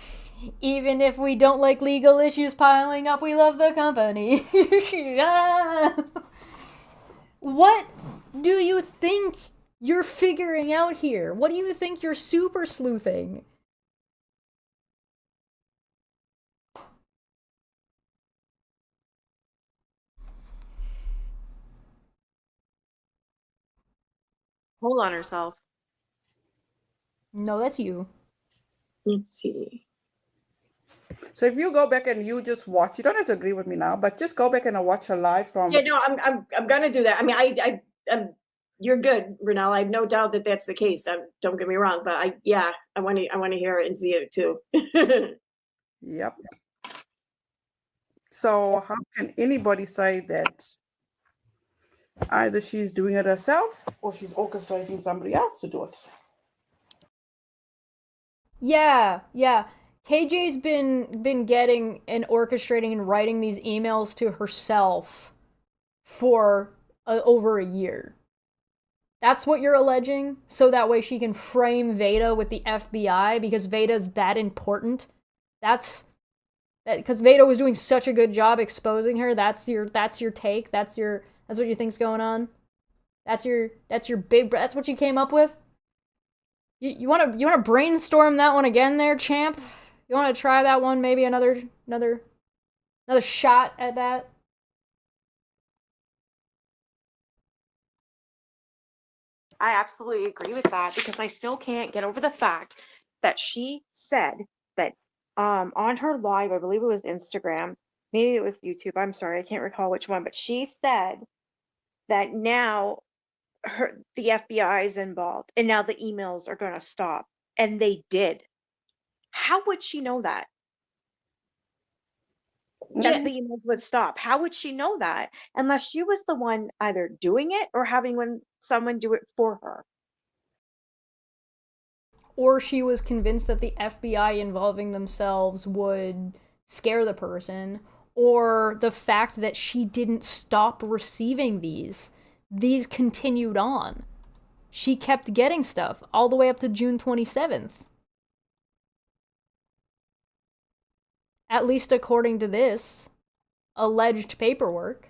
Even if we don't like legal issues piling up, we love the company. What do you think you're figuring out here? What do you think you're super sleuthing? Hold on herself. No, that's you. Let's see. So if you go back and you just watch, you don't have to agree with me now, but just go back and watch her live from. Yeah, no, I'm gonna do that. I mean, I'm you're good, Renelle. I have no doubt that that's the case. Don't get me wrong, but I want to hear it and see it too. Yep. So how can anybody say that either she's doing it herself or she's orchestrating somebody else to do it? Yeah. KJ's been getting and orchestrating and writing these emails to herself for over a year. That's what you're alleging, so that way she can frame Veda with the FBI because Veda's that important. That's that because Veda was doing such a good job exposing her. That's your take. That's what you think's going on. That's what you came up with. You want to brainstorm that one again there, champ? You want to try that one? Maybe another shot at that? I absolutely agree with that because I still can't get over the fact that she said that on her live, I believe it was Instagram, maybe it was YouTube, I'm sorry, I can't recall which one, but she said that now the FBI is involved and now the emails are going to stop, and they did. How would she know that? Yeah. That the emails would stop. How would she know that unless she was the one either doing it or having someone do it for her? Or she was convinced that the FBI involving themselves would scare the person, or the fact that she didn't stop receiving these continued on. She kept getting stuff all the way up to June 27th. At least according to this alleged paperwork.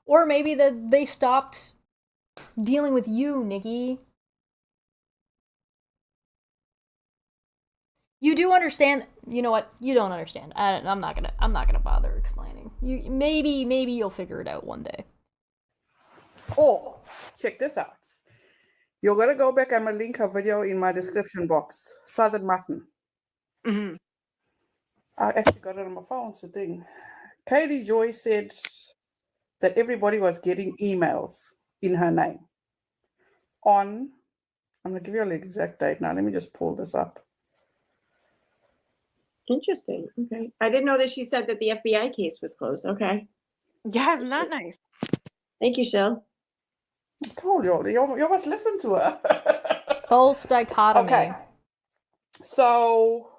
Or maybe that they stopped dealing with you, Nikki. You do understand. You know what? You don't understand. I'm not gonna bother explaining. Maybe you'll figure it out one day. Oh, check this out. You're gonna go back. I'm gonna link her video in my description box. Southern Mutton. Mhm. I actually got it on my phone. So thing. Katie Joy said that everybody was getting emails in her name. I'm gonna give you the exact date now. Let me just pull this up. Interesting. Okay. I didn't know that she said that the FBI case was closed. Okay. Yeah, isn't that nice? Thank you, Shell. I told you must listen to her. False dichotomy. Okay. So,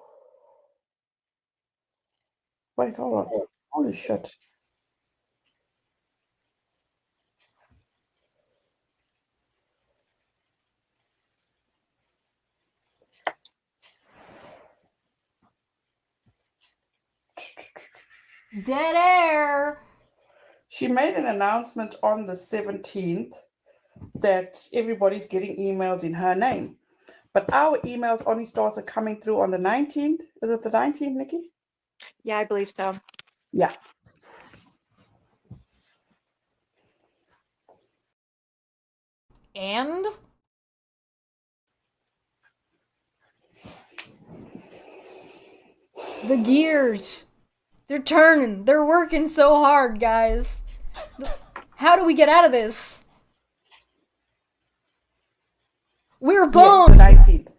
wait, hold on. Holy shit. Dead air. She made an announcement on the 17th that everybody's getting emails in her name. But our emails only started coming through on the 19th. Is it the 19th, Nikki? Yeah, I believe so. Yeah. And the gears. They're turning. They're working so hard, guys. How do we get out of this? We're Yes, boned. the 19th.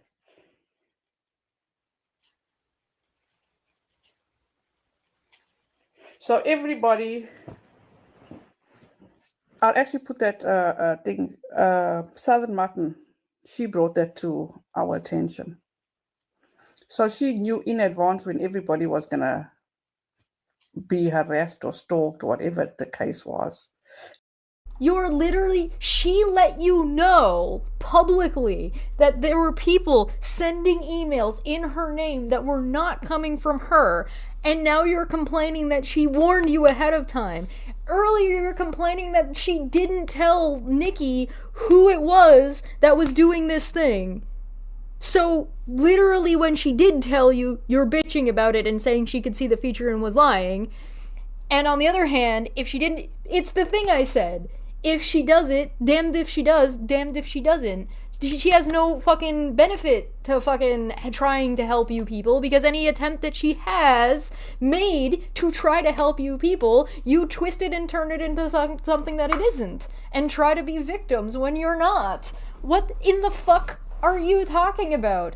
So everybody, I'll actually put that thing, Southern Mutton, she brought that to our attention. So she knew in advance when everybody was going to be harassed or stalked, whatever the case was. You're literally, she let you know publicly that there were people sending emails in her name that were not coming from her, and now you're complaining that she warned you ahead of time. Earlier you were complaining that she didn't tell Nikki who it was that was doing this thing. So, literally when she did tell you, you're bitching about it and saying she could see the feature and was lying. And on the other hand, if she didn't, it's the thing I said. If she does it, damned if she does, damned if she doesn't. She has no fucking benefit to fucking trying to help you people, because any attempt that she has made to try to help you people, you twist it and turn it into something that it isn't, and try to be victims when you're not. What in the fuck are you talking about?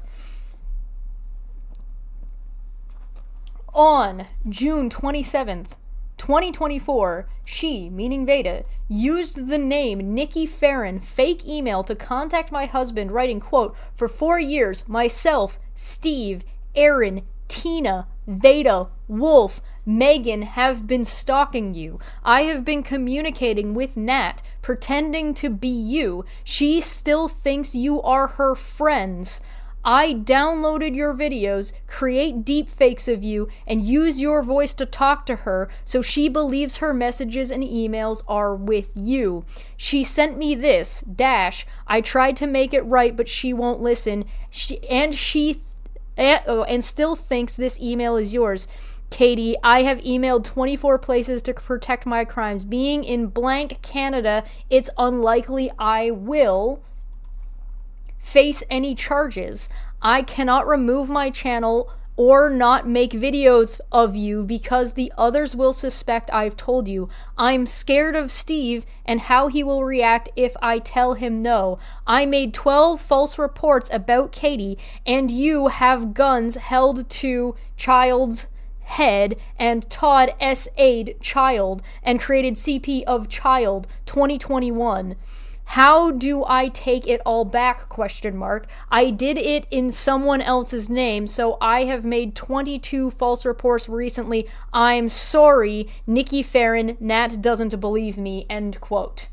On June 27th, 2024, she, meaning Veda, used the name Nikki Farron fake email to contact my husband, writing, quote, "For 4 years, myself, Steve, Aaron, Tina, Veda, Wolf, Megan have been stalking you. I have been communicating with Nat, pretending to be you. She still thinks you are her friends. I downloaded your videos, create deep fakes of you, and use your voice to talk to her so she believes her messages and emails are with you. She sent me this, dash, I tried to make it right, but she won't listen, and still thinks this email is yours. Katie, I have emailed 24 places to protect my crimes. Being in blank Canada, it's unlikely I will face any charges. I cannot remove my channel or not make videos of you because the others will suspect I've told you. I'm scared of Steve and how he will react if I tell him no. I made 12 false reports about Katie, and you have guns held to child's head and Todd S.A.'d child and created CP of child 2021. How do I take it all back? Question mark. I did it in someone else's name, so I have made 22 false reports recently. I'm sorry, Nikki Farron. Nat doesn't believe me. End quote.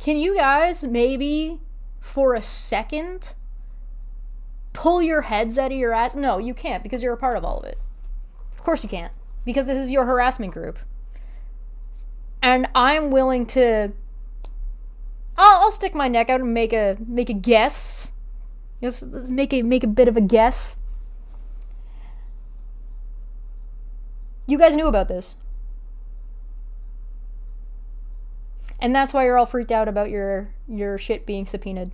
Can you guys maybe for a second pull your heads out of your ass? No, you can't, because you're a part of all of it. Of course you can't, because this is your harassment group. And I'm willing to... I'll stick my neck out and make a guess. Let's make a bit of a guess. You guys knew about this. And that's why you're all freaked out about your shit being subpoenaed.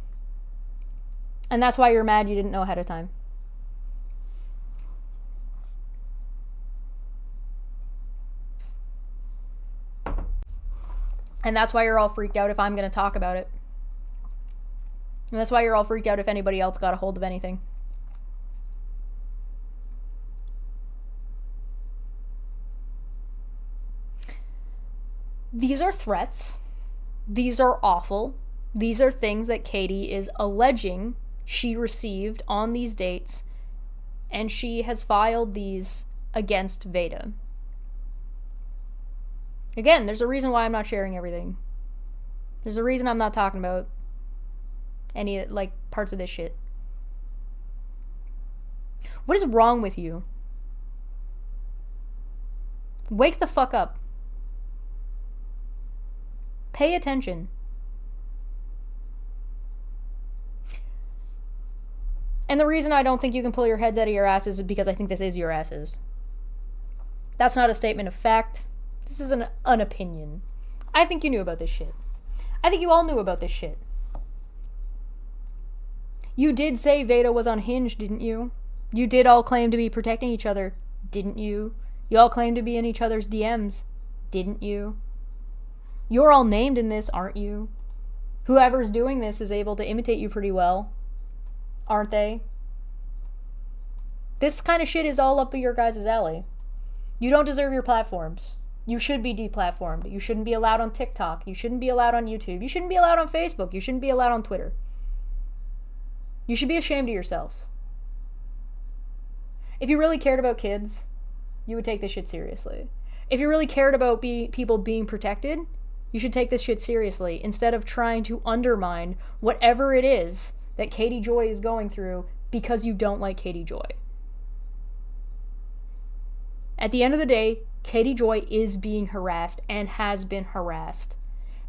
And that's why you're mad you didn't know ahead of time. And that's why you're all freaked out if I'm going to talk about it. And that's why you're all freaked out if anybody else got a hold of anything. These are threats. These are awful. These are things that Katie is alleging she received on these dates, and she has filed these against Veda. Again, there's a reason why I'm not sharing everything. There's a reason I'm not talking about any, like, parts of this shit. What is wrong with you? Wake the fuck up. Pay attention. And the reason I don't think you can pull your heads out of your asses is because I think this is your asses. That's not a statement of fact. This is an opinion. I think you knew about this shit. I think you all knew about this shit. You did say Veda was unhinged, didn't you? You did all claim to be protecting each other, didn't you? You all claim to be in each other's DMs, didn't you? You're all named in this, aren't you? Whoever's doing this is able to imitate you pretty well, aren't they? This kind of shit is all up your guys' alley. You don't deserve your platforms. You should be deplatformed. You shouldn't be allowed on TikTok. You shouldn't be allowed on YouTube. You shouldn't be allowed on Facebook. You shouldn't be allowed on Twitter. You should be ashamed of yourselves. If you really cared about kids, you would take this shit seriously. If you really cared about people being protected, you should take this shit seriously instead of trying to undermine whatever it is that Katie Joy is going through because you don't like Katie Joy. At the end of the day, Katie Joy is being harassed and has been harassed.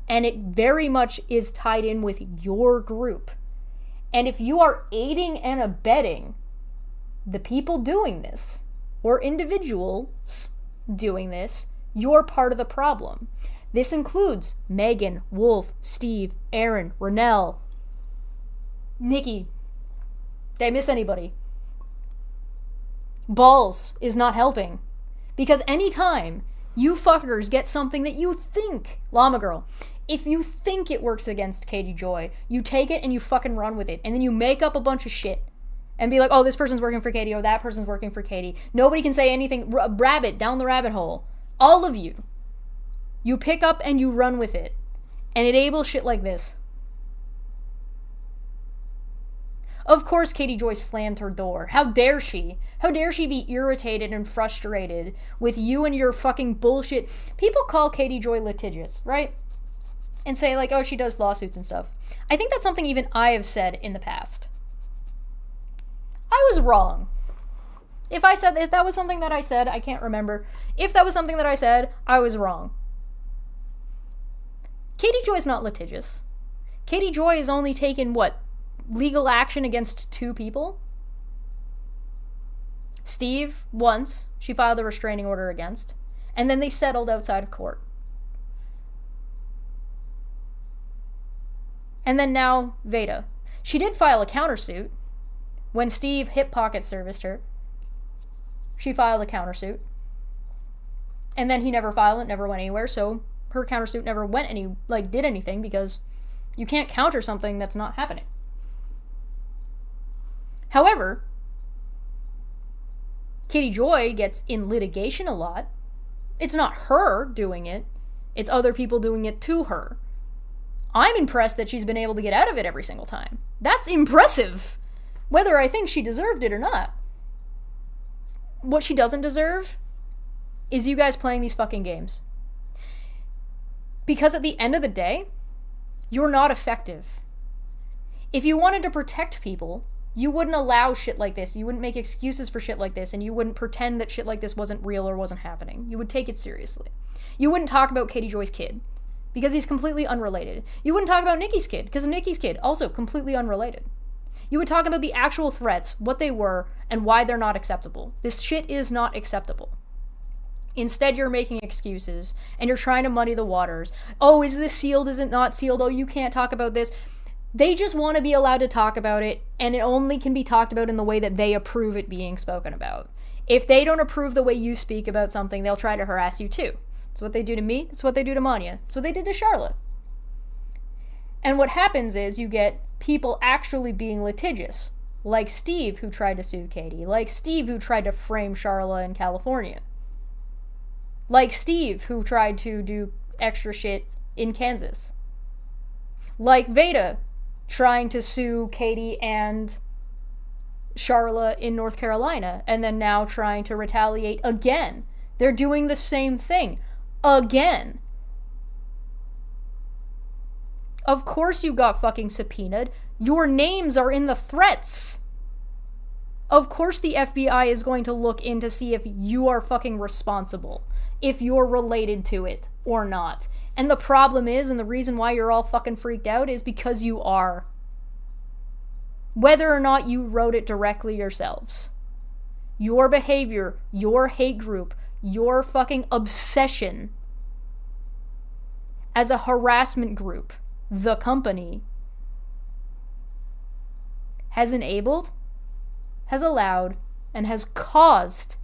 And it very much is tied in with your group. And if you are aiding and abetting the people doing this, or individuals doing this, you're part of the problem. This includes Megan, Wolf, Steve, Aaron, Renell, Nikki. Did I miss anybody? Balls is not helping. Because anytime you fuckers get something that you think, Llama Girl, if you think it works against Katie Joy, you take it and you fucking run with it. And then you make up a bunch of shit. And be like, oh, this person's working for Katie, or that person's working for Katie. Nobody can say anything. Rabbit down the rabbit hole. All of you. You pick up and you run with it. And enable shit like this. Of course Katie Joy slammed her door. How dare she? How dare she be irritated and frustrated with you and your fucking bullshit? People call Katie Joy litigious, right? And say like, oh, she does lawsuits and stuff. I think that's something even I have said in the past. I was wrong. If that was something that I said, I can't remember. If that was something that I said, I was wrong. Katie Joy is not litigious. Katie Joy has only taken, what, legal action against 2 people? Steve, once, she filed a restraining order against, and then they settled outside of court. And then now, Veda. She did file a countersuit. When Steve hip pocket serviced her, she filed a countersuit. And then he never filed it, never went anywhere, so her countersuit never did anything, because you can't counter something that's not happening. However, Katie Joy gets in litigation a lot. It's not her doing it, it's other people doing it to her. I'm impressed that she's been able to get out of it every single time. That's impressive! Whether I think she deserved it or not. What she doesn't deserve is you guys playing these fucking games. Because at the end of the day, you're not effective. If you wanted to protect people, you wouldn't allow shit like this. You wouldn't make excuses for shit like this, and you wouldn't pretend that shit like this wasn't real or wasn't happening. You would take it seriously. You wouldn't talk about Katie Joy's kid, because he's completely unrelated. You wouldn't talk about Nikki's kid, because Nikki's kid, also completely unrelated. You would talk about the actual threats, what they were, and why they're not acceptable. This shit is not acceptable. Instead, you're making excuses, and you're trying to muddy the waters. Oh, is this sealed? Is it not sealed? Oh, you can't talk about this. They just want to be allowed to talk about it, and it only can be talked about in the way that they approve it being spoken about. If they don't approve the way you speak about something, they'll try to harass you too. That's what they do to me. That's what they do to Manya. That's what they did to Charlotte. And what happens is you get people actually being litigious, like Steve, who tried to sue Katie, like Steve, who tried to frame Charlotte in California, like Steve, who tried to do extra shit in Kansas, like Veda, trying to sue Katie and Charlotte in North Carolina, and then now trying to retaliate again. They're doing the same thing again. Of course you got fucking subpoenaed. Your names are in the threats. Of course the FBI is going to look in to see if you are fucking responsible, if you're related to it or not. And the problem is, and the reason why you're all fucking freaked out, is because you are. Whether or not you wrote it directly yourselves. Your behavior, your hate group, your fucking obsession as a harassment group, the company, has enabled, has allowed, and has caused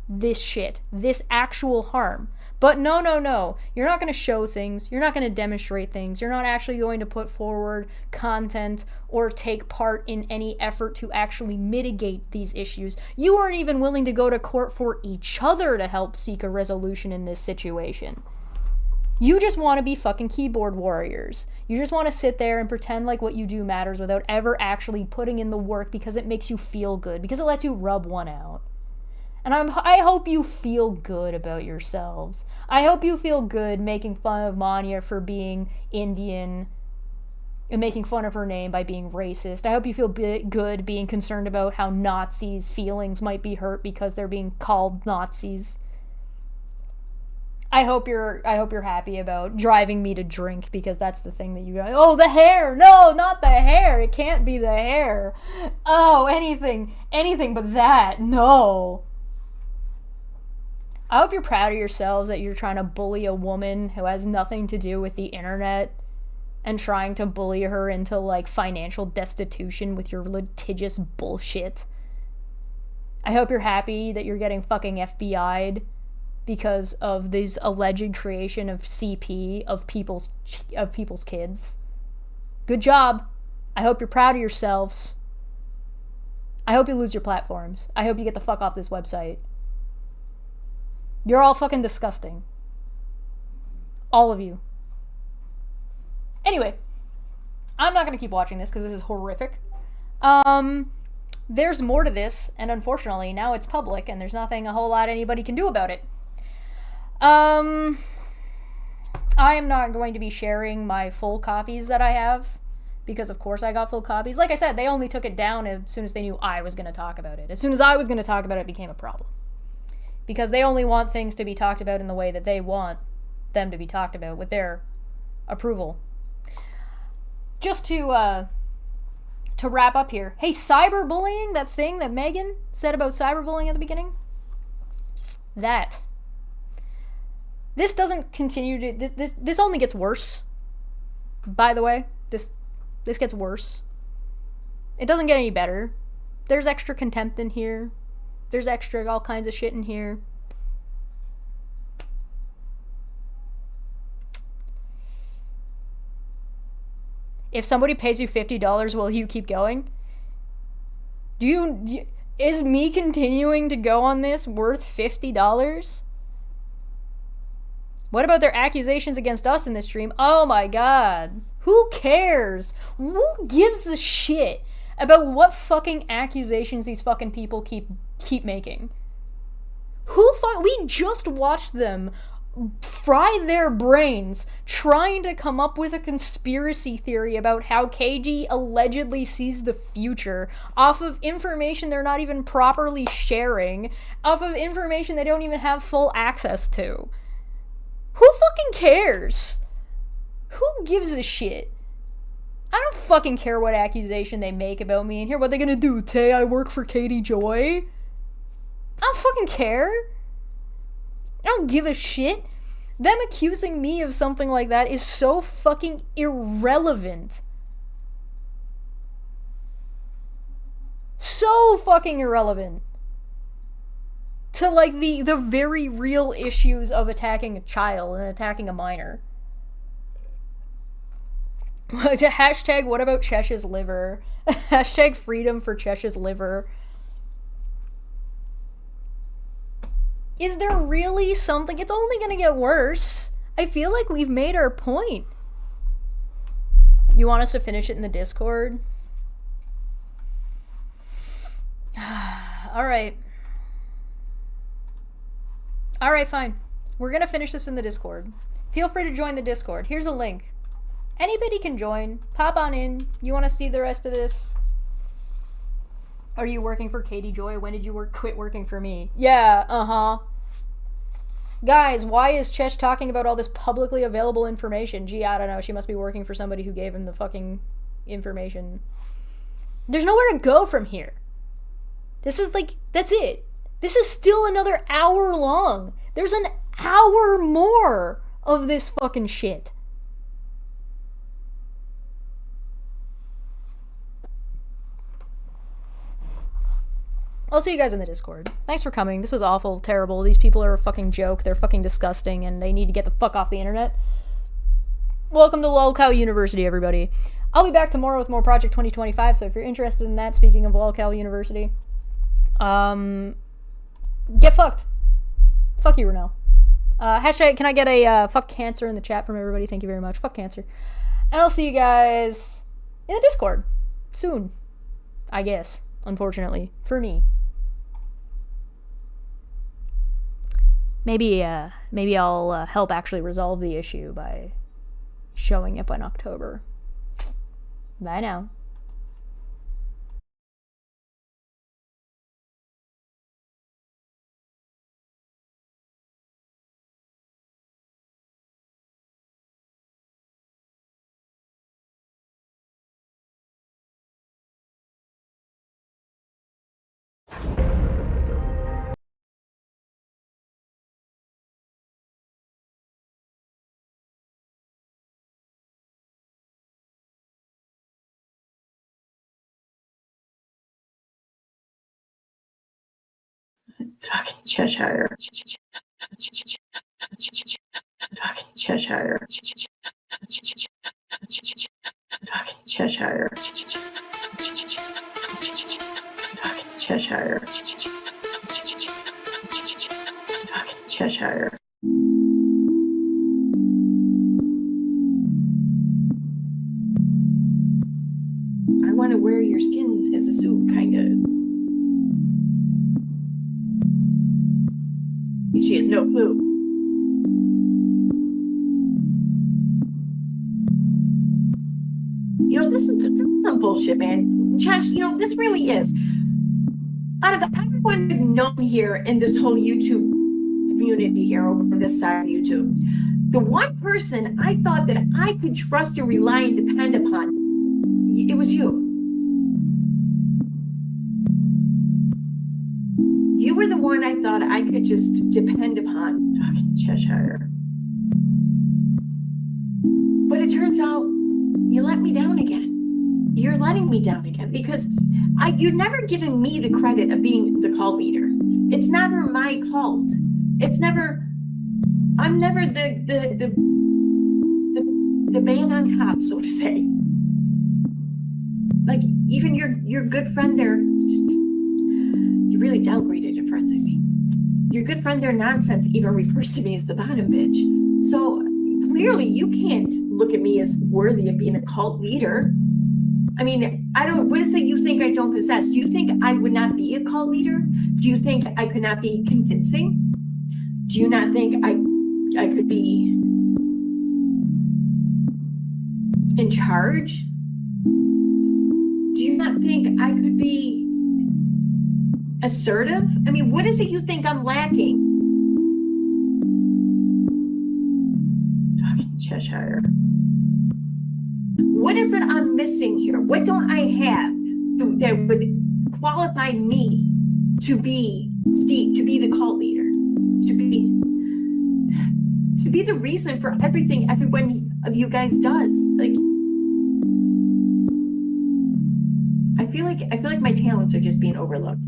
this shit, this actual harm. But no, you're not going to show things, you're not going to demonstrate things, you're not actually going to put forward content or take part in any effort to actually mitigate these issues. You aren't even willing to go to court for each other to help seek a resolution in this situation. You just want to be fucking keyboard warriors. You just want to sit there and pretend like what you do matters without ever actually putting in the work because it makes you feel good, because it lets you rub one out. And I hope you feel good about yourselves. I hope you feel good making fun of Manya for being Indian and making fun of her name by being racist. I hope you feel good being concerned about how Nazis' feelings might be hurt because they're being called Nazis. I hope you're happy about driving me to drink, because that's the thing that you go, oh, the hair. No, not the hair. It can't be the hair. Oh, anything but that. No. I hope you're proud of yourselves that you're trying to bully a woman who has nothing to do with the internet and trying to bully her into, like, financial destitution with your litigious bullshit. I hope you're happy that you're getting fucking FBI'd because of this alleged creation of CP of people's kids. Good job. I hope you're proud of yourselves. I hope you lose your platforms. I hope you get the fuck off this website. You're all fucking disgusting. All of you. Anyway, I'm not going to keep watching this because this is horrific. There's more to this, and unfortunately, now it's public, and there's nothing a whole lot anybody can do about it. I am not going to be sharing my full copies that I have, because of course I got full copies. Like I said, they only took it down as soon as they knew I was going to talk about it. As soon as I was going to talk about it, it became a problem. Because they only want things to be talked about in the way that they want them to be talked about, with their approval. Just to wrap up here. Hey, cyberbullying, that thing that Megan said about cyberbullying at the beginning? That. This doesn't continue to... This only gets worse. By the way, this gets worse. It doesn't get any better. There's extra contempt in here. There's extra all kinds of shit in here. If somebody pays you $50, will you keep going? Is me continuing to go on this worth $50? What about their accusations against us in this stream? Oh my god. Who cares? Who gives a shit about what fucking accusations these fucking people keep making? We just watched them fry their brains trying to come up with a conspiracy theory about how KG allegedly sees the future off of information they're not even properly sharing, off of information they don't even have full access to. Who fucking cares? Who gives a shit? I don't fucking care what accusation they make about me and hear what they're gonna do. Tay, I work for Katie Joy. I don't fucking care. I don't give a shit. Them accusing me of something like that is so fucking irrelevant. So fucking irrelevant. To, like, the very real issues of attacking a child and attacking a minor. Hashtag, what about Chesh's liver? Hashtag freedom for Chesh's liver. Is there really something? It's only gonna get worse. I feel like we've made our point. You want us to finish it in the Discord? Alright. Alright, fine. We're gonna finish this in the Discord. Feel free to join the Discord. Here's a link. Anybody can join. Pop on in. You want to see the rest of this? Are you working for Katie Joy? When did you quit working for me? Yeah, uh-huh. Guys, why is Chesh talking about all this publicly available information? Gee, I don't know. She must be working for somebody who gave him the fucking information. There's nowhere to go from here. This is like, that's it. This is still another hour long. There's an hour more of this fucking shit. I'll see you guys in the Discord. Thanks for coming. This was awful, terrible. These people are a fucking joke. They're fucking disgusting, and they need to get the fuck off the internet. Welcome to Lolcow University, everybody. I'll be back tomorrow with more Project 2025, so if you're interested in that, speaking of Lolcow University, get fucked. Fuck you, Renell. Hashtag, can I get a fuck cancer in the chat from everybody? Thank you very much. Fuck cancer. And I'll see you guys in the Discord soon, I guess, unfortunately, for me. Maybe I'll help actually resolve the issue by showing up in October. Bye now. Fucking Cheshire. Fucking Cheshire. Fucking Cheshire. Fucking Cheshire. Fucking Cheshire. I want to wear your skin as a suit, kind of. She has no clue. You know, this is some bullshit, man. Chesh, you know, this really is. Out of everyone I've known here in this whole YouTube community here over on this side of YouTube, the one person I thought that I could trust and rely and depend upon, it was you. You were the one I thought I could just depend upon. Fucking Cheshire. But it turns out you let me down again. You're letting me down again because you've never given me the credit of being the cult leader. It's never my cult. It's never, I'm never the man on top, so to say. Like even your good friend there, you really downgraded your friends, I see. Your good friend there, Nonsense, even refers to me as the bottom bitch. So clearly you can't look at me as worthy of being a cult leader. I mean, what is it you think I don't possess? Do you think I would not be a cult leader? Do you think I could not be convincing? Do you not think I could be in charge? Do you not think I could be assertive? I mean, what is it you think I'm lacking? Fucking Cheshire. What is it I'm missing here? What don't I have that would qualify me to be Steve, to be the cult leader, to be the reason for everything every one of you guys does? Like, I feel like my talents are just being overlooked.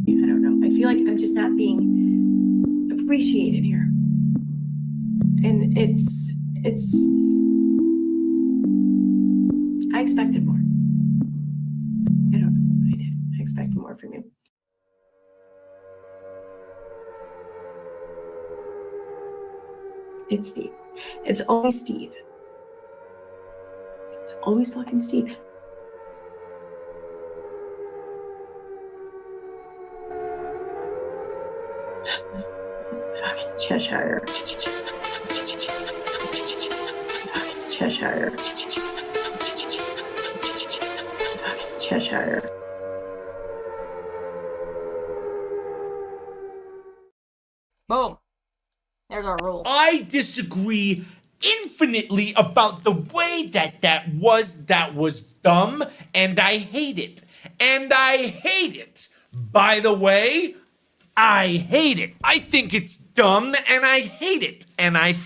I don't know. I feel like I'm just not being appreciated here. And it's I expected more. I don't know. I did. I expected more from you. It's Steve. It's always Steve. It's always fucking Steve. Fucking Cheshire. Cheshire. Cheshire. Boom. There's our rule. I disagree infinitely about the way that was dumb, and I hate it. And I hate it. By the way, I hate it. I think it's dumb, and I hate it. And I think